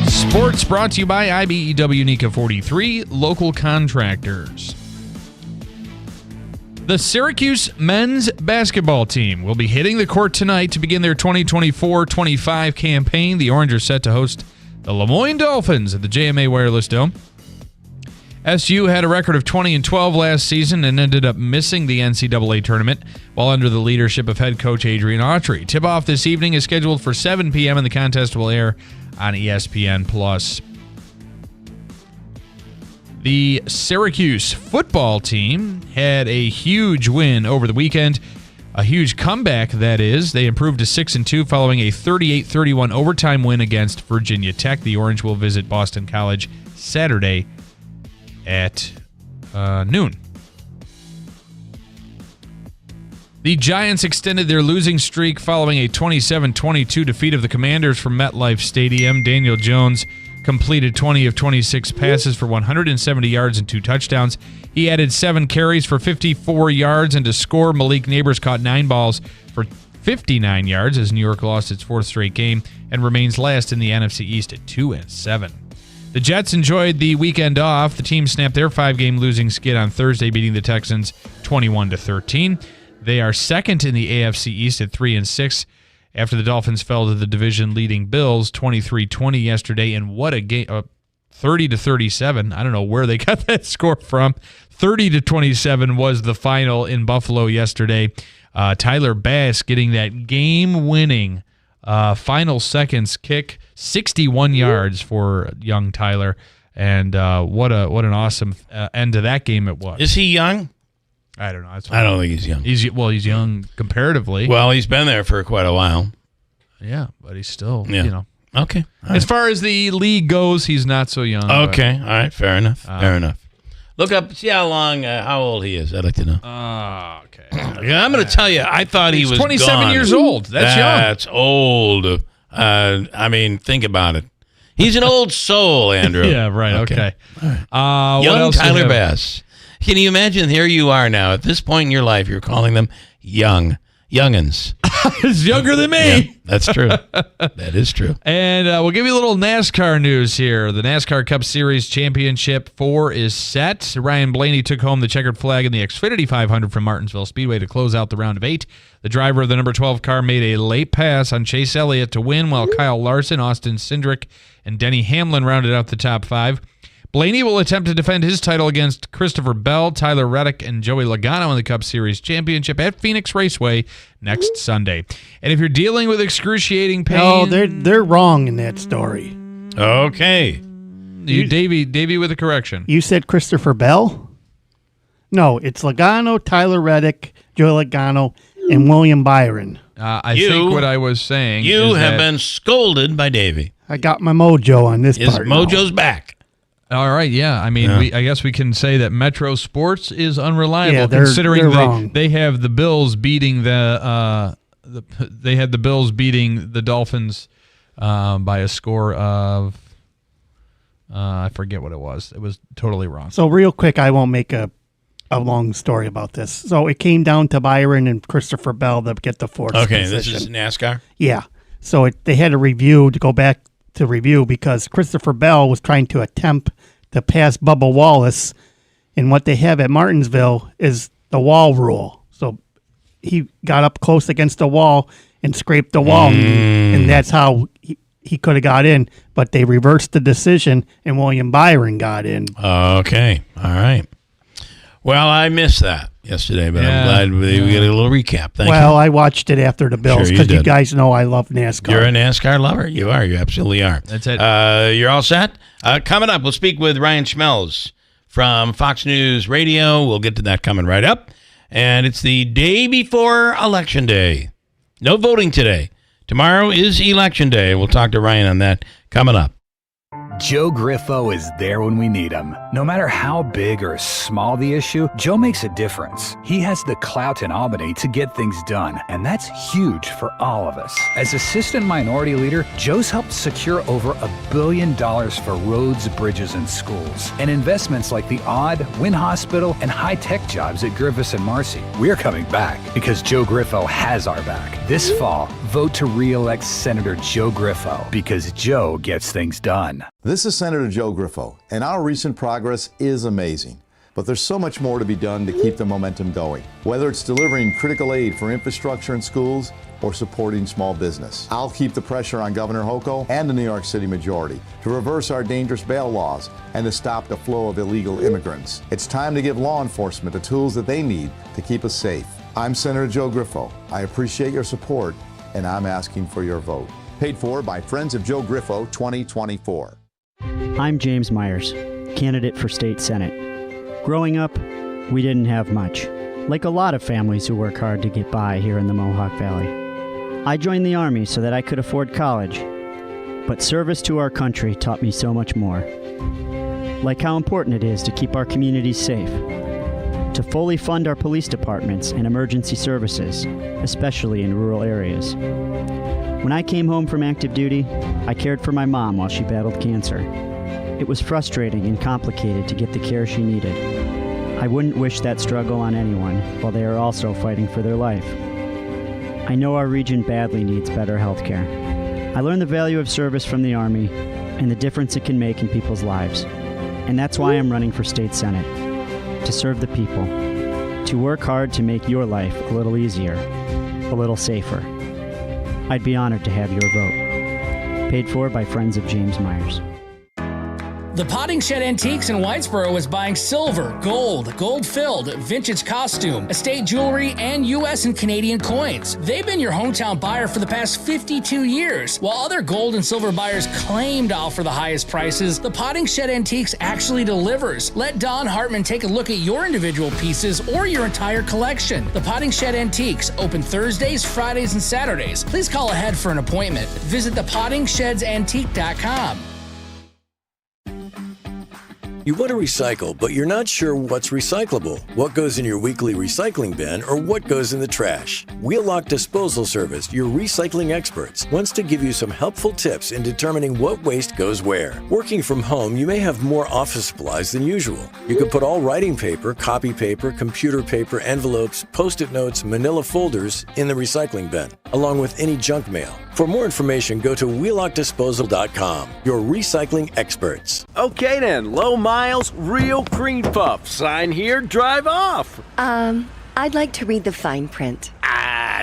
Sports brought to you by IBEW NECA 43, local contractors. The Syracuse men's basketball team will be hitting the court tonight to begin their 2024-25 campaign. The Orange are set to host the Lemoyne Dolphins at the JMA Wireless Dome. SU had a record of 20-12 last season and ended up missing the NCAA tournament while under the leadership of head coach Adrian Autry. Tip-off this evening is scheduled for 7 p.m. and the contest will air on ESPN+. The Syracuse football team had a huge win over the weekend. A huge comeback, that is. They improved to 6-2 following a 38-31 overtime win against Virginia Tech. The Orange will visit Boston College Saturday at noon. The Giants extended their losing streak following a 27-22 defeat of the Commanders from MetLife Stadium. Daniel Jones completed 20 of 26 passes for 170 yards and 2 touchdowns. He added 7 carries for 54 yards, and to score, Malik Neighbors caught 9 balls for 59 yards as New York lost its 4th straight game and remains last in the NFC East at 2-7. The Jets enjoyed the weekend off. The team snapped their 5-game losing skid on Thursday, beating the Texans 21-13. They are second in the AFC East at 3-6 after the Dolphins fell to the division-leading Bills 23-20 yesterday. And what a game! 30-37. I don't know where they got that score from. 30-27 was the final in Buffalo yesterday. Tyler Bass getting that game-winning final seconds kick, 61 yards for young Tyler, and what an awesome end to that game it was. Is he young? I don't know. I don't think he's young. He's young comparatively. Well, he's been there for quite a while. Yeah, but he's still, Okay. As far as the league goes, he's not so young. Okay. All right. Fair enough. Fair enough. Look up, see how old he is. I'd like to know. Okay. I'm going to tell you, I thought he was 27 gone. years old. That's young. That's old. I mean, think about it. He's an old soul, Andrew. Yeah, right. Okay. Young what else Tyler Bass. Can you imagine? Here you are now. At this point in your life, you're calling them youngins. He's younger than me. Yeah, that's true. That is true. And we'll give you a little NASCAR news here. The NASCAR Cup Series Championship 4 is set. Ryan Blaney took home the checkered flag in the Xfinity 500 from Martinsville Speedway to close out the round of 8. The driver of the number 12 car made a late pass on Chase Elliott to win, while Kyle Larson, Austin Cindric, and Denny Hamlin rounded out the top 5. Blaney will attempt to defend his title against Christopher Bell, Tyler Reddick, and Joey Logano in the Cup Series Championship at Phoenix Raceway next Sunday. And if you're dealing with excruciating pain... No, they're wrong in that story. Okay. Davey with a correction. You said Christopher Bell? No, it's Logano, Tyler Reddick, Joey Logano, and William Byron. I think what I was saying You have been scolded by Davey. I got my mojo on this part. His mojo's back. All right, yeah. I mean, I guess we can say that Metro Sports is unreliable, Yeah, considering they're wrong. they have the Bills beating they had the Bills beating the Dolphins by a score of I forget what it was. It was totally wrong. So real quick, I won't make a long story about this. So it came down to Byron and Christopher Bell to get the 4th Okay, position. this is NASCAR? Yeah. So they had to go back to review because Christopher Bell was trying to attempt to pass Bubba Wallace, and what they have at Martinsville is the wall rule. So he got up close against the wall and scraped the wall, and that's how he could have got in. But they reversed the decision, and William Byron got in. Okay. All right. Well, I missed that yesterday, but I'm glad we get a little recap. Thank you. Well, I watched it after the Bills because you guys know I love NASCAR. You're a NASCAR lover. You are. You absolutely are. That's it. You're all set? Coming up, we'll speak with Ryan Schmelz from Fox News Radio. We'll get to that coming right up. And it's the day before Election Day. No voting today. Tomorrow is Election Day. We'll talk to Ryan on that coming up. Joe Griffo is there when we need him. No matter how big or small the issue, Joe makes a difference. He has the clout in Albany to get things done, and that's huge for all of us. As Assistant Minority Leader, Joe's helped secure over $1 billion for roads, bridges, and schools, and investments like the Odd, Wynn Hospital, and high-tech jobs at Griffiths and Marcy. We're coming back because Joe Griffo has our back. This fall, vote to re-elect Senator Joe Griffo because Joe gets things done. This is Senator Joe Griffo, and our recent progress is amazing. But there's so much more to be done to keep the momentum going, whether it's delivering critical aid for infrastructure in schools or supporting small business. I'll keep the pressure on Governor Hochul and the New York City majority to reverse our dangerous bail laws and to stop the flow of illegal immigrants. It's time to give law enforcement the tools that they need to keep us safe. I'm Senator Joe Griffo. I appreciate your support, and I'm asking for your vote. Paid for by Friends of Joe Griffo 2024. I'm James Myers, candidate for state senate. Growing up, we didn't have much, like a lot of families who work hard to get by here in the Mohawk Valley. I joined the Army so that I could afford college, but service to our country taught me so much more. Like how important it is to keep our communities safe, to fully fund our police departments and emergency services, especially in rural areas. When I came home from active duty, I cared for my mom while she battled cancer. It was frustrating and complicated to get the care she needed. I wouldn't wish that struggle on anyone while they are also fighting for their life. I know our region badly needs better health care. I learned the value of service from the Army and the difference it can make in people's lives. And that's why I'm running for state senate, to serve the people, to work hard to make your life a little easier, a little safer. I'd be honored to have your vote. Paid for by Friends of James Myers. The Potting Shed Antiques in Whitesboro is buying silver, gold-filled, vintage costume, estate jewelry, and U.S. and Canadian coins. They've been your hometown buyer for the past 52 years. While other gold and silver buyers claim to offer the highest prices, the Potting Shed Antiques actually delivers. Let Don Hartman take a look at your individual pieces or your entire collection. The Potting Shed Antiques, open Thursdays, Fridays, and Saturdays. Please call ahead for an appointment. Visit thepottingshedsantique.com. You want to recycle, but you're not sure what's recyclable, what goes in your weekly recycling bin, or what goes in the trash. Wheelock Disposal Service, your recycling experts, wants to give you some helpful tips in determining what waste goes where. Working from home, you may have more office supplies than usual. You could put all writing paper, copy paper, computer paper, envelopes, Post-it notes, manila folders in the recycling bin, along with any junk mail. For more information, go to wheelockdisposal.com. Your recycling experts. Okay then, low miles, real cream puff. Sign here, drive off. I'd like to read the fine print.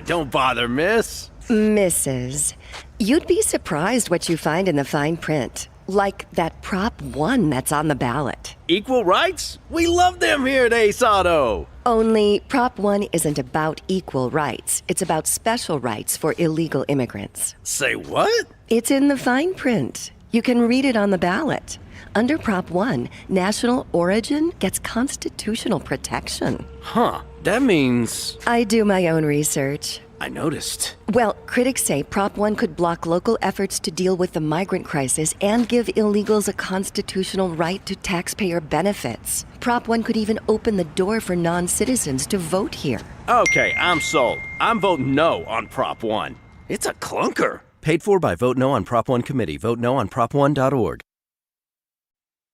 Don't bother, miss. Mrs. You'd be surprised what you find in the fine print. Like that Prop 1 that's on the ballot. Equal rights? We love them here at Ace Auto. Only Prop 1 isn't about equal rights. It's about special rights for illegal immigrants. Say what? It's in the fine print. You can read it on the ballot. Under Prop 1, national origin gets constitutional protection. Huh, that means... I do my own research. I noticed. Well, critics say Prop 1 could block local efforts to deal with the migrant crisis and give illegals a constitutional right to taxpayer benefits. Prop 1 could even open the door for non-citizens to vote here. Okay, I'm sold. I'm voting no on Prop 1. It's a clunker. Paid for by Vote No on Prop 1 Committee. Vote no on Prop1.org.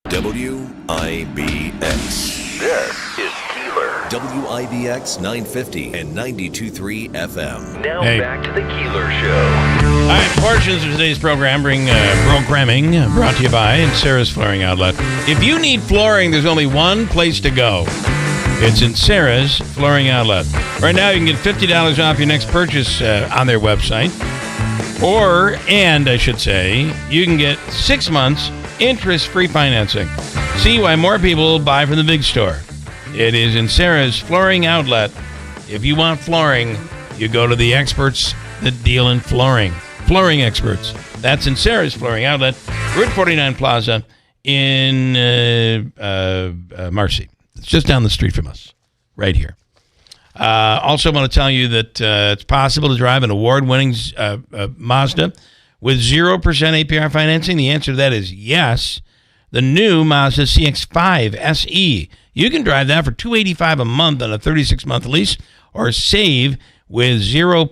WIBX. This is Keeler. WIBX 950 and 92.3 FM. Now back to the Keeler Show. All right, portions of today's programming brought to you by Sarah's Flooring Outlet. If you need flooring, there's only one place to go. It's in Sarah's Flooring Outlet. Right now, you can get $50 off your next purchase on their website. You can get 6 months interest-free financing. See why more people buy from the big store. It is in Sarah's Flooring Outlet. If you want flooring, you go to the experts that deal in flooring. Flooring experts. That's in Sarah's Flooring Outlet, Route 49 Plaza in Marcy. It's just down the street from us, right here. Also want to tell you that it's possible to drive an award-winning Mazda with 0% APR financing? The answer to that is yes. The new Mazda CX-5 SE. You can drive that for $285 a month on a 36-month lease, or save with 0%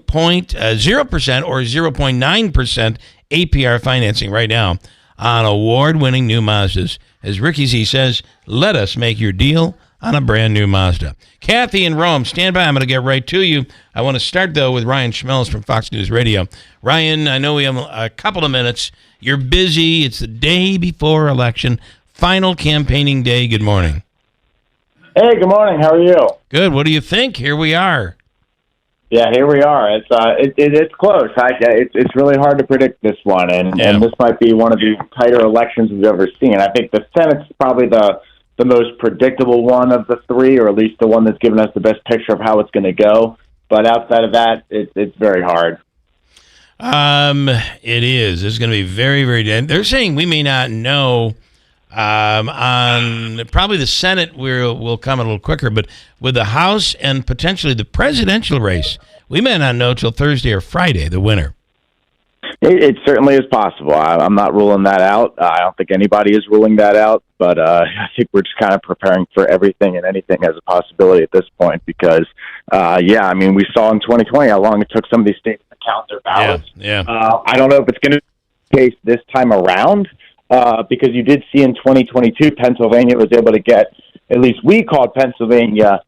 or 0.9% APR financing right now on award-winning new Mazdas. As Ricky Z says, let us make your deal on a brand new Mazda. Kathy in Rome, stand by. I'm going to get right to you. I want to start, though, with Ryan Schmelz from Fox News Radio. Ryan, I know we have a couple of minutes. You're busy. It's the day before election, final campaigning day. Good morning. Hey, good morning. How are you? Good. What do you think? Here we are. Yeah, here we are. It's close. It's really hard to predict this one, and this might be one of the tighter elections we've ever seen. I think the Senate's probably the most predictable one of the three, or at least the one that's given us the best picture of how it's going to go. But outside of that, it's very hard. It is. It's going to be very, very dead. They're saying we may not know on probably the Senate. Will come a little quicker, but with the House and potentially the presidential race, we may not know till Thursday or Friday the winner. It certainly is possible. I'm not ruling that out. I don't think anybody is ruling that out, but I think we're just kind of preparing for everything and anything as a possibility at this point because, I mean, we saw in 2020 how long it took some of these states to count their ballots. Yeah. I don't know if it's going to be the case this time around because you did see in 2022 Pennsylvania was able to get, at least we called Pennsylvania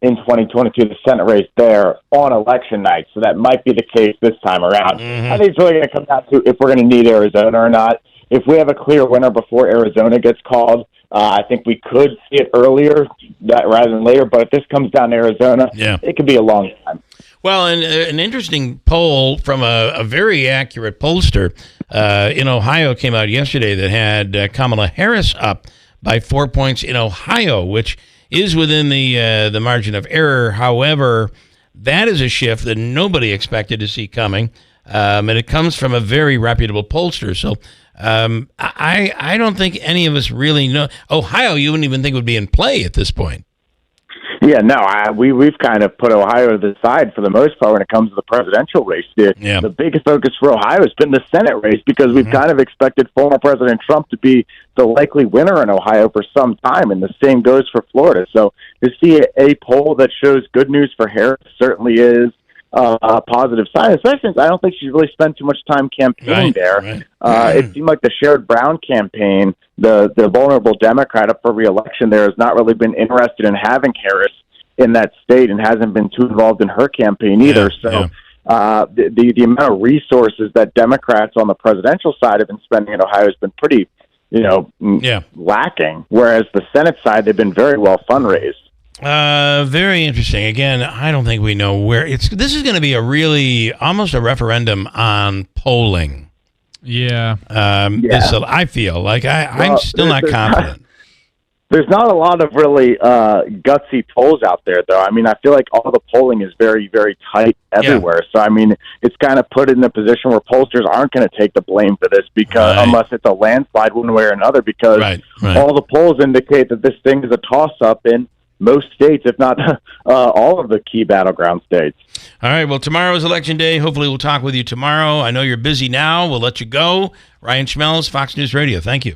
in 2022, the Senate race there on election night. So that might be the case this time around. I think it's really going to come down to if we're going to need Arizona or not. If we have a clear winner before Arizona gets called, I think we could see it earlier rather than later. But if this comes down to Arizona, it could be a long time. Well, and an interesting poll from a very accurate pollster in Ohio came out yesterday that had Kamala Harris up by 4 points in Ohio, which is within the margin of error. However, that is a shift that nobody expected to see coming, and it comes from a very reputable pollster. So I don't think any of us really know. Ohio, you wouldn't even think would be in play at this point. Yeah, no, we've kind of put Ohio to the side for the most part when it comes to the presidential race. The biggest focus for Ohio has been the Senate race because we've kind of expected former President Trump to be the likely winner in Ohio for some time, and the same goes for Florida. So to see a poll that shows good news for Harris certainly is a positive sign, especially since I don't think she's really spent too much time campaigning there. It seemed like the Sherrod Brown campaign, the vulnerable Democrat up for re-election there, has not really been interested in having Harris in that state and hasn't been too involved in her campaign either. The amount of resources that Democrats on the presidential side have been spending in Ohio has been pretty, lacking, whereas the Senate side, they've been very well fundraised. Very interesting. Again, I don't think we know where this is going to be almost a referendum on polling. Yeah. I feel like I'm still not confident. There's not a lot of really gutsy polls out there, though. I mean, I feel like all the polling is very, very tight everywhere. So, I mean, it's kind of put in a position where pollsters aren't going to take the blame for this because unless it's a landslide one way or another, because all the polls indicate that this thing is a toss-up in most states, if not all of the key battleground states. All right. Well, tomorrow is Election Day. Hopefully we'll talk with you tomorrow. I know you're busy now. We'll let you go. Ryan Schmelz, Fox News Radio. Thank you.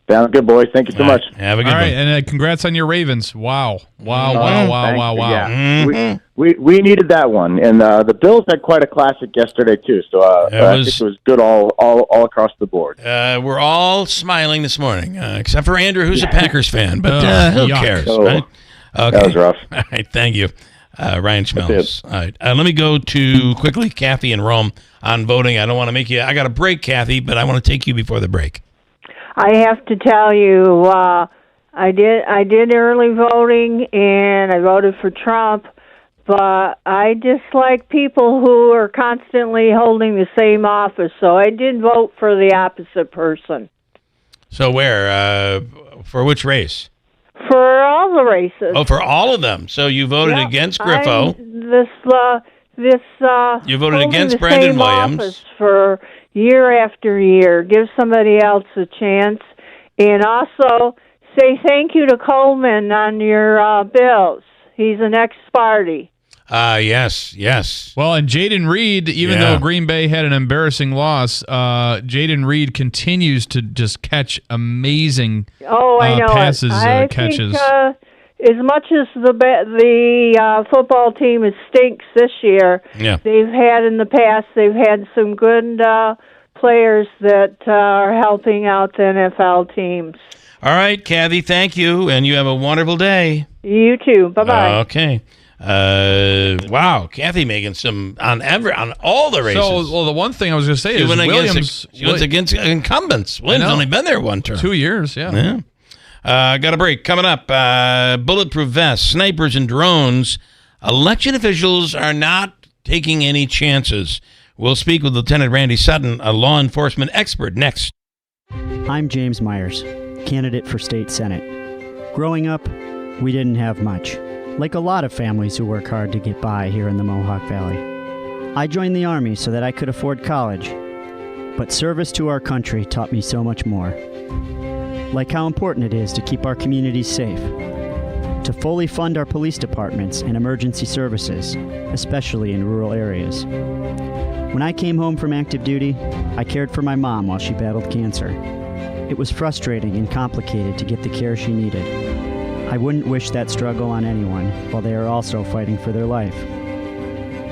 Sounds good, boys. Thank you so much. Have a good one. All right, and congrats on your Ravens. Wow. Yeah. We needed that one. And the Bills had quite a classic yesterday, too. So I think it was good all across the board. We're all smiling this morning, except for Andrew, who's a Packers fan. But who cares, right? Okay. That was rough. All right, thank you. Ryan Schmelz. All right, let me go to quickly Kathy in Rome on voting. I don't want to make you – I got a break, Kathy, but I want to take you before the break. I have to tell you, I did early voting, and I voted for Trump, but I dislike people who are constantly holding the same office, so I did vote for the opposite person. So where? For which race? For all the races. Oh, for all of them. So you voted against Griffo. You voted against Brandon Williams. Office for year after year. Give somebody else a chance. And also say thank you to Coleman on your bills. He's an ex-party. Yes. Well, and Jaden Reed, even though Green Bay had an embarrassing loss, Jaden Reed continues to just catch amazing passes, catches. Think, as much as the football team stinks this year, they've had in the past, they've had some good players that are helping out the NFL teams. All right, Kathy, thank you, and you have a wonderful day. You too. Bye-bye. Okay. Wow, Kathy making some on all the races. So, the one thing I was going to say is Williams. She went against incumbents. Williams only been there one term. 2 years, yeah. Got a break coming up. Bulletproof vests, snipers, and drones. Election officials are not taking any chances. We'll speak with Lieutenant Randy Sutton, a law enforcement expert, next. I'm James Myers, candidate for state senate. Growing up, we didn't have much, like a lot of families who work hard to get by here in the Mohawk Valley. I joined the Army so that I could afford college, but service to our country taught me so much more. Like how important it is to keep our communities safe, to fully fund our police departments and emergency services, especially in rural areas. When I came home from active duty, I cared for my mom while she battled cancer. It was frustrating and complicated to get the care she needed. I wouldn't wish that struggle on anyone while they are also fighting for their life.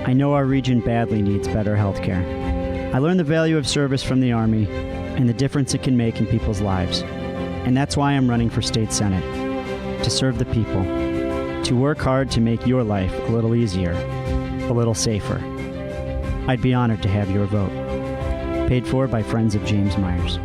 I know our region badly needs better health care. I learned the value of service from the Army and the difference it can make in people's lives. And that's why I'm running for state senate, to serve the people, to work hard to make your life a little easier, a little safer. I'd be honored to have your vote. Paid for by Friends of James Myers.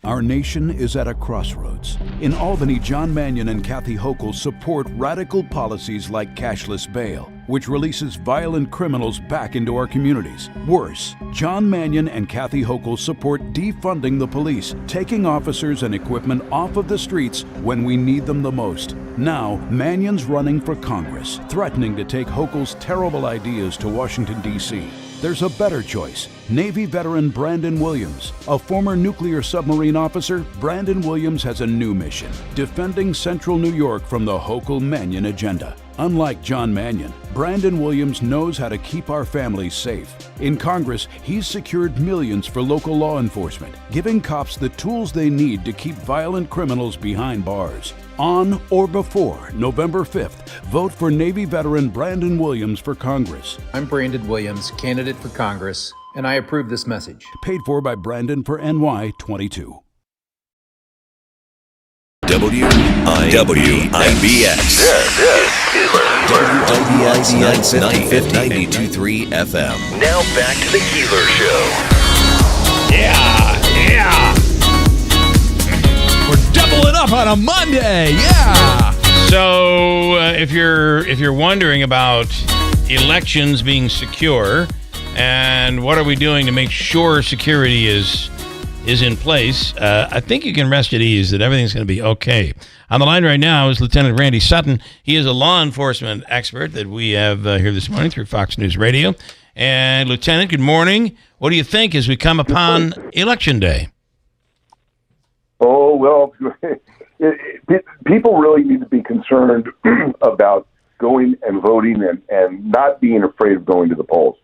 Our nation is at a crossroads. In Albany, John Mannion and Kathy Hochul support radical policies like cashless bail, which releases violent criminals back into our communities. Worse, John Mannion and Kathy Hochul support defunding the police, taking officers and equipment off of the streets when we need them the most. Now, Mannion's running for Congress, threatening to take Hochul's terrible ideas to Washington, D.C. There's a better choice. Navy veteran Brandon Williams. A former nuclear submarine officer, Brandon Williams has a new mission, defending central New York from the Hochul-Mannion agenda. Unlike John Mannion, Brandon Williams knows how to keep our families safe. In Congress, he's secured millions for local law enforcement, giving cops the tools they need to keep violent criminals behind bars. On or before November 5th, vote for Navy veteran Brandon Williams for Congress. I'm Brandon Williams, candidate for Congress, and I approve this message. Paid for by Brandon for NY 22. WIBX. This is Keeler. WIBX 950 92.3 FM. Now back to the Keeler Show. Yeah. We're doubling up on a Monday. Yeah. So if you're wondering about elections being secure and what are we doing to make sure security is in place, I think you can rest at ease that everything's going to be okay. On the line right now is Lieutenant Randy Sutton. He is a law enforcement expert that we have here this morning through Fox News Radio. And Lieutenant, good morning. What do you think as we come upon Election Day? Oh, well, people really need to be concerned about going and voting and not being afraid of going to the polls.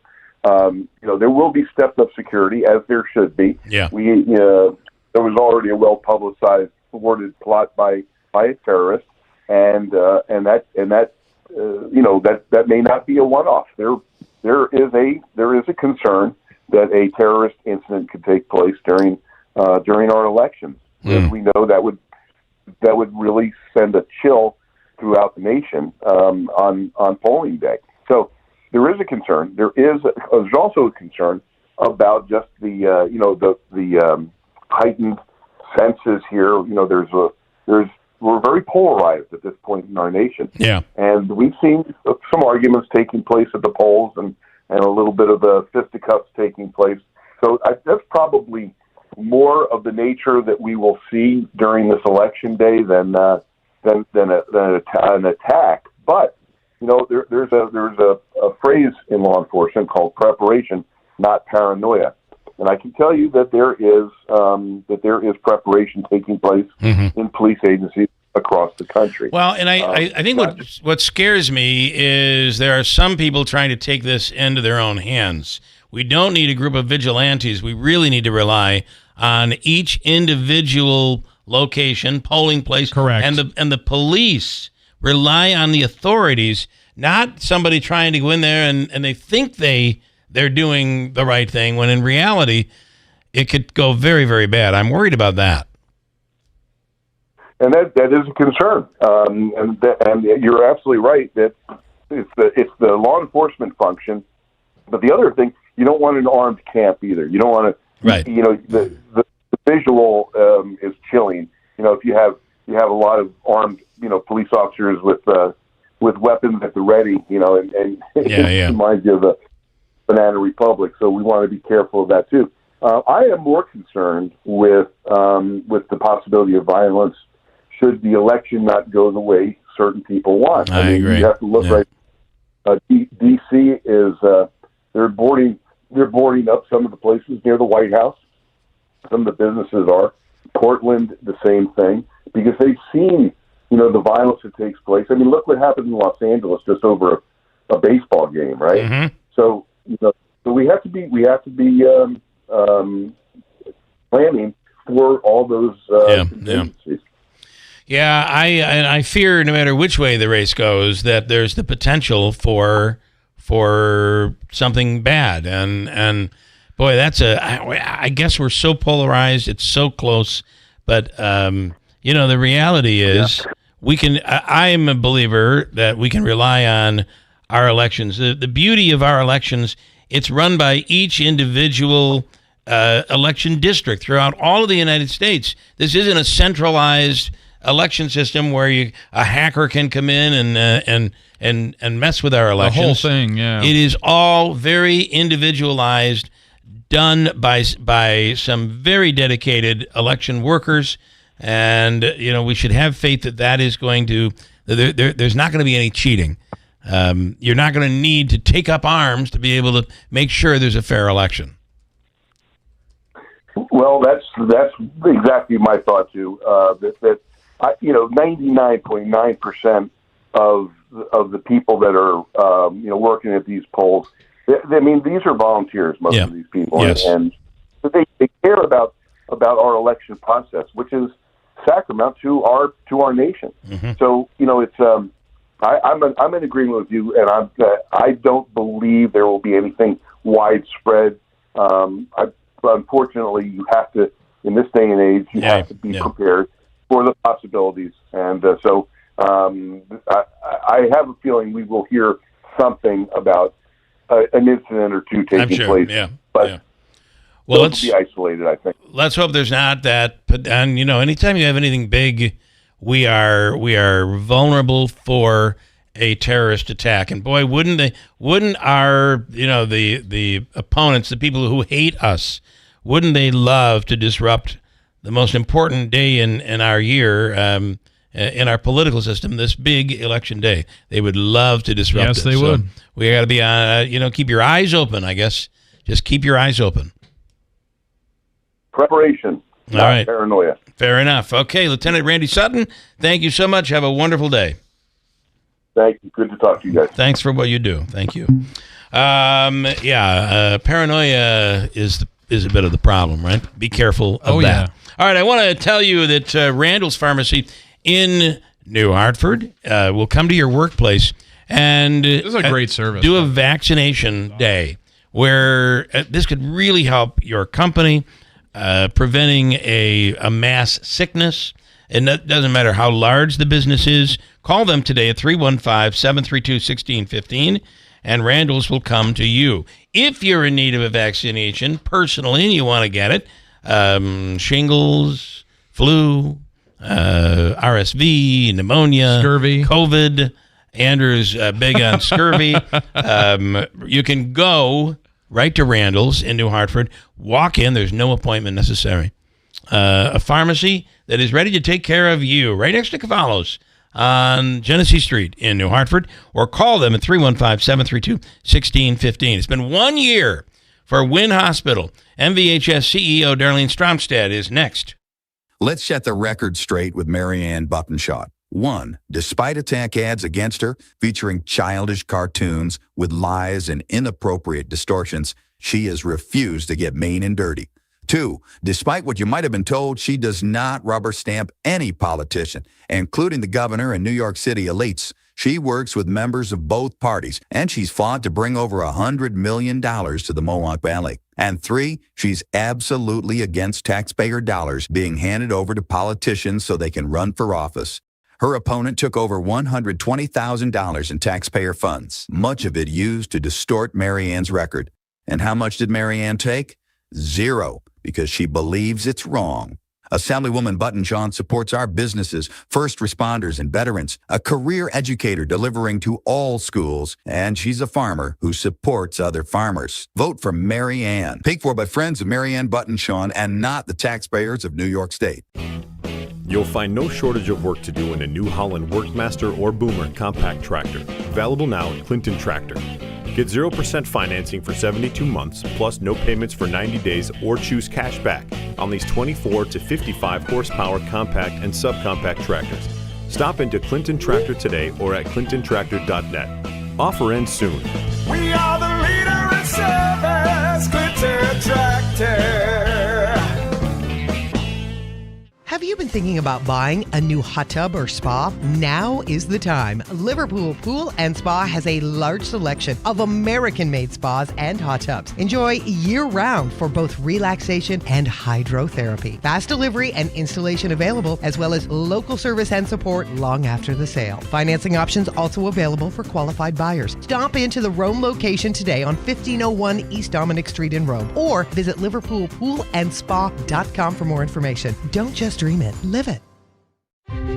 There will be stepped up security, as there should be. Yeah. There was already a well-publicized, thwarted plot by a terrorist, and that may not be a one-off. There is a concern that a terrorist incident could take place during our elections. As we know, that would really send a chill throughout the nation on polling day. So there is a concern. There's also a concern about just the heightened senses here. We're very polarized at this point in our nation. Yeah, and we've seen some arguments taking place at the polls and a little bit of the fisticuffs taking place. So that's probably more of the nature that we will see during this election day than an attack. But there's a phrase in law enforcement called preparation, not paranoia, and I can tell you that there is preparation taking place in police agencies across the country. Well, and I think what scares me is there are some people trying to take this into their own hands. We don't need a group of vigilantes. We really need to rely on each individual location, polling place, correct, and the police rely on the authorities, not somebody trying to go in there and they think they're doing the right thing when in reality it could go very, very bad. I'm worried about that. And that is a concern. And you're absolutely right that it's the law enforcement function. But the other thing, you don't want an armed camp either. You don't want to. Right. You know, the visual is chilling. You know, if you have a lot of armed, police officers with weapons at the ready, and it reminds you of the Banana Republic. So we want to be careful of that too. I am more concerned with the possibility of violence should the election not go the way certain people want. I agree. You have to look right. D.C. is they're boarding up some of the places near the White House. Some of the businesses are. Portland, the same thing, because they've seen the violence that takes place. I mean, look what happened in Los Angeles just over a baseball game, right? Mm-hmm. So so we have to be planning for all those contingencies. Yeah, I fear no matter which way the race goes that there's the potential for something bad, and boy, I guess we're so polarized. It's so close, but the reality is we can. I am a believer that we can rely on our elections. The beauty of our elections, it's run by each individual election district throughout all of the United States. This isn't a centralized election system where a hacker can come in and mess with our elections. The whole thing, yeah. It is all very individualized, done by some very dedicated election workers, and we should have faith that is going to. There's not going to be any cheating. You're not going to need to take up arms to be able to make sure there's a fair election. Well, that's exactly my thought too. That 99.9% of the people that are working at these polls, I mean, these are volunteers. Most of these people, yes. and they care about our election process, which is sacrament to our nation. Mm-hmm. So it's I'm in agreement with you, and I don't believe there will be anything widespread. Unfortunately, you have to, in this day and age, you have to be prepared for the possibilities. And so I have a feeling we will hear something about an incident or two taking place. Yeah. But yeah. Well, let's be isolated, I think. Let's hope there's not that. And anytime you have anything big, we are vulnerable for a terrorist attack. And boy, wouldn't our the opponents, the people who hate us, wouldn't they love to disrupt the most important day in our year, in our political system, this big election day? They would love to disrupt it. Yes, they would. We got to be on, keep your eyes open, I guess. Just keep your eyes open. Preparation, all right. Paranoia. Fair enough. Okay, Lieutenant Randy Sutton, thank you so much. Have a wonderful day. Thank you. Good to talk to you guys. Thanks for what you do. Thank you. Paranoia is a bit of the problem, right? Be careful of that. Yeah. All right, I want to tell you that Randall's Pharmacy in New Hartford will come to your workplace and this is a great service. Do a vaccination day where this could really help your company preventing a mass sickness. And that doesn't matter how large the business is. Call them today at 315-732-1615, and Randall's will come to you. If you're in need of a vaccination personally and you want to get it, shingles, flu, RSV, pneumonia, scurvy, COVID. Andrew's big on scurvy. You can go right to Randall's in New Hartford. Walk in. There's no appointment necessary. A pharmacy that is ready to take care of you right next to Cavallo's on Genesee Street in New Hartford, or call them at 315-732-1615. It's been 1 year for Wynn Hospital. MVHS CEO Darlene Stromstad is next. Let's set the record straight with Marianne Buttonshot. 1. Despite attack ads against her, featuring childish cartoons with lies and inappropriate distortions, she has refused to get mean and dirty. 2. Despite what you might have been told, she does not rubber stamp any politician, including the governor and New York City elites. She works with members of both parties, and she's fought to bring over $100 million to the Mohawk Valley. And 3, she's absolutely against taxpayer dollars being handed over to politicians so they can run for office. Her opponent took over $120,000 in taxpayer funds, much of it used to distort Marianne's record. And how much did Marianne take? 0, because she believes it's wrong. Assemblywoman Buttonshot supports our businesses, first responders, and veterans, a career educator delivering to all schools, and she's a farmer who supports other farmers. Vote for Marianne. Paid for by friends of Marianne Buttonshot and not the taxpayers of New York State. You'll find no shortage of work to do in a New Holland Workmaster or Boomer compact tractor. Available now at Clinton Tractor. Get 0% financing for 72 months, plus no payments for 90 days, or choose cash back on these 24 to 55 horsepower compact and subcompact tractors. Stop into Clinton Tractor today or at clintontractor.net. Offer ends soon. We are the leader in service, Clinton Tractor. Have you been thinking about buying a new hot tub or spa? Now is the time. Liverpool Pool and Spa has a large selection of American-made spas and hot tubs. Enjoy year-round for both relaxation and hydrotherapy. Fast delivery and installation available, as well as local service and support long after the sale. Financing options also available for qualified buyers. Stop into the Rome location today on 1501 East Dominic Street in Rome, or visit liverpoolpoolandspa.com for more information. Don't just dream it, live it.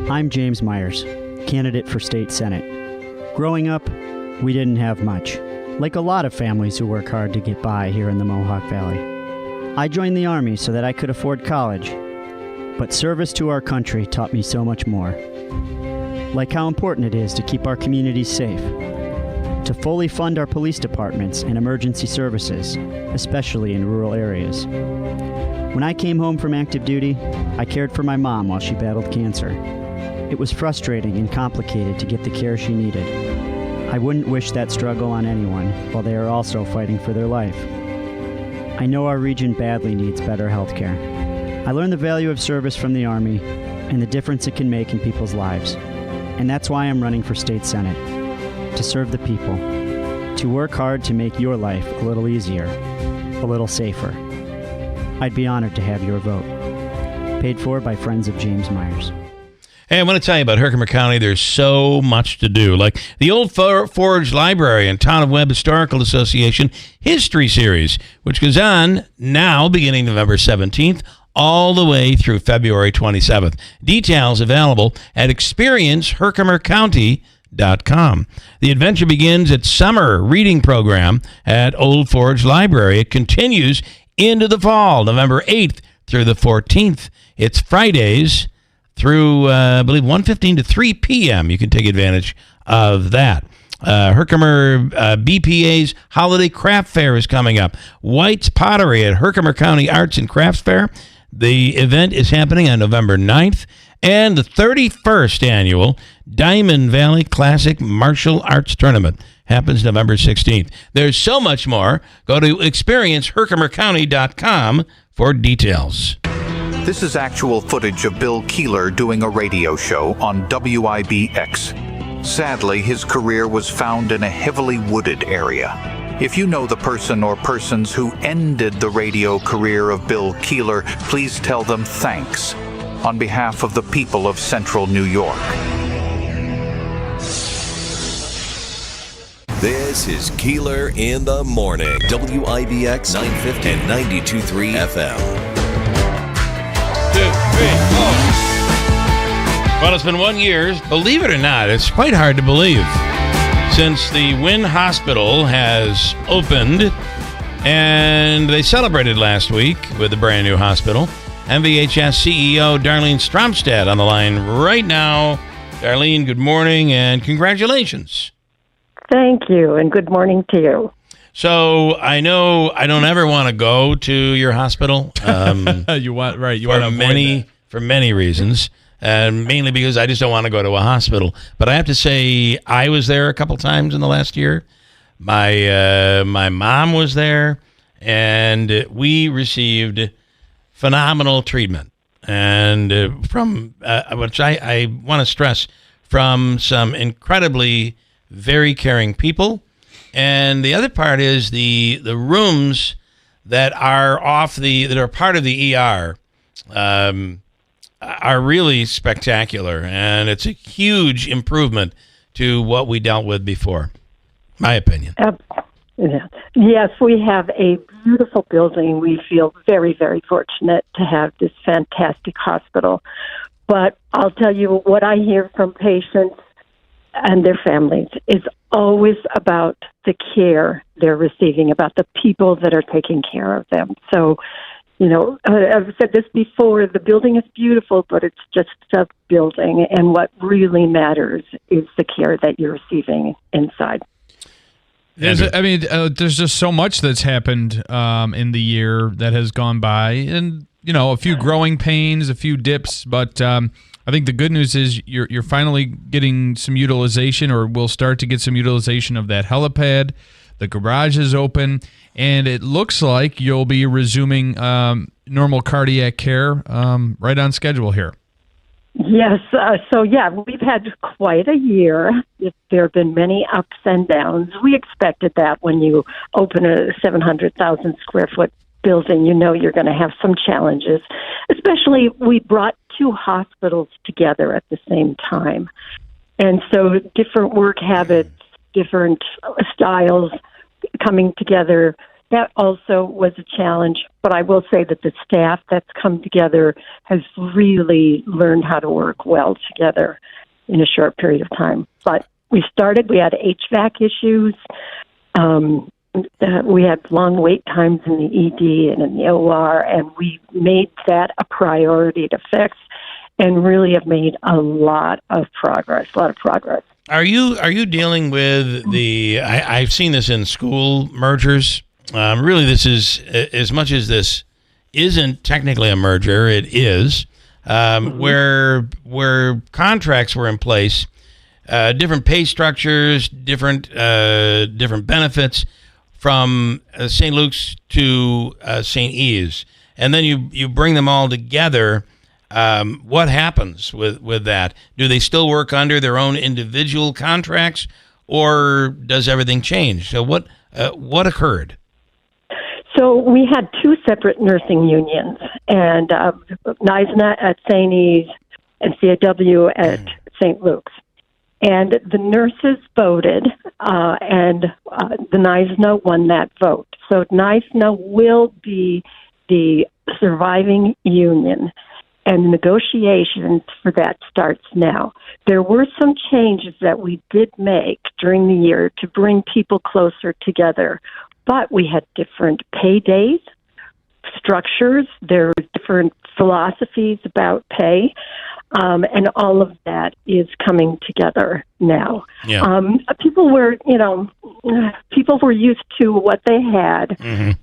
I'm James Myers, candidate for state senate. Growing up, we didn't have much, like a lot of families who work hard to get by here in the Mohawk Valley. I joined the Army so that I could afford college, but service to our country taught me so much more. Like how important it is to keep our communities safe, to fully fund our police departments and emergency services, especially in rural areas. When I came home from active duty, I cared for my mom while she battled cancer. It was frustrating and complicated to get the care she needed. I wouldn't wish that struggle on anyone while they are also fighting for their life. I know our region badly needs better health care. I learned the value of service from the Army and the difference it can make in people's lives. And that's why I'm running for state senate, to serve the people, to work hard to make your life a little easier, a little safer. I'd be honored to have your vote. Paid for by friends of James Myers. Hey, I want to tell you about Herkimer County. There's so much to do, like the Old Forge Library and Town of Webb Historical Association History Series, which goes on now beginning November 17th all the way through February 27th. Details available at experienceherkimercounty.com. The adventure begins at summer reading program at Old Forge Library. It continues into the fall, November 8th through the 14th. It's Fridays through, I believe, 1:15 to 3 p.m. You can take advantage of that. Herkimer BPA's Holiday Craft Fair is coming up. White's Pottery at Herkimer County Arts and Crafts Fair. The event is happening on November 9th. And the 31st annual Diamond Valley Classic Martial Arts Tournament happens November 16th. There's so much more. Go to experienceherkimercounty.com for details. This is actual footage of Bill Keeler doing a radio show on WIBX. Sadly, his career was found in a heavily wooded area. If you know the person or persons who ended the radio career of Bill Keeler, please tell them thanks on behalf of the people of Central New York. This is Keeler in the Morning. WIBX 950 and 92.3 FM. 2, 3, 4. Well, it's been 1 year. Believe it or not, it's quite hard to believe, since the Wynn Hospital has opened, and they celebrated last week with a brand new hospital. MVHS CEO Darlene Stromstad on the line right now. Darlene, good morning and congratulations. Thank you, and good morning to you. So I know I don't ever want to go to your hospital. You want to avoid for many reasons, and mainly because I just don't want to go to a hospital. But I have to say, I was there a couple times in the last year. My mom was there, and we received phenomenal treatment, and from which I want to stress, from some incredibly very caring people. And the other part is the rooms that are that are part of the ER are really spectacular, and it's a huge improvement to what we dealt with before, my opinion. Yeah. Yes, we have a beautiful building. We feel very, very fortunate to have this fantastic hospital. But I'll tell you what I hear from patients and their families is always about the care they're receiving, about the people that are taking care of them. So, I've said this before, the building is beautiful, but it's just a building. And what really matters is the care that you're receiving inside. There's just so much that's happened in the year that has gone by, and a few growing pains, a few dips, but I think the good news is you're finally getting some utilization, or will start to get some utilization of that helipad. The garage is open, and it looks like you'll be resuming normal cardiac care right on schedule here. Yes. We've had quite a year. There have been many ups and downs. We expected that when you open a 700,000 square foot building, you're going to have some challenges. Especially, we brought two hospitals together at the same time. And so different work habits, different styles coming together, that also was a challenge. But I will say that the staff that's come together has really learned how to work well together in a short period of time. But we had HVAC issues. We had long wait times in the ED and in the OR, and we made that a priority to fix and really have made a lot of progress. Are you dealing with I've seen this in school mergers. Really, this is, as much as this isn't technically a merger, it is, where contracts were in place, different pay structures, different benefits from St. Luke's to St. Eve's, and then you bring them all together. What happens with that? Do they still work under their own individual contracts, or does everything change? So what occurred? So we had two separate nursing unions, and NISNA at St. Eve's and CAW at St. Luke's. And the nurses voted, and the NISNA won that vote. So NISNA will be the surviving union, and negotiations for that starts now. There were some changes that we did make during the year to bring people closer together, but we had different pay days, structures, there were different philosophies about pay, and all of that is coming together now. Yeah. People were used to what they had,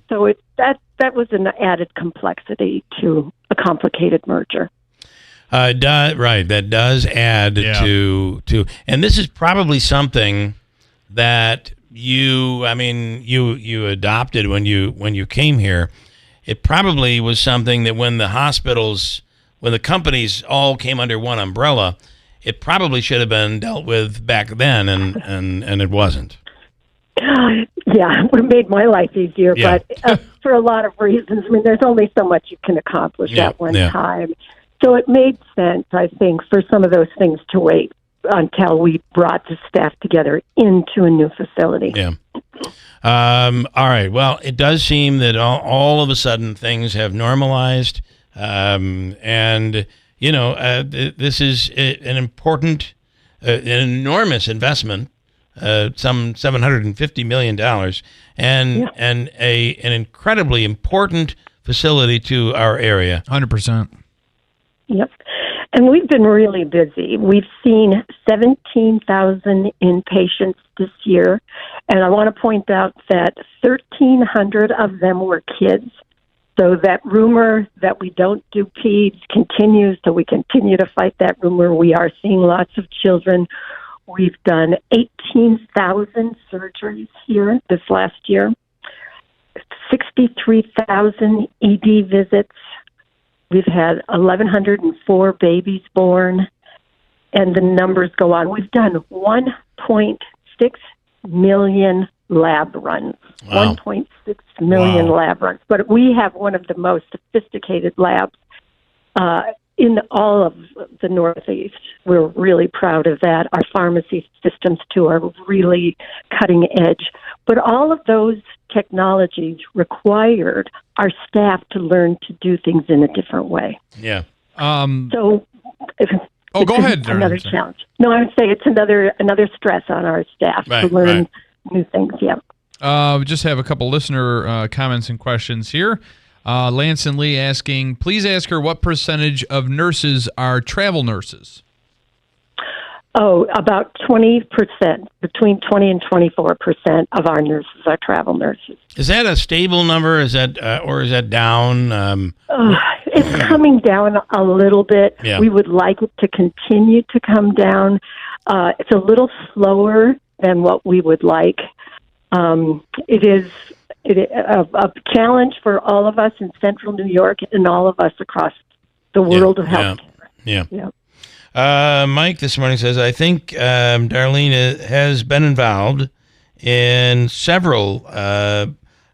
so that was an added complexity to a complicated merger. Right, that does add to, and this is probably something that you adopted when you came here. It probably was something that when the companies all came under one umbrella, it probably should have been dealt with back then, and it wasn't. Yeah, it would have made my life easier, but for a lot of reasons. I mean, there's only so much you can accomplish at one time. So it made sense, I think, for some of those things to wait until we brought the staff together into a new facility. Yeah. All right. Well, it does seem that all of a sudden things have normalized, and this is an important, an enormous investment. Some $750 million, and an incredibly important facility to our area. 100%. Yep. And we've been really busy. We've seen 17,000 inpatients this year, and I want to point out that 1,300 of them were kids, So that rumor that we don't do peds continues, so we continue to fight that rumor. We are seeing lots of children. We've done 18,000 surgeries here this last year, 63,000 ED visits. We've had 1,104 babies born, and the numbers go on. We've done 1.6 million lab runs. Wow. 1.6 million lab runs. But we have one of the most sophisticated labs in all of the Northeast. We're really proud of that. Our pharmacy systems, too, are really cutting edge. But all of those technologies required our staff to learn to do things in a different way. Yeah. So go ahead. Another challenge. No, I would say it's another stress on our staff to learn new things. Yeah. We just have a couple listener comments and questions here. Lance and Lee asking, please ask her what percentage of nurses are travel nurses. Oh, about 20%, between 20 and 24% of our nurses are travel nurses. Is that a stable number? Is that or is that down? It's coming down a little bit. Yeah. We would like it to continue to come down. It's a little slower than what we would like. It is a challenge for all of us in Central New York and all of us across the world of health. Yeah. Mike this morning says, I think Darlene has been involved in several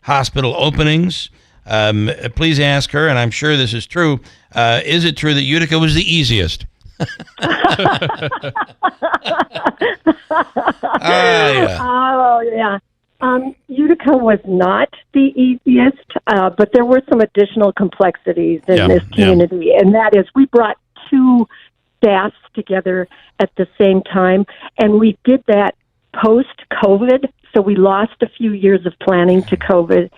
hospital openings. Please ask her, and I'm sure this is true, is it true that Utica was the easiest? Oh, yeah. Utica was not the easiest, but there were some additional complexities in this community, and that is we brought two staffs together at the same time, and we did that post-COVID, so we lost a few years of planning to COVID.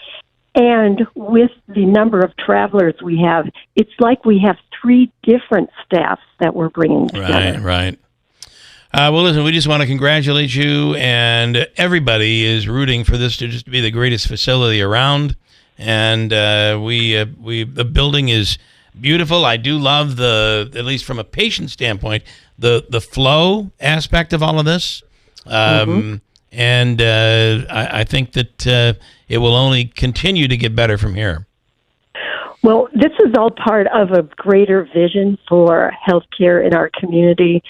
And with the number of travelers we have, it's like we have three different staffs that we're bringing together. Right. Well, listen, we just want to congratulate you, and everybody is rooting for this to just be the greatest facility around. And the building is beautiful. I do love at least from a patient standpoint, the flow aspect of all of this. And I think that it will only continue to get better from here. Well, this is all part of a greater vision for healthcare in our community.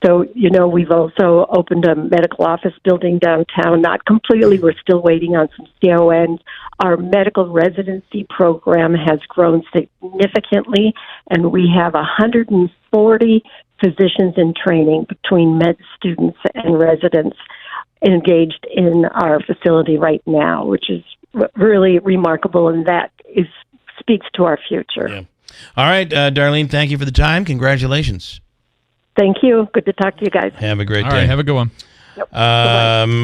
So, we've also opened a medical office building downtown, not completely. We're still waiting on some CONs. Our medical residency program has grown significantly, and we have 140 physicians in training between med students and residents engaged in our facility right now, which is really remarkable, and that speaks to our future. Yeah. All right, Darlene, thank you for the time. Congratulations. Thank you. Good to talk to you guys. Have a great day. All right, have a good one. Yep.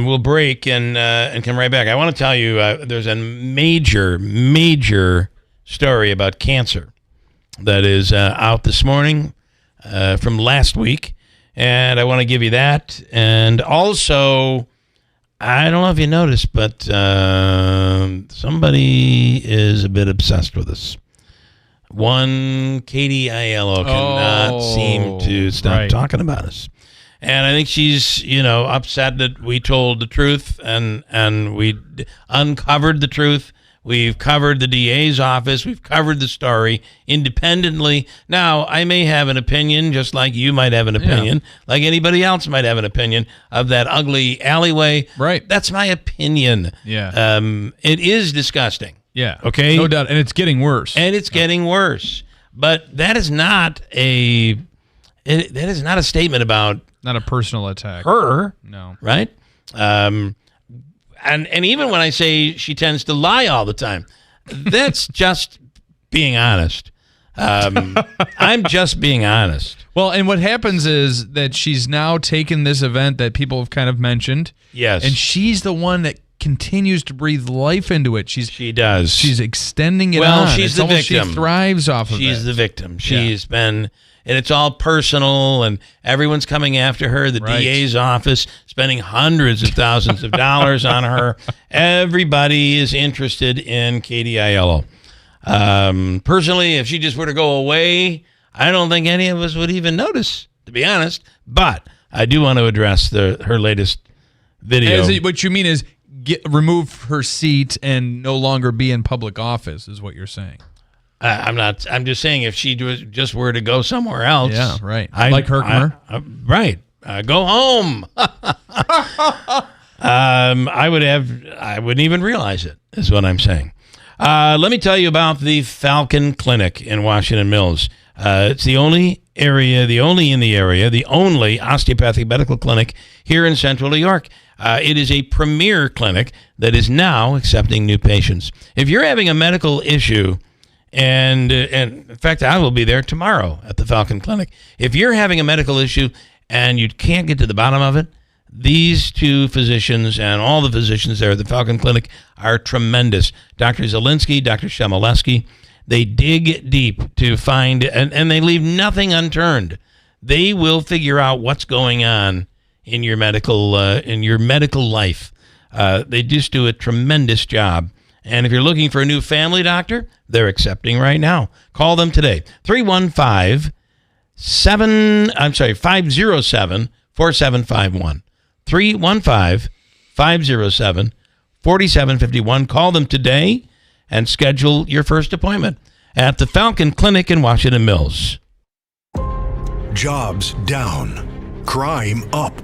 We'll break and come right back. I want to tell you there's a major story about cancer that is out this morning from last week, and I want to give you that. And also, I don't know if you noticed, but somebody is a bit obsessed with us. One, Katie Aiello cannot seem to stop talking about us. And I think she's, upset that we told the truth and we uncovered the truth. We've covered the DA's office. We've covered the story independently. Now, I may have an opinion, just like you might have an opinion, like anybody else might have an opinion of that ugly alleyway. Right. That's my opinion. Yeah. It is disgusting. Yeah. Okay. No doubt. And it's getting worse. Getting worse. But that is not a statement about not a personal attack. Her. No. Right? And even when I say she tends to lie all the time, that's just being honest. I'm just being honest. Well, and what happens is that she's now taken this event that people have kind of mentioned. Yes. And she's the one that continues to breathe life into it. She does. She's extending it on. Well, she's the victim. She thrives off of it. She's the victim. She's been... And it's all personal, and everyone's coming after her. The DA's office spending hundreds of thousands of dollars on her. Everybody is interested in Katie Aiello. Personally, if she just were to go away, I don't think any of us would even notice, to be honest. But I do want to address her latest video. What you mean is remove her seat and no longer be in public office, is what you're saying. I'm not. I'm just saying if she just were to go somewhere else. Yeah, right. Like Herkimer. Right. Go home. I wouldn't even realize it, is what I'm saying. Let me tell you about the Falcon Clinic in Washington Mills. It's the only osteopathic medical clinic here in central New York. It is a premier clinic that is now accepting new patients. If you're having a medical issue, and in fact, I will be there tomorrow at the Falcon Clinic. If you're having a medical issue and you can't get to the bottom of it, these two physicians and all the physicians there at the Falcon Clinic are tremendous. Dr. Zielinski, Dr. Shemaleski, they dig deep to find, and they leave nothing unturned. They will figure out what's going on in your medical life. They just do a tremendous job. And if you're looking for a new family doctor, they're accepting right now. Call them today. 507-4751. 315-507-4751. Call them today and schedule your first appointment at the Falcon Clinic in Washington Mills. Jobs down. Crime up.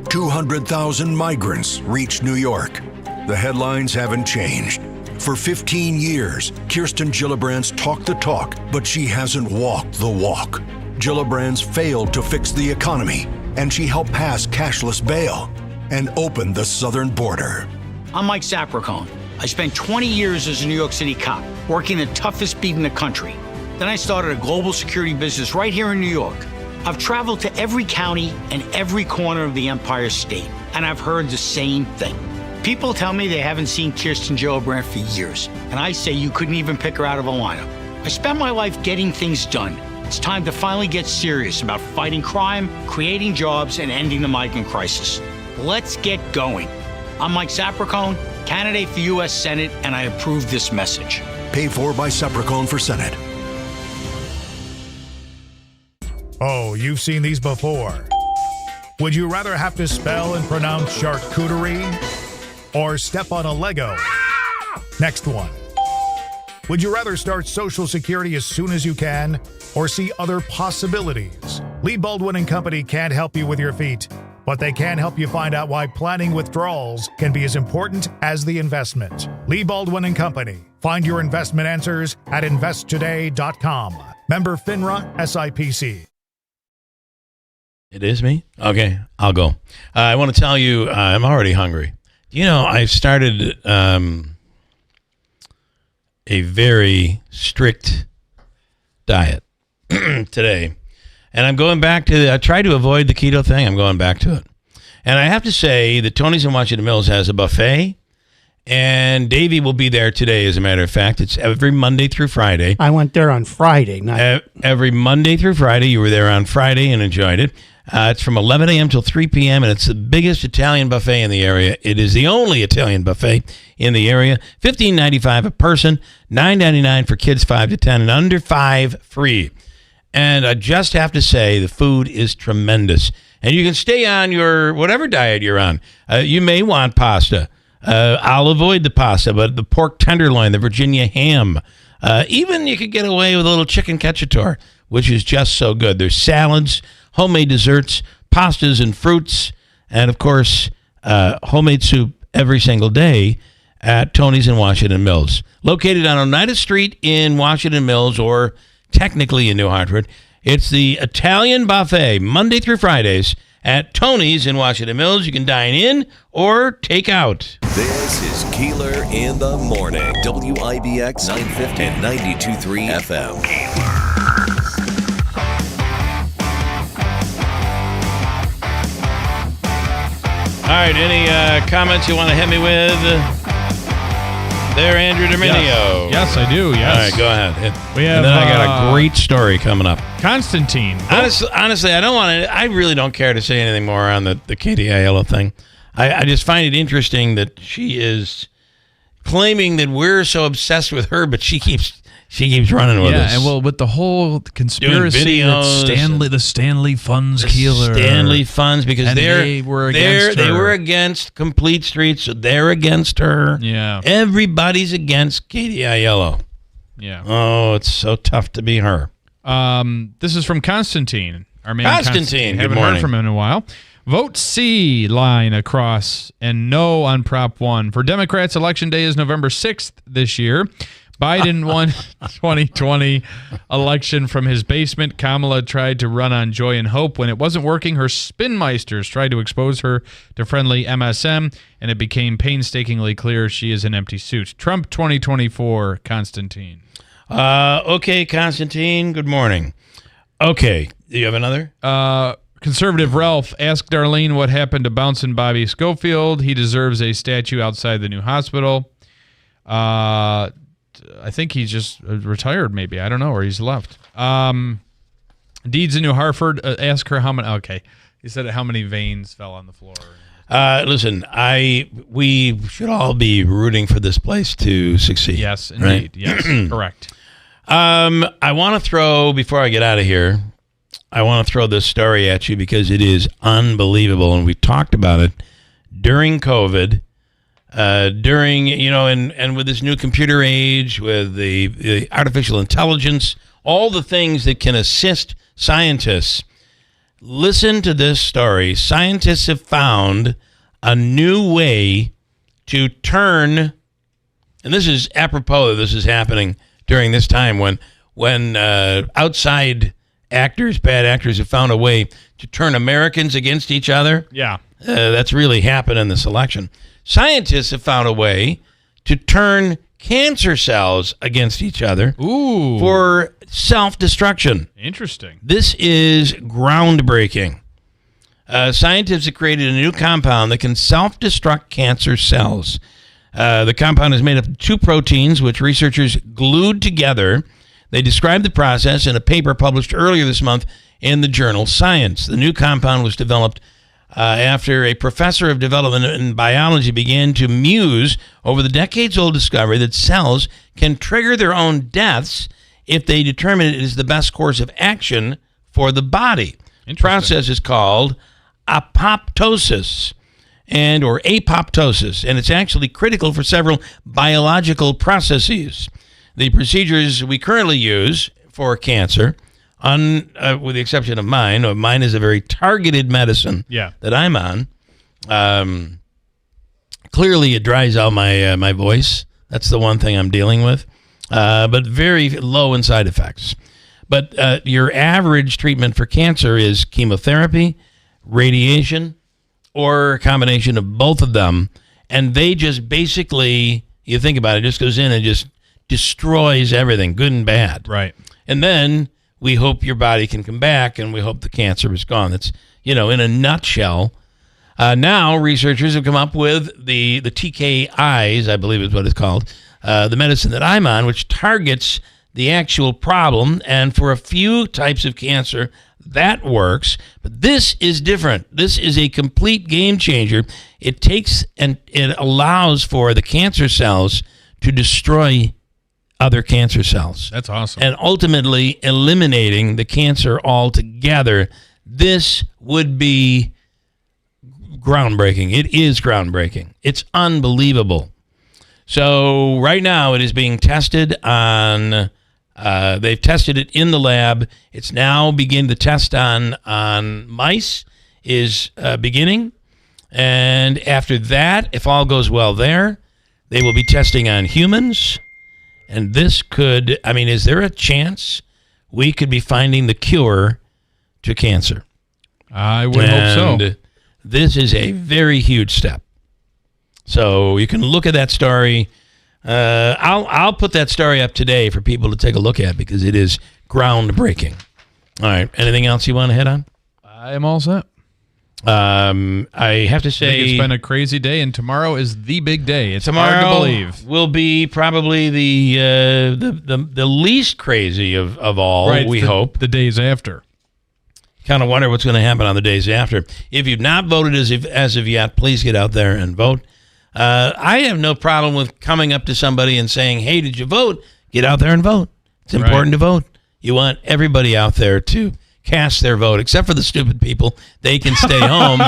200,000 migrants reach New York. The headlines haven't changed. For 15 years, Kirsten Gillibrand's talked the talk, but she hasn't walked the walk. Gillibrand's failed to fix the economy, and she helped pass cashless bail and open the southern border. I'm Mike Sapricone. I spent 20 years as a New York City cop, working the toughest beat in the country. Then I started a global security business right here in New York. I've traveled to every county and every corner of the Empire State, and I've heard the same thing. People tell me they haven't seen Kirsten Gillibrand for years, and I say you couldn't even pick her out of a lineup. I spent my life getting things done. It's time to finally get serious about fighting crime, creating jobs, and ending the migrant crisis. Let's get going. I'm Mike Sapricone, candidate for U.S. Senate, and I approve this message. Paid for by Sapricone for Senate. Oh, you've seen these before. Would you rather have to spell and pronounce charcuterie or step on a Lego? Next one. Would you rather start Social Security as soon as you can or see other possibilities? Lee Baldwin & Company can't help you with your feet, but they can help you find out why planning withdrawals can be as important as the investment. Lee Baldwin & Company. Find your investment answers at investtoday.com. Member FINRA SIPC. It is me? Okay, I'll go. I want to tell you, I'm already hungry. You know, I've started a very strict diet today. And I'm going back to, I tried to avoid the keto thing. I'm going back to it. And I have to say that Tony's in Washington Mills has a buffet. And Davey will be there today, as a matter of fact. It's every Monday through Friday. I went there on Friday. Every Monday through Friday. You were there on Friday and enjoyed it. It's from 11 a.m. till 3 p.m., and it's the biggest Italian buffet in the area. It is the only Italian buffet in the area. $15.95 a person, $9.99 for kids 5 to 10, and under 5 free. And I just have to say, the food is tremendous. And you can stay on your whatever diet you're on. You may want pasta. I'll avoid the pasta, but the pork tenderloin, the Virginia ham, even you could get away with a little chicken cacciatore, which is just so good. There's salads, homemade desserts, pastas and fruits, and of course, homemade soup every single day at Tony's in Washington Mills. Located on Oneida Street in Washington Mills, or technically in New Hartford. It's the Italian buffet, Monday through Fridays, at Tony's in Washington Mills. You can dine in or take out. This is Keeler in the Morning. WIBX 950 and 92.3 FM. All right, any comments you want to hit me with? There, Andrew Dominio. Yes, I do. Yes. All right, go ahead. We have, and then I got a great story coming up. Constantine. Honestly, I don't want to. I really don't care to say anything more on the Katie Aiello thing. I just find it interesting that she is claiming that we're so obsessed with her, but she keeps She keeps running with us. Yeah, and well, with the whole conspiracy that the Stanley funds Keeler. Stanley funds, because they were against her. They were against Complete Streets, so they're against her. Yeah. Everybody's against Katie Aiello. Yeah. Oh, it's so tough to be her. This is from Constantine. Our man Constantine, good haven't morning. heard from him in a while. Vote C line across and no on Prop 1. For Democrats, Election Day is November 6th this year. Biden won 2020 election from his basement. Kamala tried to run on joy and hope. When it wasn't working, her spinmeisters tried to expose her to friendly MSM, and it became painstakingly clear she is an empty suit. Trump 2024, Constantine. Okay, Constantine, good morning. Okay, do you have another? Conservative Ralph asked Darlene what happened to Bouncing Bobby Schofield. He deserves a statue outside the new hospital. I think he's just retired, maybe. I don't know, or he's left. Deeds in New Hartford. Ask her how many. Okay, he said how many veins fell on the floor. Listen, we should all be rooting for this place to succeed. Yes, indeed. Right? Yes, correct. I want to throw, before I get out of here, I want to throw this story at you because it is unbelievable, and we talked about it during COVID. And with this new computer age, with the artificial intelligence, all the things that can assist scientists. Listen to this story. Scientists have found a new way to turn, and this is apropos that this is happening during this time when outside actors, bad actors, have found a way to turn Americans against each other. Yeah. That's really happened in this election. Scientists have found a way to turn cancer cells against each other for self-destruction. Interesting. This is groundbreaking. Scientists have created a new compound that can self-destruct cancer cells. The compound is made up of two proteins, which researchers glued together. They described the process in a paper published earlier this month in the journal Science. The new compound was developed after a professor of development in biology began to muse over the decades-old discovery that cells can trigger their own deaths if they determine it is the best course of action for the body. The process is called apoptosis or apoptosis, and it's actually critical for several biological processes. The procedures we currently use for cancer, with the exception of mine. Mine is a very targeted medicine that I'm on. Clearly, it dries out my voice. That's the one thing I'm dealing with. But very low in side effects. But your average treatment for cancer is chemotherapy, radiation, or a combination of both of them. And they just basically, you think about it, just goes in and just destroys everything, good and bad. Right. And then we hope your body can come back, and we hope the cancer is gone. That's, in a nutshell. Now, researchers have come up with the TKIs, I believe is what it's called, the medicine that I'm on, which targets the actual problem. And for a few types of cancer, that works. But this is different. This is a complete game changer. It takes and it allows for the cancer cells to destroy other cancer cells. That's awesome. And ultimately eliminating the cancer altogether. This would be groundbreaking. It is groundbreaking. It's unbelievable. So right now it is being tested on, they've tested it in the lab. It's now beginning to test on mice is beginning. And after that, if all goes well there, they will be testing on humans. And this could, is there a chance we could be finding the cure to cancer? I would hope so. This is a very huge step. So you can look at that story. I'll put that story up today for people to take a look at because it is groundbreaking. All right. Anything else you want to hit on? I am all set. I have to say, I think it's been a crazy day, and tomorrow is the big day. It's tomorrow hard to believe. Will be probably the least crazy of all. Right, we hope the days after. Kind of wonder what's going to happen on the days after. If you've not voted as of yet, please get out there and vote. I have no problem with coming up to somebody and saying, "Hey, did you vote?" Get out there and vote. It's important to vote. You want everybody out there to cast their vote, except for the stupid people. They can stay home.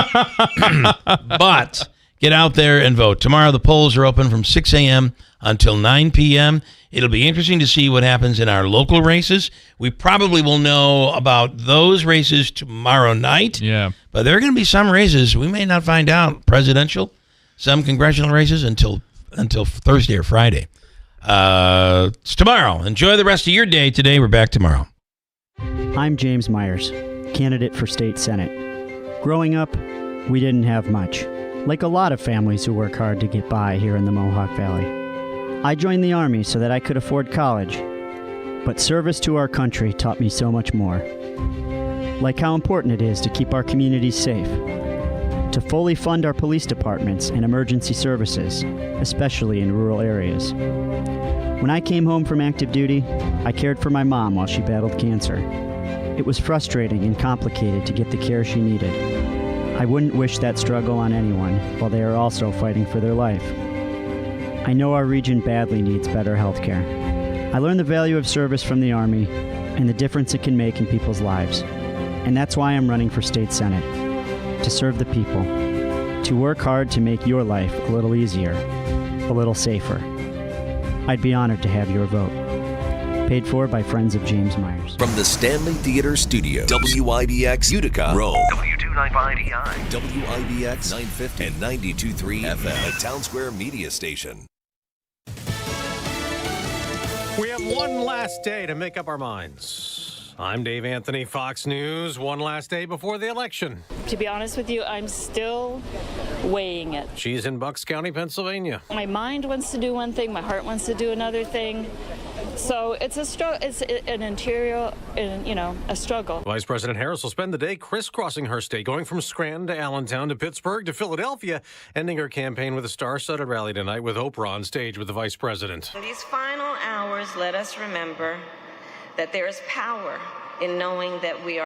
But get out there and vote. Tomorrow the polls are open from 6 a.m. until 9 p.m. It'll be interesting to see what happens in our local races. We probably will know about those races tomorrow night. Yeah. But there are going to be some races we may not find out. Presidential, some congressional races until Thursday or Friday. It's tomorrow. Enjoy the rest of your day. Today, we're back tomorrow. I'm James Myers, candidate for state senate. Growing up, we didn't have much, like a lot of families who work hard to get by here in the Mohawk Valley. I joined the Army so that I could afford college, but service to our country taught me so much more. Like how important it is to keep our communities safe, to fully fund our police departments and emergency services, especially in rural areas. When I came home from active duty, I cared for my mom while she battled cancer. It was frustrating and complicated to get the care she needed. I wouldn't wish that struggle on anyone while they are also fighting for their life. I know our region badly needs better health care. I learned the value of service from the Army and the difference it can make in people's lives. And that's why I'm running for state senate, to serve the people, to work hard to make your life a little easier, a little safer. I'd be honored to have your vote. Paid for by Friends of James Myers. From the Stanley Theater Studio, WIBX Utica, Rome. W295DI. WIBX 950 and 92.3 FM, a Town Square media station. We have one last day to make up our minds. I'm Dave Anthony, Fox News. One last day before the election. To be honest with you, I'm still weighing it. She's in Bucks County, Pennsylvania. My mind wants to do one thing, my heart wants to do another thing. So it's a struggle. It's an interior, a struggle. Vice President Harris will spend the day crisscrossing her state, going from Scranton to Allentown to Pittsburgh to Philadelphia, ending her campaign with a star-studded rally tonight with Oprah on stage with the vice president. In these final hours, let us remember that there is power in knowing that we are